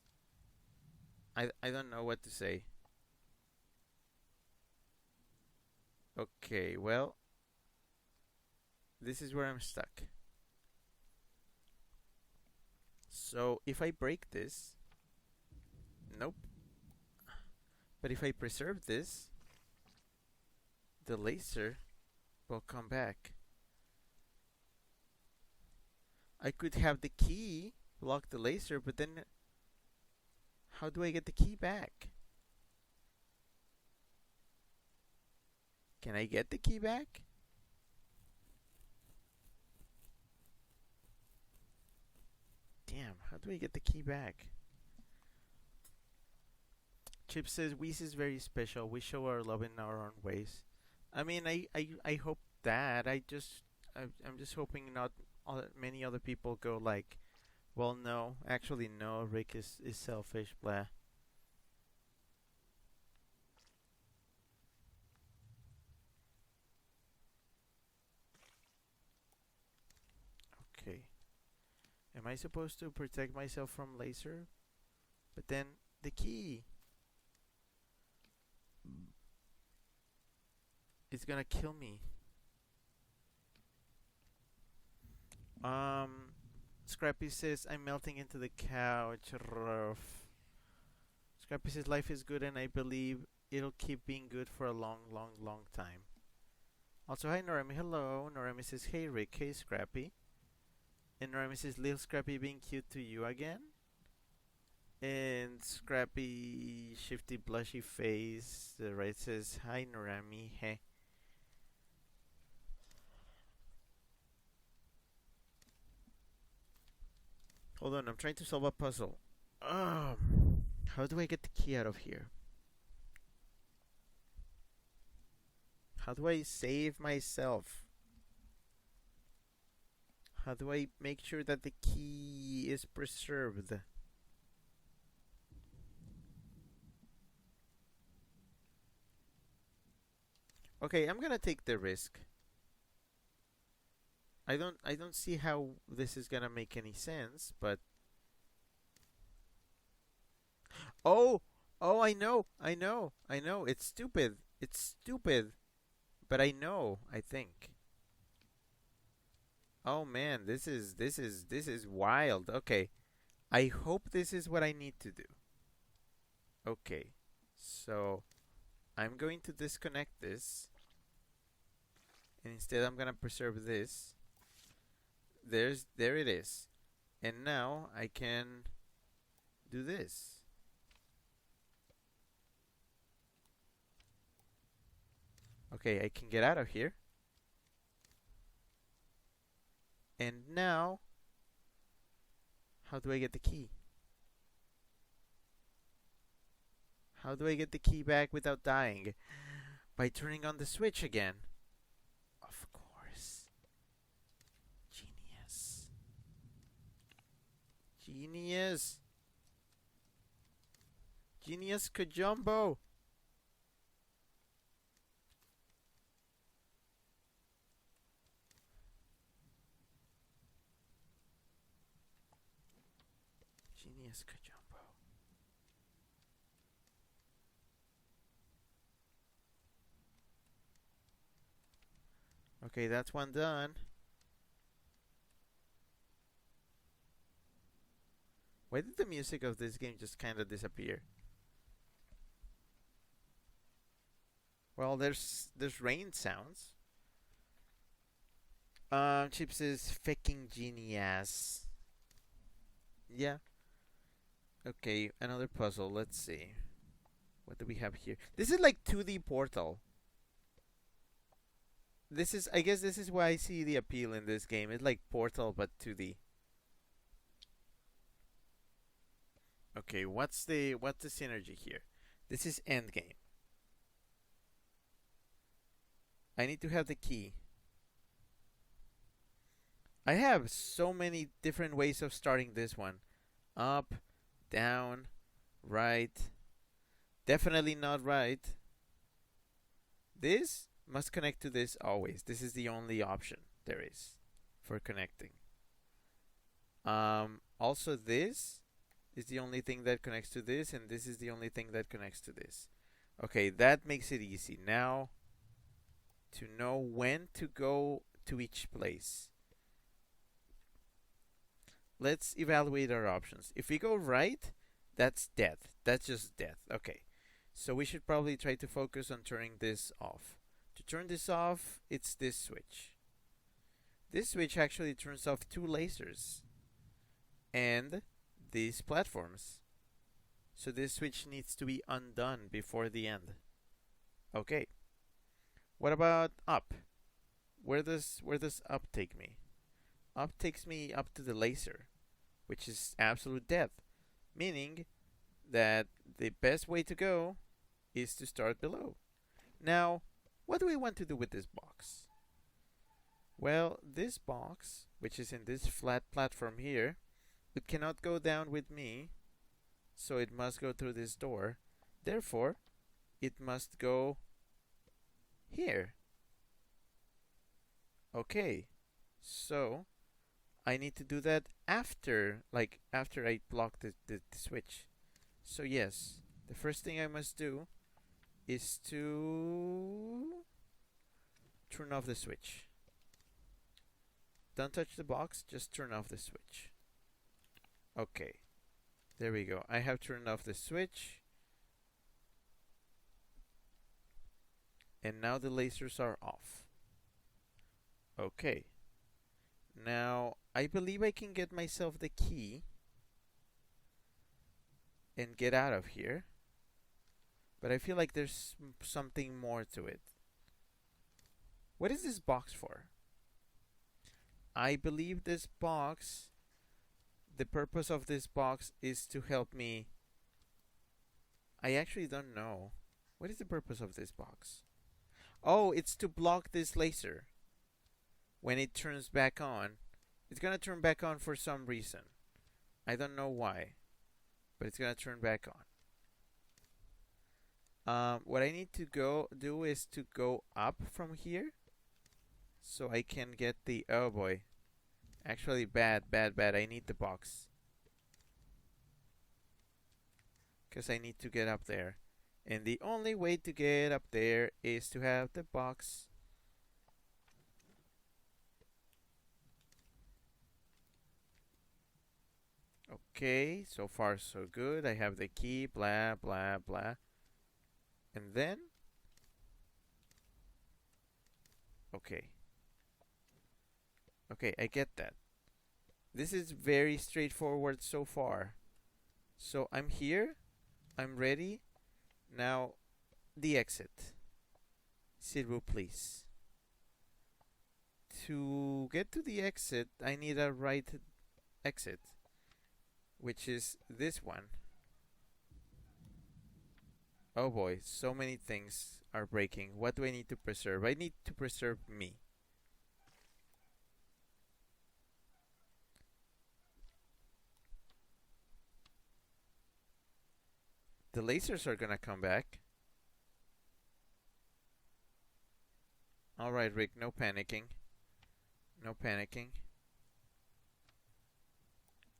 I don't know what to say. Okay, well... This is where I'm stuck. So, if I break this... Nope. But if I preserve this... The laser will come back. I could have the key block the laser, but then how do I get the key back? Can I get the key back? Damn, how do I get the key back? Chip says, Whis is very special. We show our love in our own ways. I mean, I hope that. I'm just hoping not many other people go like, well, no, actually, no. Rick is selfish. Blah. Okay. Am I supposed to protect myself from laser? But then the key is gonna kill me. Um, Scrappy says I'm melting into the couch. Rough. Scrappy says life is good and I believe it'll keep being good for a long, long, long time. Also, hi Norami. Hello. Norami says, hey Rick. Hey Scrappy. And Norami says, little Scrappy being cute to you again. And Scrappy, shifty, blushy face. The right says, hi Norami. Heh. Hold on, I'm trying to solve a puzzle. How do I get the key out of here? How do I save myself? How do I make sure that the key is preserved? Okay, I'm gonna take the risk. I don't see how this is gonna make any sense, but oh, oh, I know. It's stupid. It's stupid, but I know. I think. Oh man, this is wild. Okay, I hope this is what I need to do. Okay, so I'm going to disconnect this, and instead I'm gonna preserve this. There it is, and now I can do this. Okay, I can get out of here. And now, how do I get the key? How do I get the key back without dying? By turning on the switch again. Of course. Genius. Genius. Genius Kajumbo. Genius Kajumbo. Okay, that's one done. Why did the music of this game just kind of disappear? Well, there's rain sounds. Chips is fucking genius. Yeah. Okay, another puzzle. Let's see. What do we have here? This is like 2D Portal. This is, I guess, this is why I see the appeal in this game. It's like Portal but 2D. Okay, what's the synergy here? This is endgame. I need to have the key. I have so many different ways of starting this one. Up, down, right. Definitely not right. This must connect to this always. This is the only option there is for connecting. Also this is the only thing that connects to this, and this is the only thing that connects to this. Okay, that makes it easy. Now, to know when to go to each place. Let's evaluate our options. If we go right, that's death. That's just death. Okay. So we should probably try to focus on turning this off. To turn this off, it's this switch. This switch actually turns off 2 lasers and these platforms. So this switch needs to be undone before the end. Okay. What about up? Where does up take me? Up takes me up to the laser, which is absolute death, meaning that the best way to go is to start below. Now, what do we want to do with this box? Well, this box, which is in this flat platform here, it cannot go down with me, so it must go through this door. Therefore, it must go here. Okay, so I need to do that after, after I block the switch. So yes, the first thing I must do is to turn off the switch. Don't touch the box, just turn off the switch. Okay, there we go. I have turned off the switch. And now the lasers are off. Okay. Now, I believe I can get myself the key and get out of here. But I feel like there's something more to it. What is this box for? I believe this box, the purpose of this box is to help me. I actually don't know. What is the purpose of this box? Oh, it's to block this laser. When it turns back on, it's gonna turn back on for some reason. I don't know why, but it's gonna turn back on. What I need to go do is to go up from here, so I can get the. Oh boy, actually bad. I need the box because I need to get up there, and the only way to get up there is to have the box. Okay, so far so good. I have the key, blah, blah, blah. And then? Okay. Okay, I get that. This is very straightforward so far. So I'm here. I'm ready. Now, the exit. S'il vous plaît. To get to the exit, I need a right exit, which is this one. Oh boy, so many things are breaking. What do I need to preserve? I need to preserve me. The lasers are gonna come back. Alright, Rick, no panicking. No panicking.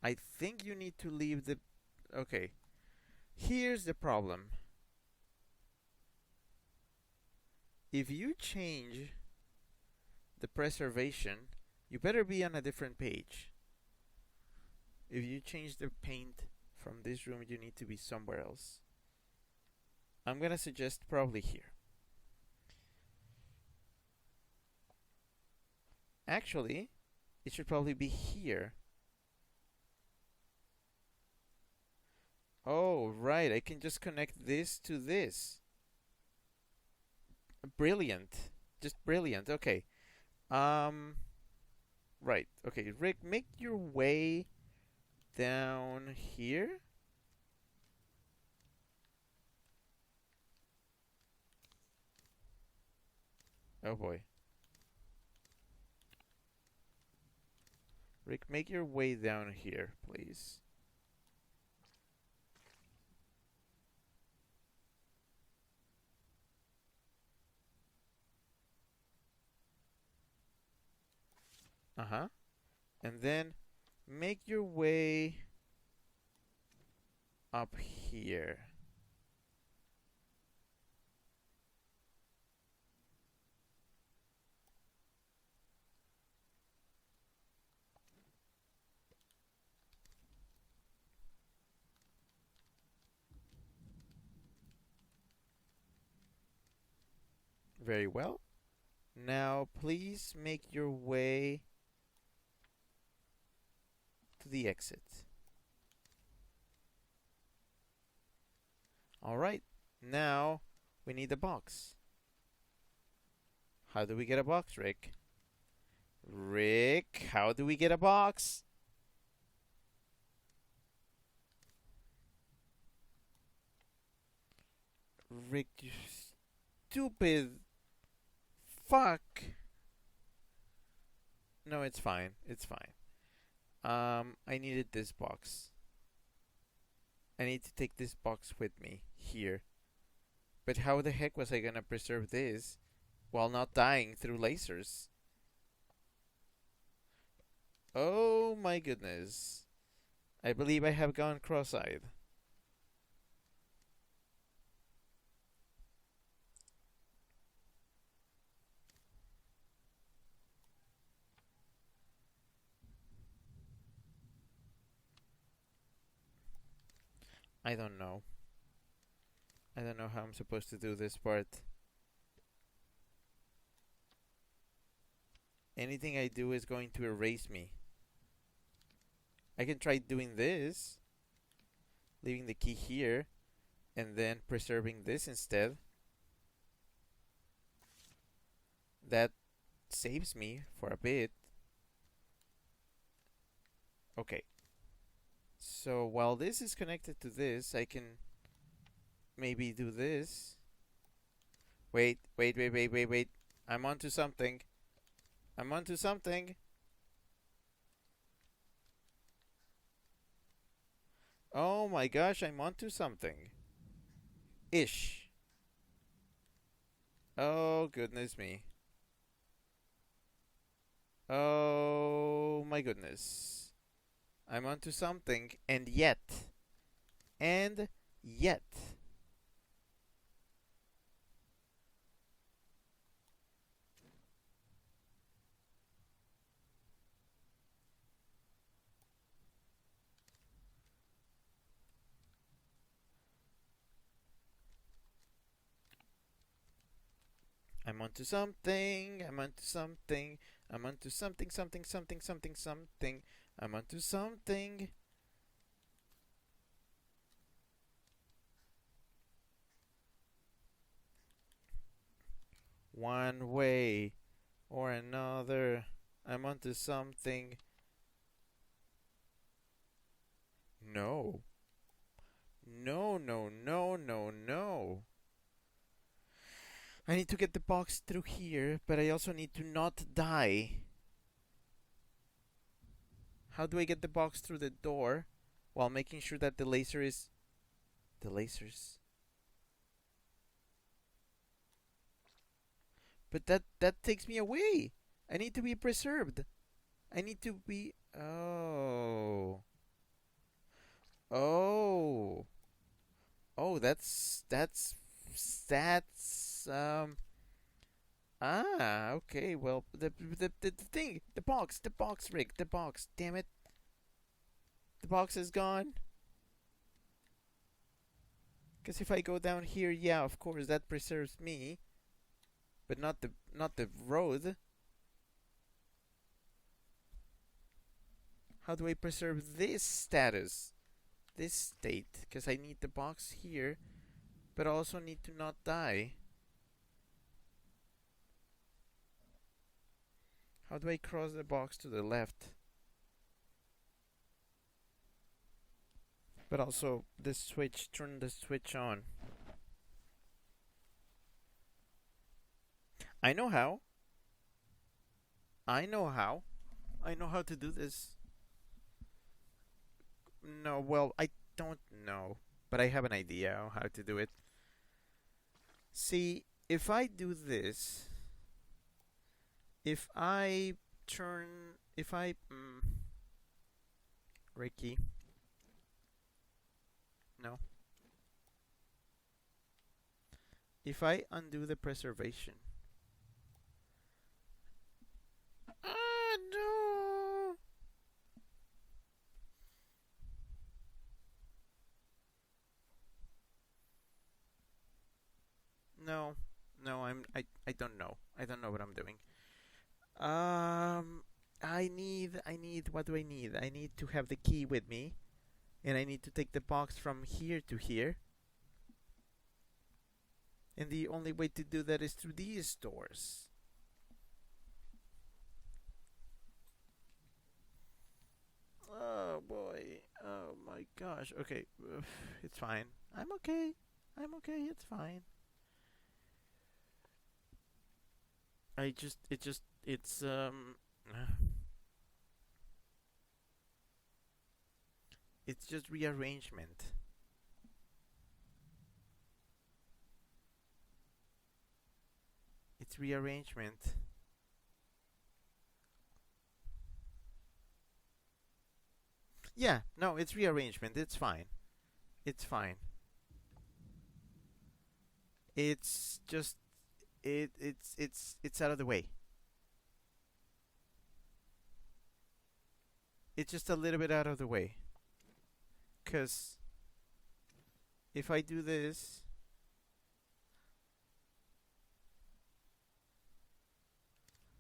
I think you need to leave the... Okay. Here's the problem. If you change the preservation, you better be on a different page. If you change the paint from this room, you need to be somewhere else. I'm gonna suggest probably here. Actually, it should probably be here. Oh, right, I can just connect this to this. Brilliant. Just brilliant. Okay. Right. Okay, Rick, make your way down here. Oh boy. Rick, make your way down here, please. Uh-huh. And then make your way up here. Very well. Now, please make your way to the exit. Alright, now we need a box. How do we get a box, Rick? Rick, how do we get a box? Rick, you stupid fuck. No, it's fine. It's fine. I needed this box. I need to take this box with me here. But how the heck was I gonna preserve this while not dying through lasers? Oh my goodness. I believe I have gone cross-eyed. I don't know. I don't know how I'm supposed to do this part. Anything I do is going to erase me. I can try doing this, leaving the key here, and then preserving this instead. That saves me for a bit. Okay. So while this is connected to this, I can maybe do this. Wait. I'm onto something. I'm onto something. Oh my gosh, I'm onto something. Ish. Oh goodness me. Oh my goodness. I'm onto something, and yet. I'm onto something. I'm onto something. I'm onto something. I'm onto something. One way or another. I'm onto something. No. No. I need to get the box through here, but I also need to not die. How do I get the box through the door while making sure that the laser is... The lasers... But that takes me away. I need to be preserved. I need to be... Oh. Oh. Oh, that's okay. Well, the thing, the box, Rick, the box. Damn it. The box is gone. Cuz if I go down here, yeah, of course that preserves me, but not the road. How do I preserve this status? This state, cuz I need the box here, but I also need to not die. How do I cross the box to the left? But also the switch, turn the switch on. I know how. I know how. I know how to do this. No, well, I don't know, but I have an idea on how to do it. See, if I do this, if I turn, if I, Ricky, no. If I undo the preservation. Ah, no. No, no, I don't know. I don't know what I'm doing. I need, what do I need? I need to have the key with me, and I need to take the box from here to here. And the only way to do that is through these doors. Oh boy. Oh my gosh. Okay. It's fine. I'm okay. I'm okay. It's fine. It's It's just rearrangement. It's rearrangement. Yeah, no, it's rearrangement. It's fine. It's fine. It's just it's out of the way. It's just a little bit out of the way. Cause if I do this,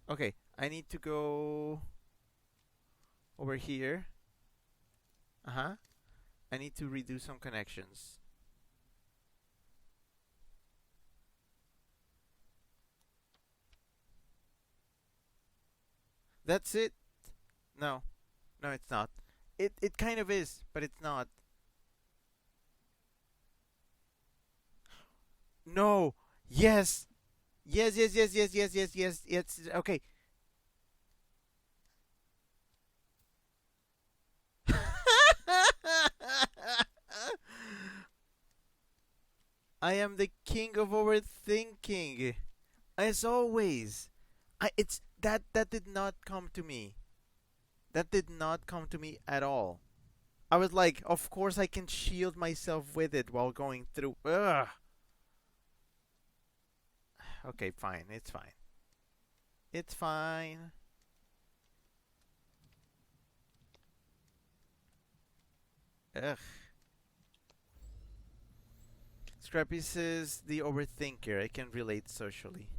okay, I need to go over here. Uh-huh. I need to redo some connections. That's it. No. No, it's not. It kind of is, but it's not. No. Yes. Yes, yes, yes, yes, yes, yes, yes. It's okay. I am the king of overthinking. As always. It's that did not come to me. That did not come to me at all. I was like, of course I can shield myself with it while going through. Ugh. Okay, fine. It's fine. It's fine. Ugh. Scrappy says the overthinker. I can relate socially.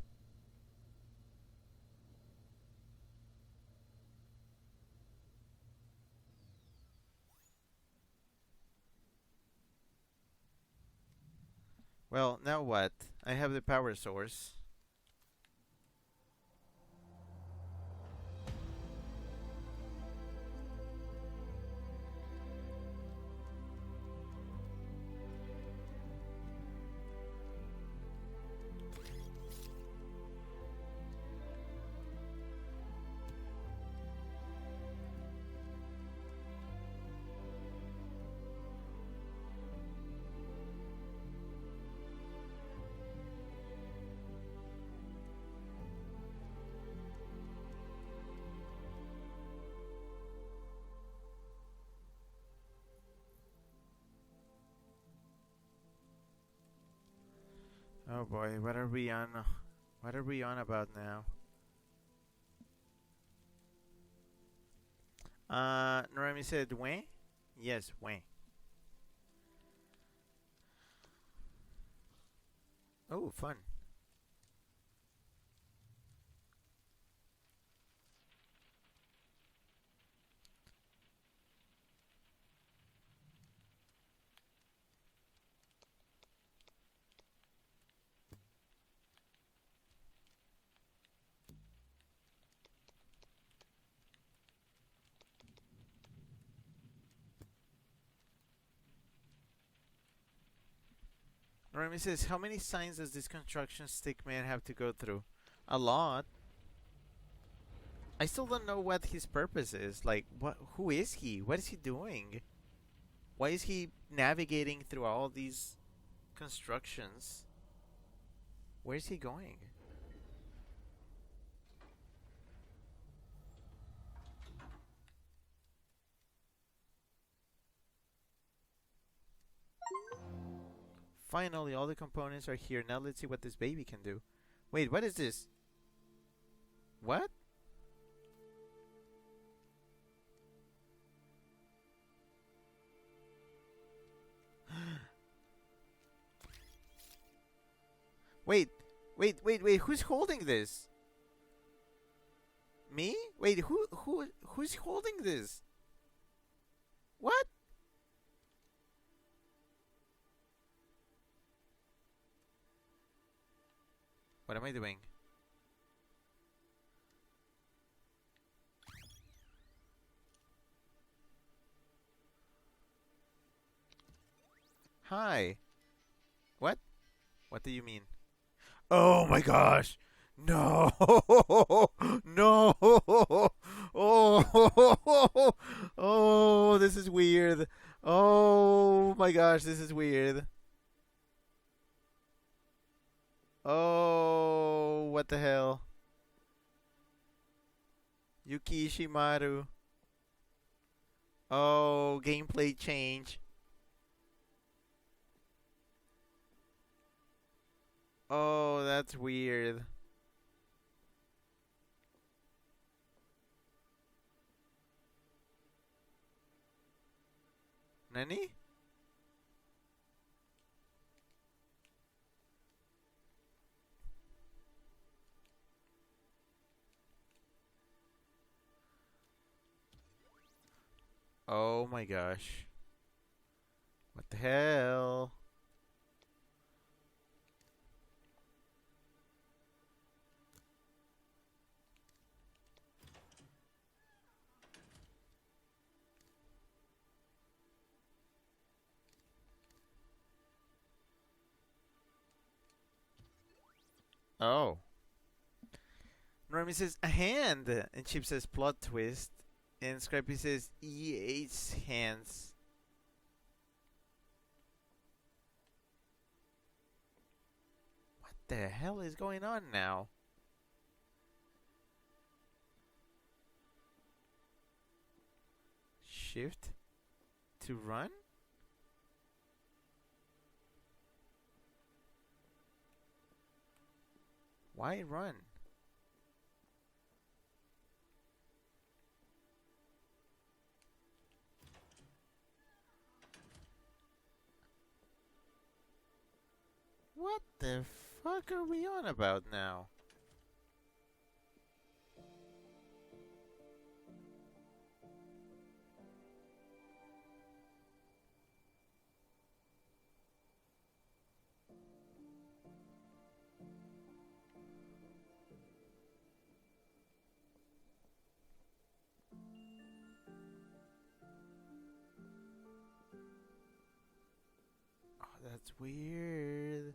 Well, now what? I have the power source. Oh boy, what are we on? What are we on about now? Norami said, when? Yes, when. Oh, fun. Norami says, how many signs does this construction stick man have to go through? A lot. I still don't know what his purpose is. Like, what? Who is he? What is he doing? Why is he navigating through all these constructions? Where is he going? Finally, all the components are here. Now let's see what this baby can do. Wait, what is this? What? Wait, wait. Who's holding this? Me? Wait, who's holding this? What? What am I doing? Hi. What? What do you mean? Oh my gosh. No. No. Oh. Oh, this is weird. my gosh, this is weird. Oh, what the hell? Yuki Ishimaru. Oh, gameplay change. Oh, that's weird. Nani? Oh my gosh. What the hell? Oh. Normie says a hand, and Chip says plot twist, and Scrappy says EH hands. What the hell is going on now? Shift to run? Why run? What the fuck are we on about now? Oh, that's weird.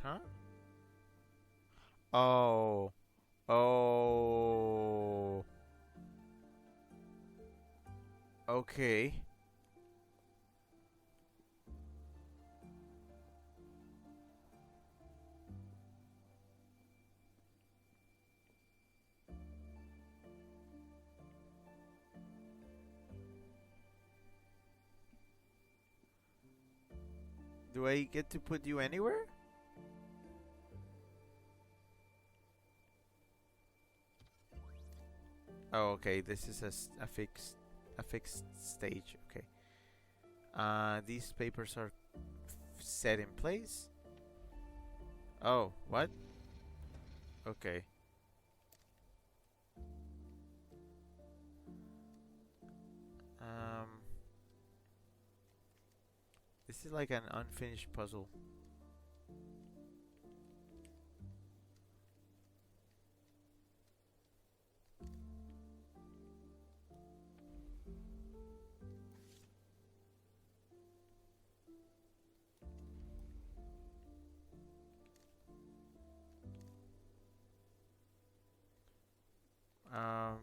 Huh? Oh. Oh. Okay. Do I get to put you anywhere? Oh, okay. This is a fixed stage. Okay. These papers are set in place. Oh, what? Okay. Um, this is like an unfinished puzzle. Um,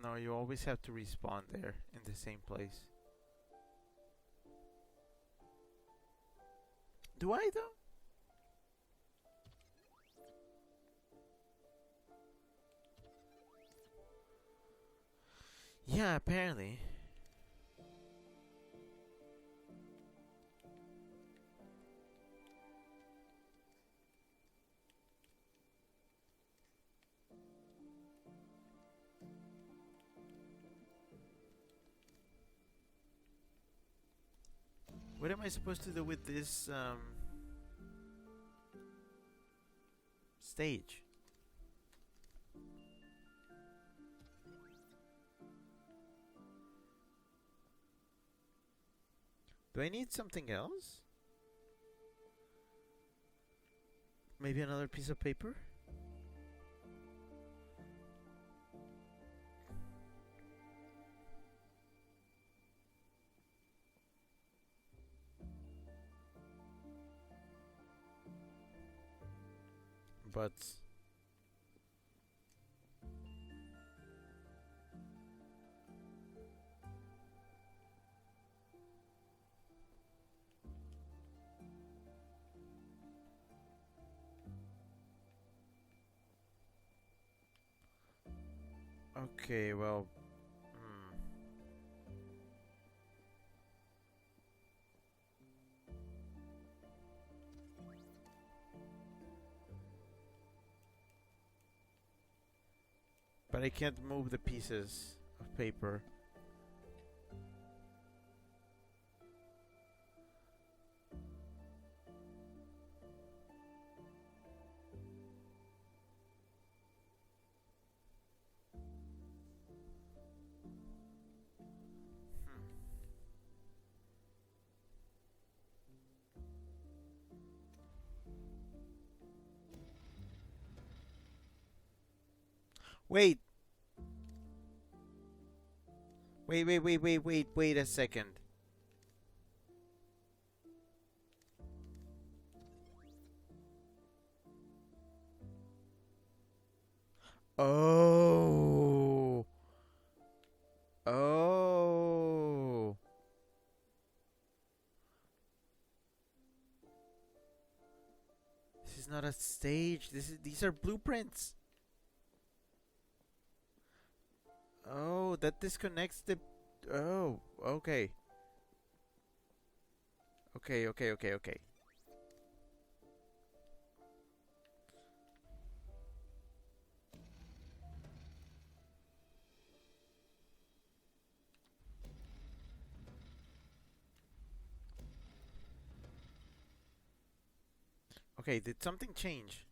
no, you always have to respawn there in the same place. Do I though? Yeah, apparently. What am I supposed to do with this stage? Do I need something else? Maybe another piece of paper? But okay, well, hmm. But I can't move the pieces of paper. Hmm. Wait, wait a second. Oh. Oh. This is not a stage. These are blueprints. Oh, that disconnects the. Oh, okay. Okay. Okay, did something change?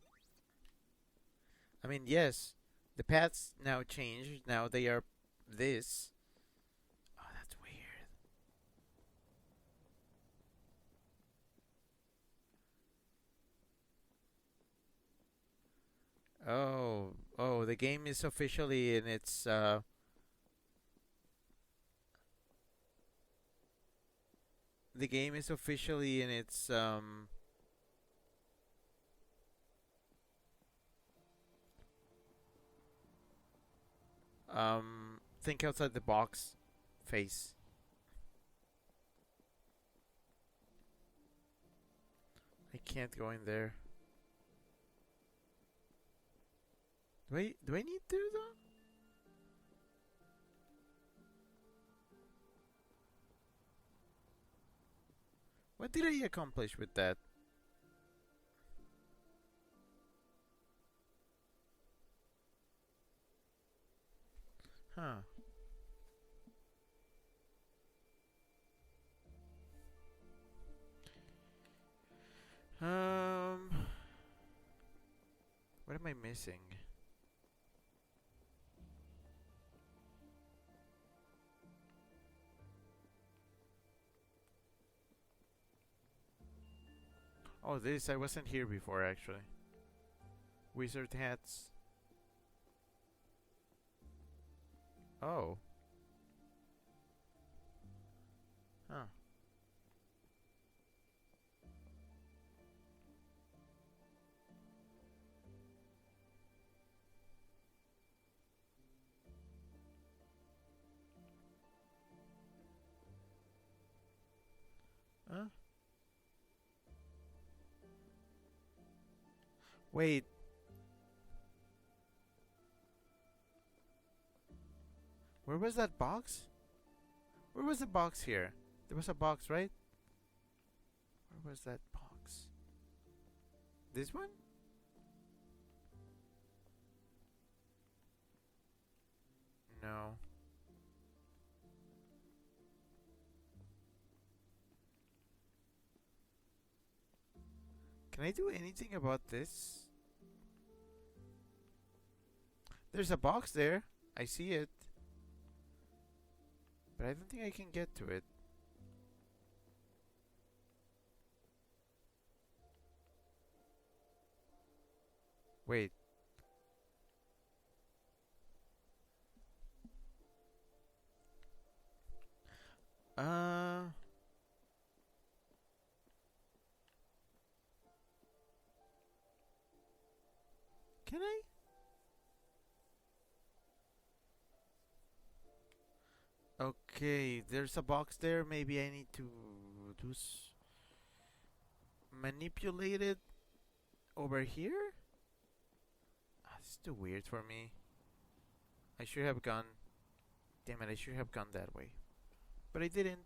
I mean, yes, the paths now change. Now they are this. Oh, that's weird. Oh, the game is officially in its the game is officially in its think outside the box face. I can't go in there. Do I need to though? What did I accomplish with that? Huh. Um what am I missing? Oh, this I wasn't here before actually. Wizard hats. Oh. Huh. Huh? Wait. Where was that box? Where was the box here? There was a box, right? Where was that box? This one? No. Can I do anything about this? There's a box there. I see it. But I don't think I can get to it. Wait. Uh, can I? Okay, there's a box there. Maybe I need to do manipulate it over here? Ah, this is too weird for me. I should have gone. Damn it, I should have gone that way. But I didn't.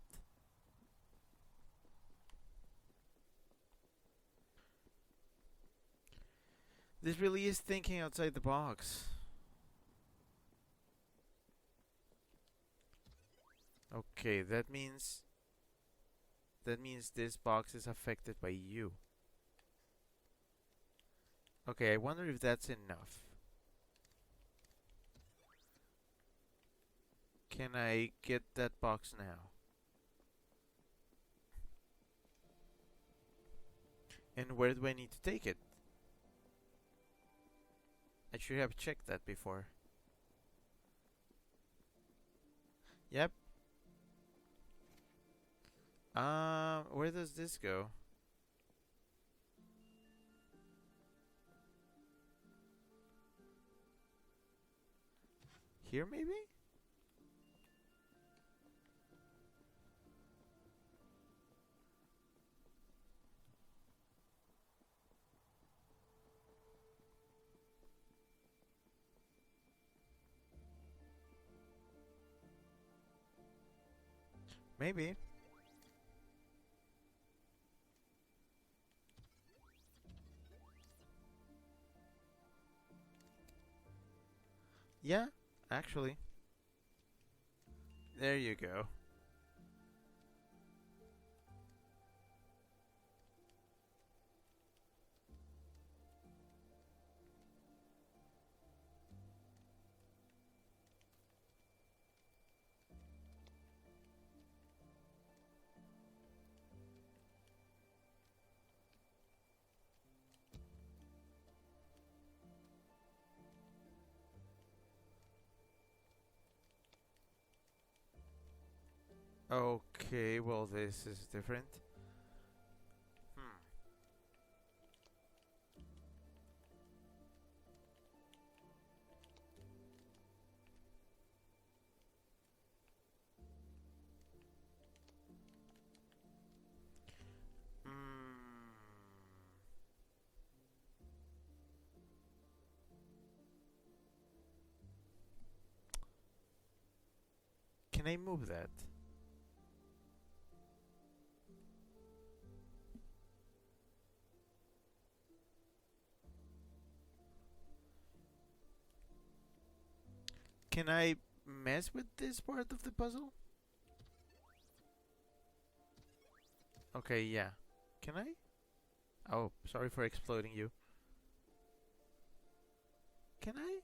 This really is thinking outside the box. Okay, that means this box is affected by you. Okay, I wonder if that's enough. Can I get that box now? And where do I need to take it? I should have checked that before. Yep. Where does this go? Here, maybe? Maybe. Yeah, actually. There you go. Okay, well, this is different. Hmm. Mm. Can I move that? Can I mess with this part of the puzzle? Okay, yeah. Can I? Oh, sorry for exploding you. Can I?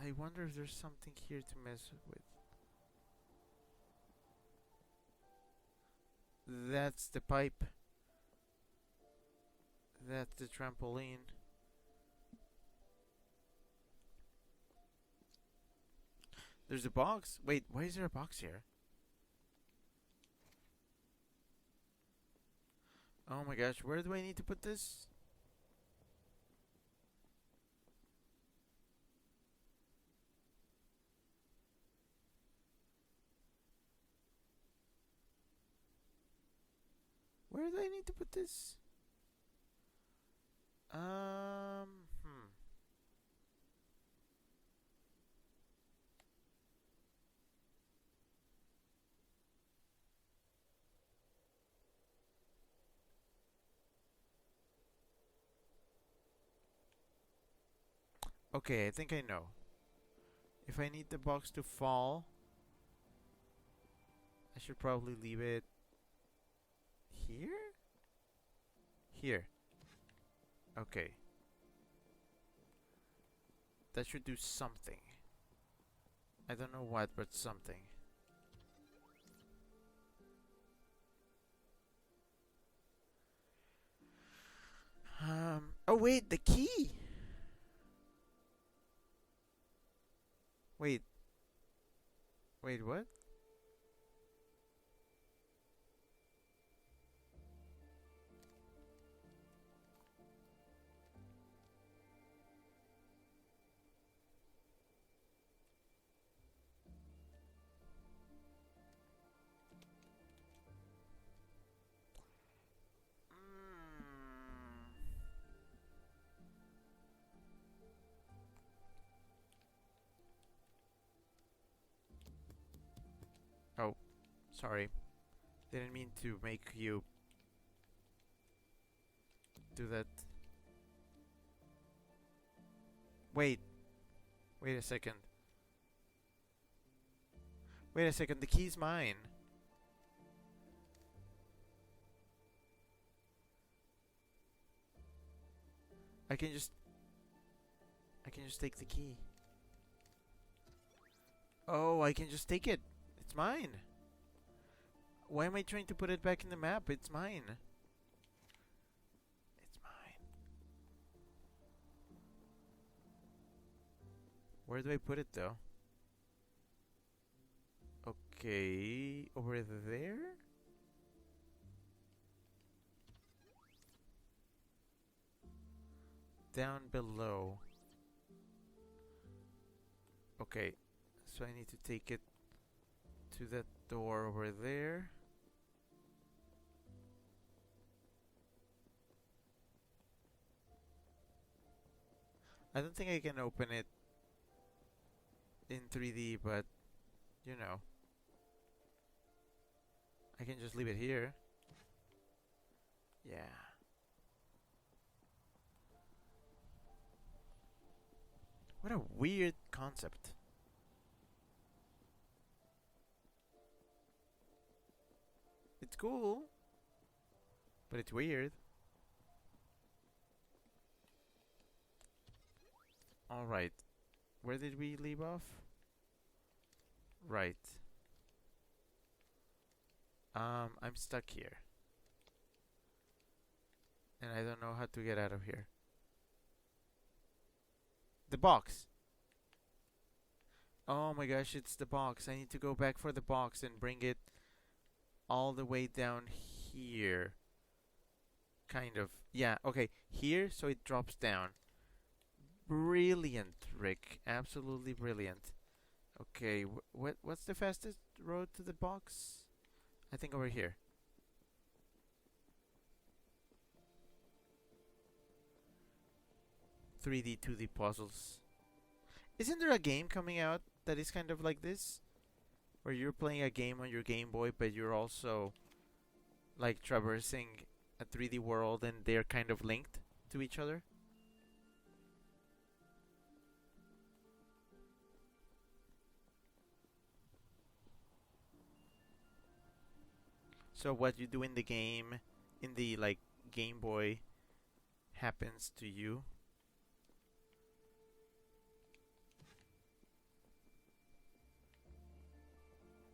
I wonder if there's something here to mess with. That's the pipe. That's the trampoline. There's a box. Wait, why is there a box here? Oh my gosh, where do I need to put this? Where do I need to put this? Hmm. Okay, I think I know. If I need the box to fall, I should probably leave it here? Here. Okay. That should do something. I don't know what, but something. Oh wait, the key. Wait, wait, what? Mm. Oh, sorry. Didn't mean to make you do that. Wait, wait a second. Wait a second, the key's mine. I can just I can just take the key. Oh, I can just take it. It's mine. Why am I trying to put it back in the map? It's mine. It's mine. Where do I put it though? Okay, over there? Down below. Okay, so I need to take it to that door over there. I don't think I can open it in 3D, but you know, I can just leave it here. Yeah. What a weird concept. It's cool, but it's weird. Alright, where did we leave off? Right. I'm stuck here. And I don't know how to get out of here. The box! Oh my gosh, it's the box. I need to go back for the box and bring it all the way down here. Kind of. Yeah, okay. Here, so it drops down. Brilliant, Rick. Absolutely brilliant. Okay, what's the fastest road to the box? I think over here. "3D 2D puzzles." Isn't there a game coming out that is kind of like this? Where you're playing a game on your Game Boy, but you're also like traversing a 3D world and they're kind of linked to each other? So what you do in the game, in the like Game Boy, happens to you.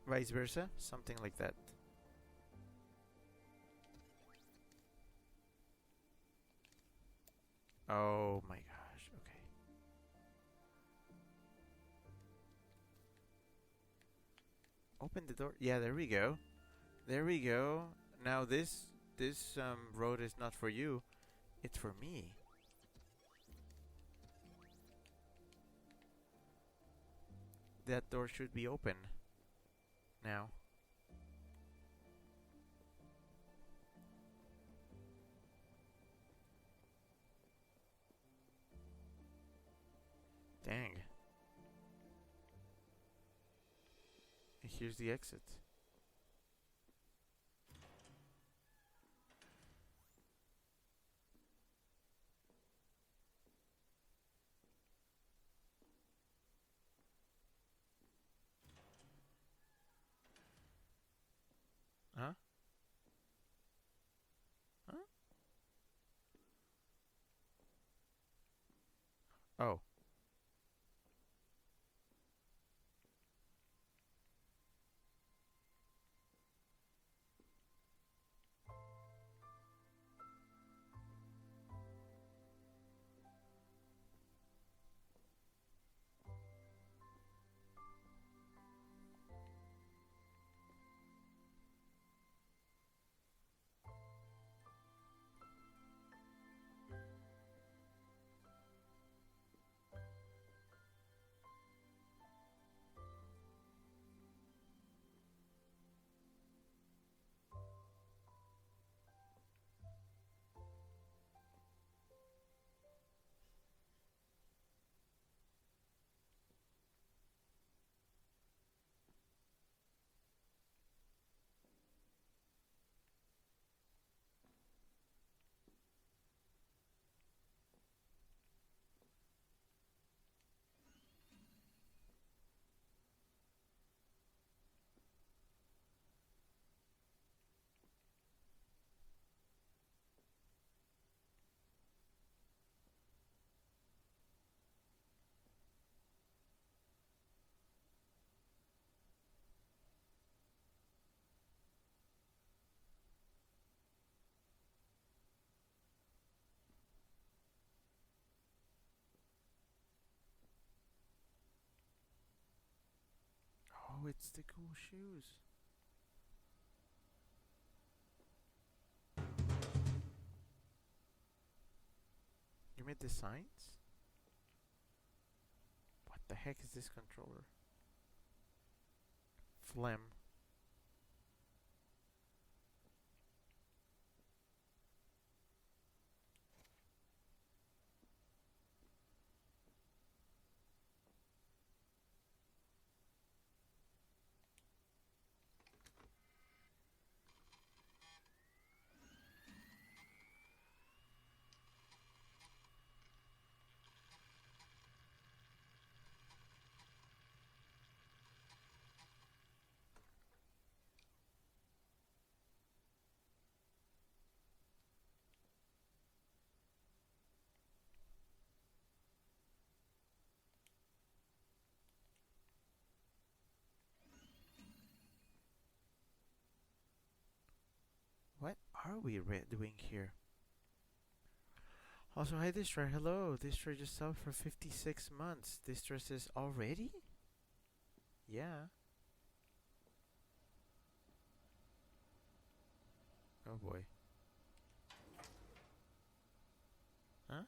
Vice versa, something like that. Oh my gosh, okay. Open the door. Yeah, there we go. There we go. Now this road is not for you. It's for me. That door should be open now. Dang. Here's the exit. Huh? Huh? Oh. it's the cool shoes. You made the signs? What the heck is this controller? Phlegm. What are we doing here? Also, hi Distra, hello. Distra just subbed for 56 months. Distra says already? Yeah. Oh boy. Huh?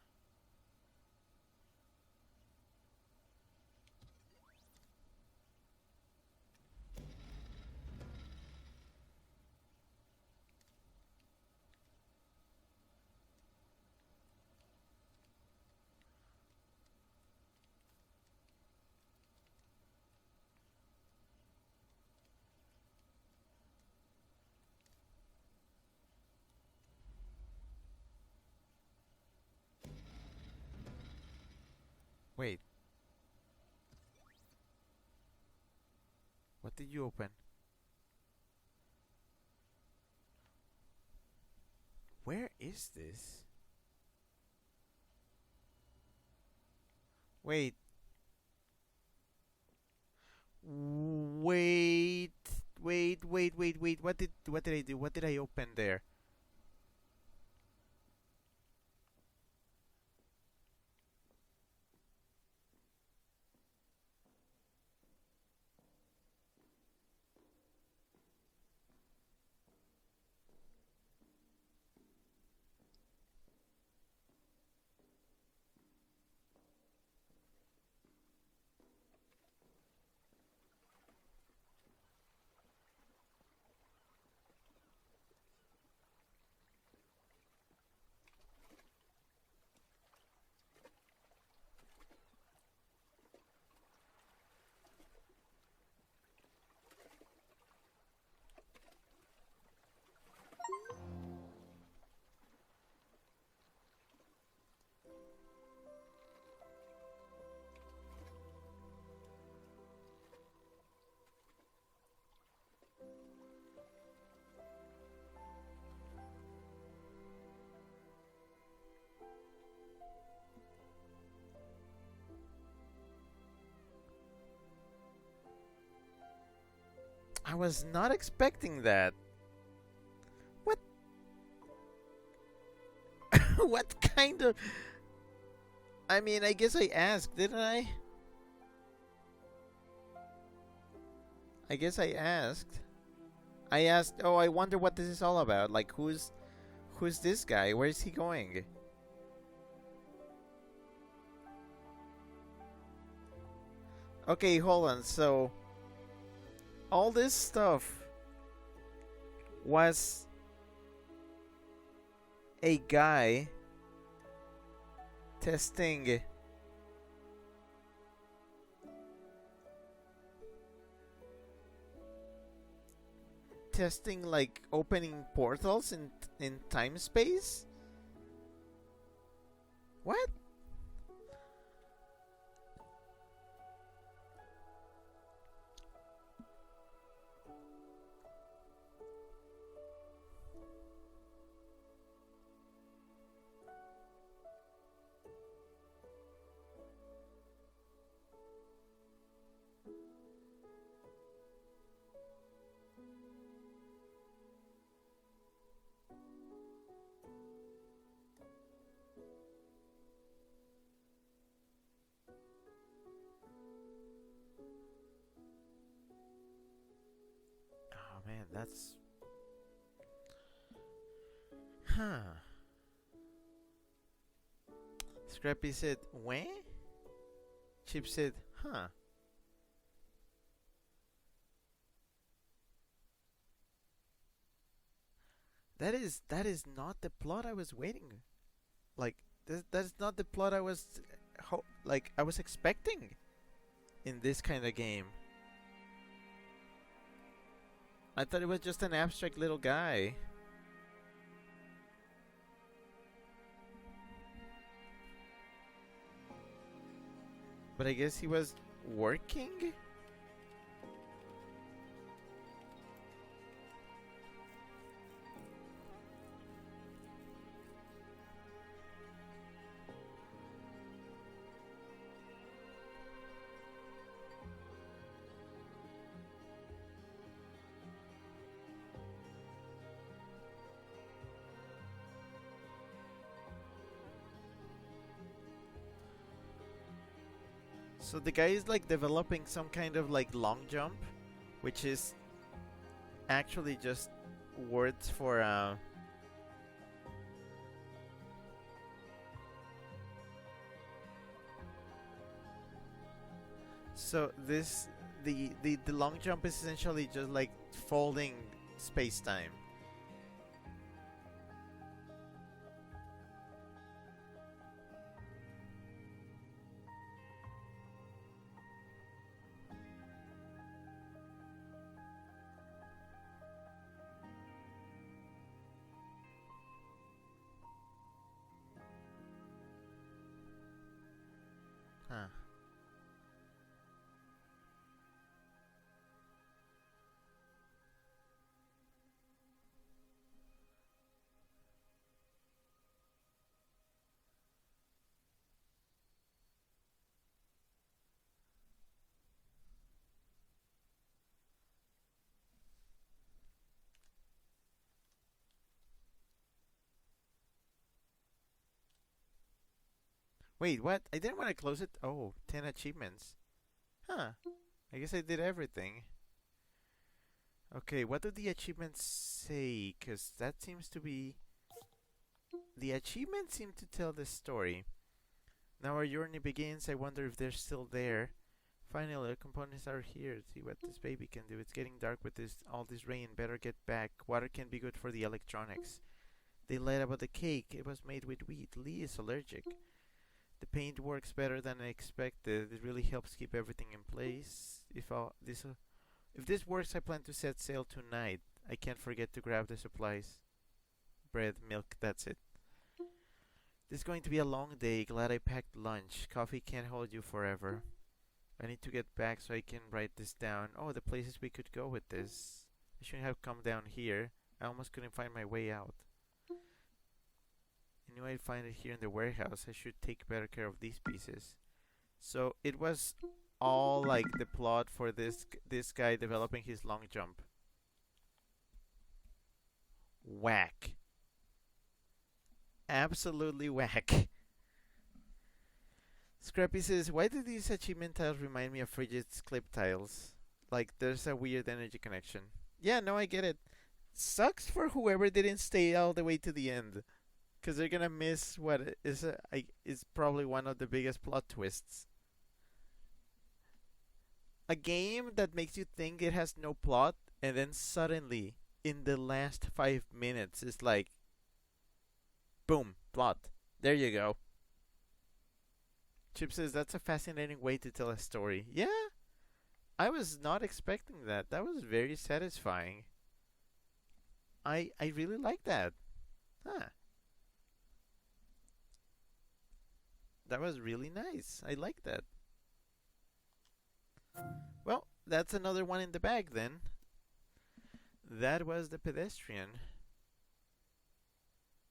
Wait, what did you open? Where is this? Wait. Wait. Wait. What did I do? What did I open there? I was not expecting that. What? What kind of... I mean, I guess I asked, didn't I? I guess I asked. I asked, oh, I wonder what this is all about. Like, who's this guy? Where is he going? Okay, hold on. So, all this stuff was a guy testing like opening portals in time space? What? man, that's... Huh. Scrappy said, "Weh?" Chip said, "Huh." That is not the plot I was waiting. Like that's not the plot I was I was expecting in this kind of game. I thought it was just an abstract little guy. But I guess he was working? So the guy is like developing some kind of like long jump, which is actually just words for so this the long jump is essentially just like folding space time. Huh. Wait, what? I didn't want to close it. Oh, 10 achievements. Huh. I guess I did everything. Okay, what do the achievements say? Because that seems to be... The achievements seem to tell the story. Now our journey begins. I wonder if they're still there. Finally, the components are here. See what this baby can do. It's getting dark with all this rain. Better get back. Water can be good for the electronics. They lied about the cake. It was made with wheat. Lee is allergic. The paint works better than I expected. It really helps keep everything in place. If this works, I plan to set sail tonight. I can't forget to grab the supplies. Bread, milk, that's it. This is going to be a long day. Glad I packed lunch. Coffee can't hold you forever. I need to get back so I can write this down. Oh, the places we could go with this. I shouldn't have come down here. I almost couldn't find my way out. I knew I'd find it here in the warehouse. I should take better care of these pieces. So it was all like the plot for this guy developing his long jump. Whack. Absolutely whack. Scrappy says, why do these achievement tiles remind me of Frigid's clip tiles? Like there's a weird energy connection. Yeah, no, I get it. Sucks for whoever didn't stay all the way to the end. Because they're gonna miss what is probably one of the biggest plot twists. A game that makes you think it has no plot, and then suddenly, in the last 5 minutes, it's like, boom, plot. There you go. Chip says that's a fascinating way to tell a story. Yeah, I was not expecting that. That was very satisfying. I really like that. Huh. That was really nice. I like that. Well, that's another one in the bag then. That was the Pedestrian.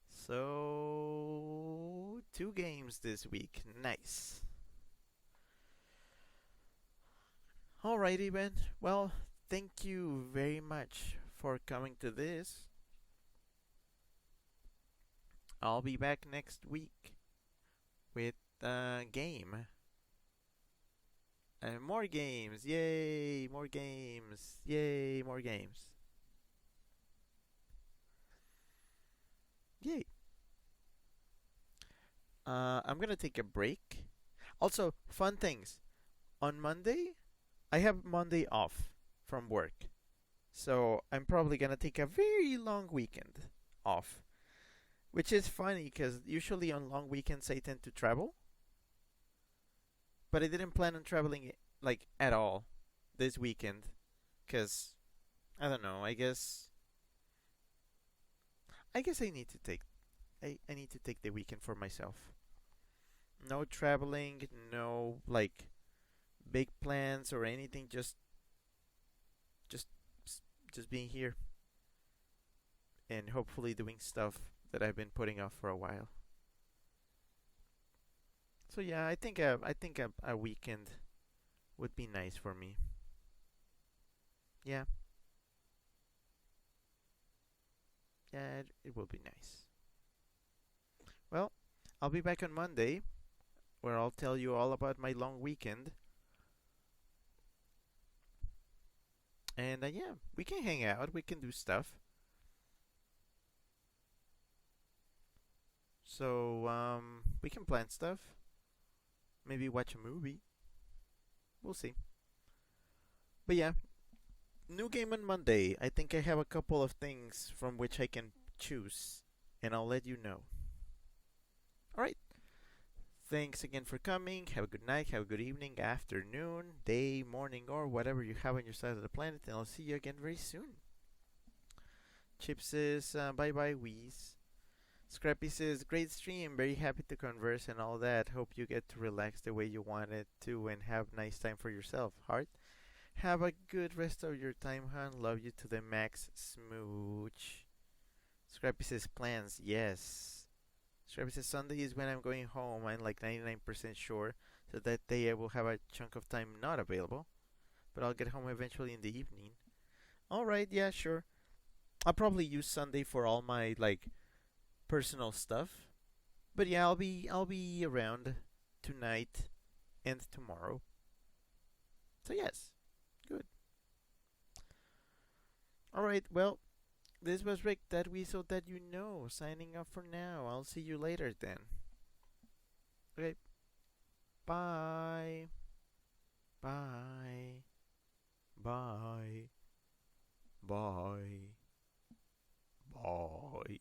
So, 2 games this week. Nice. Alrighty, Ben. Well, thank you very much for coming to this. I'll be back next week with a game. And more games. Yay, more games. Yay, more games. Yay. I'm gonna take a break. Also, fun things. On Monday, I have Monday off from work. So I'm probably gonna take a very long weekend off. Which is funny because usually on long weekends I tend to travel. But I didn't plan on traveling like at all this weekend. Because, I don't know, I guess I need to take the weekend for myself. No traveling, no like big plans or anything, just just being here and hopefully doing stuff that I've been putting off for a while. So yeah, I think a weekend would be nice for me. Yeah, yeah, it will be nice. Well, I'll be back on Monday where I'll tell you all about my long weekend. And yeah, we can hang out, we can do stuff. So we can plan stuff. Maybe watch a movie. We'll see. But yeah, new game on Monday. I think I have a couple of things from which I can choose, and I'll let you know. All right. Thanks again for coming. Have a good night, have a good evening, afternoon, day, morning, or whatever you have on your side of the planet, and I'll see you again very soon. Chip says, bye bye, Wheeze. Scrappy says, great stream, very happy to converse and all that. Hope you get to relax the way you wanted to and have nice time for yourself. Heart, have a good rest of your time, hon. Love you to the max, smooch. Scrappy says, plans, yes. Scrappy says, Sunday is when I'm going home. I'm like 99% sure. So that day I will have a chunk of time not available. But I'll get home eventually in the evening. Alright, yeah, sure. I'll probably use Sunday for all my like personal stuff. But yeah, I'll be around tonight and tomorrow. So yes, good. All right, well, this was Rick that we so that you know. Signing off for now. I'll see you later then. Okay, bye, bye, bye, bye, bye.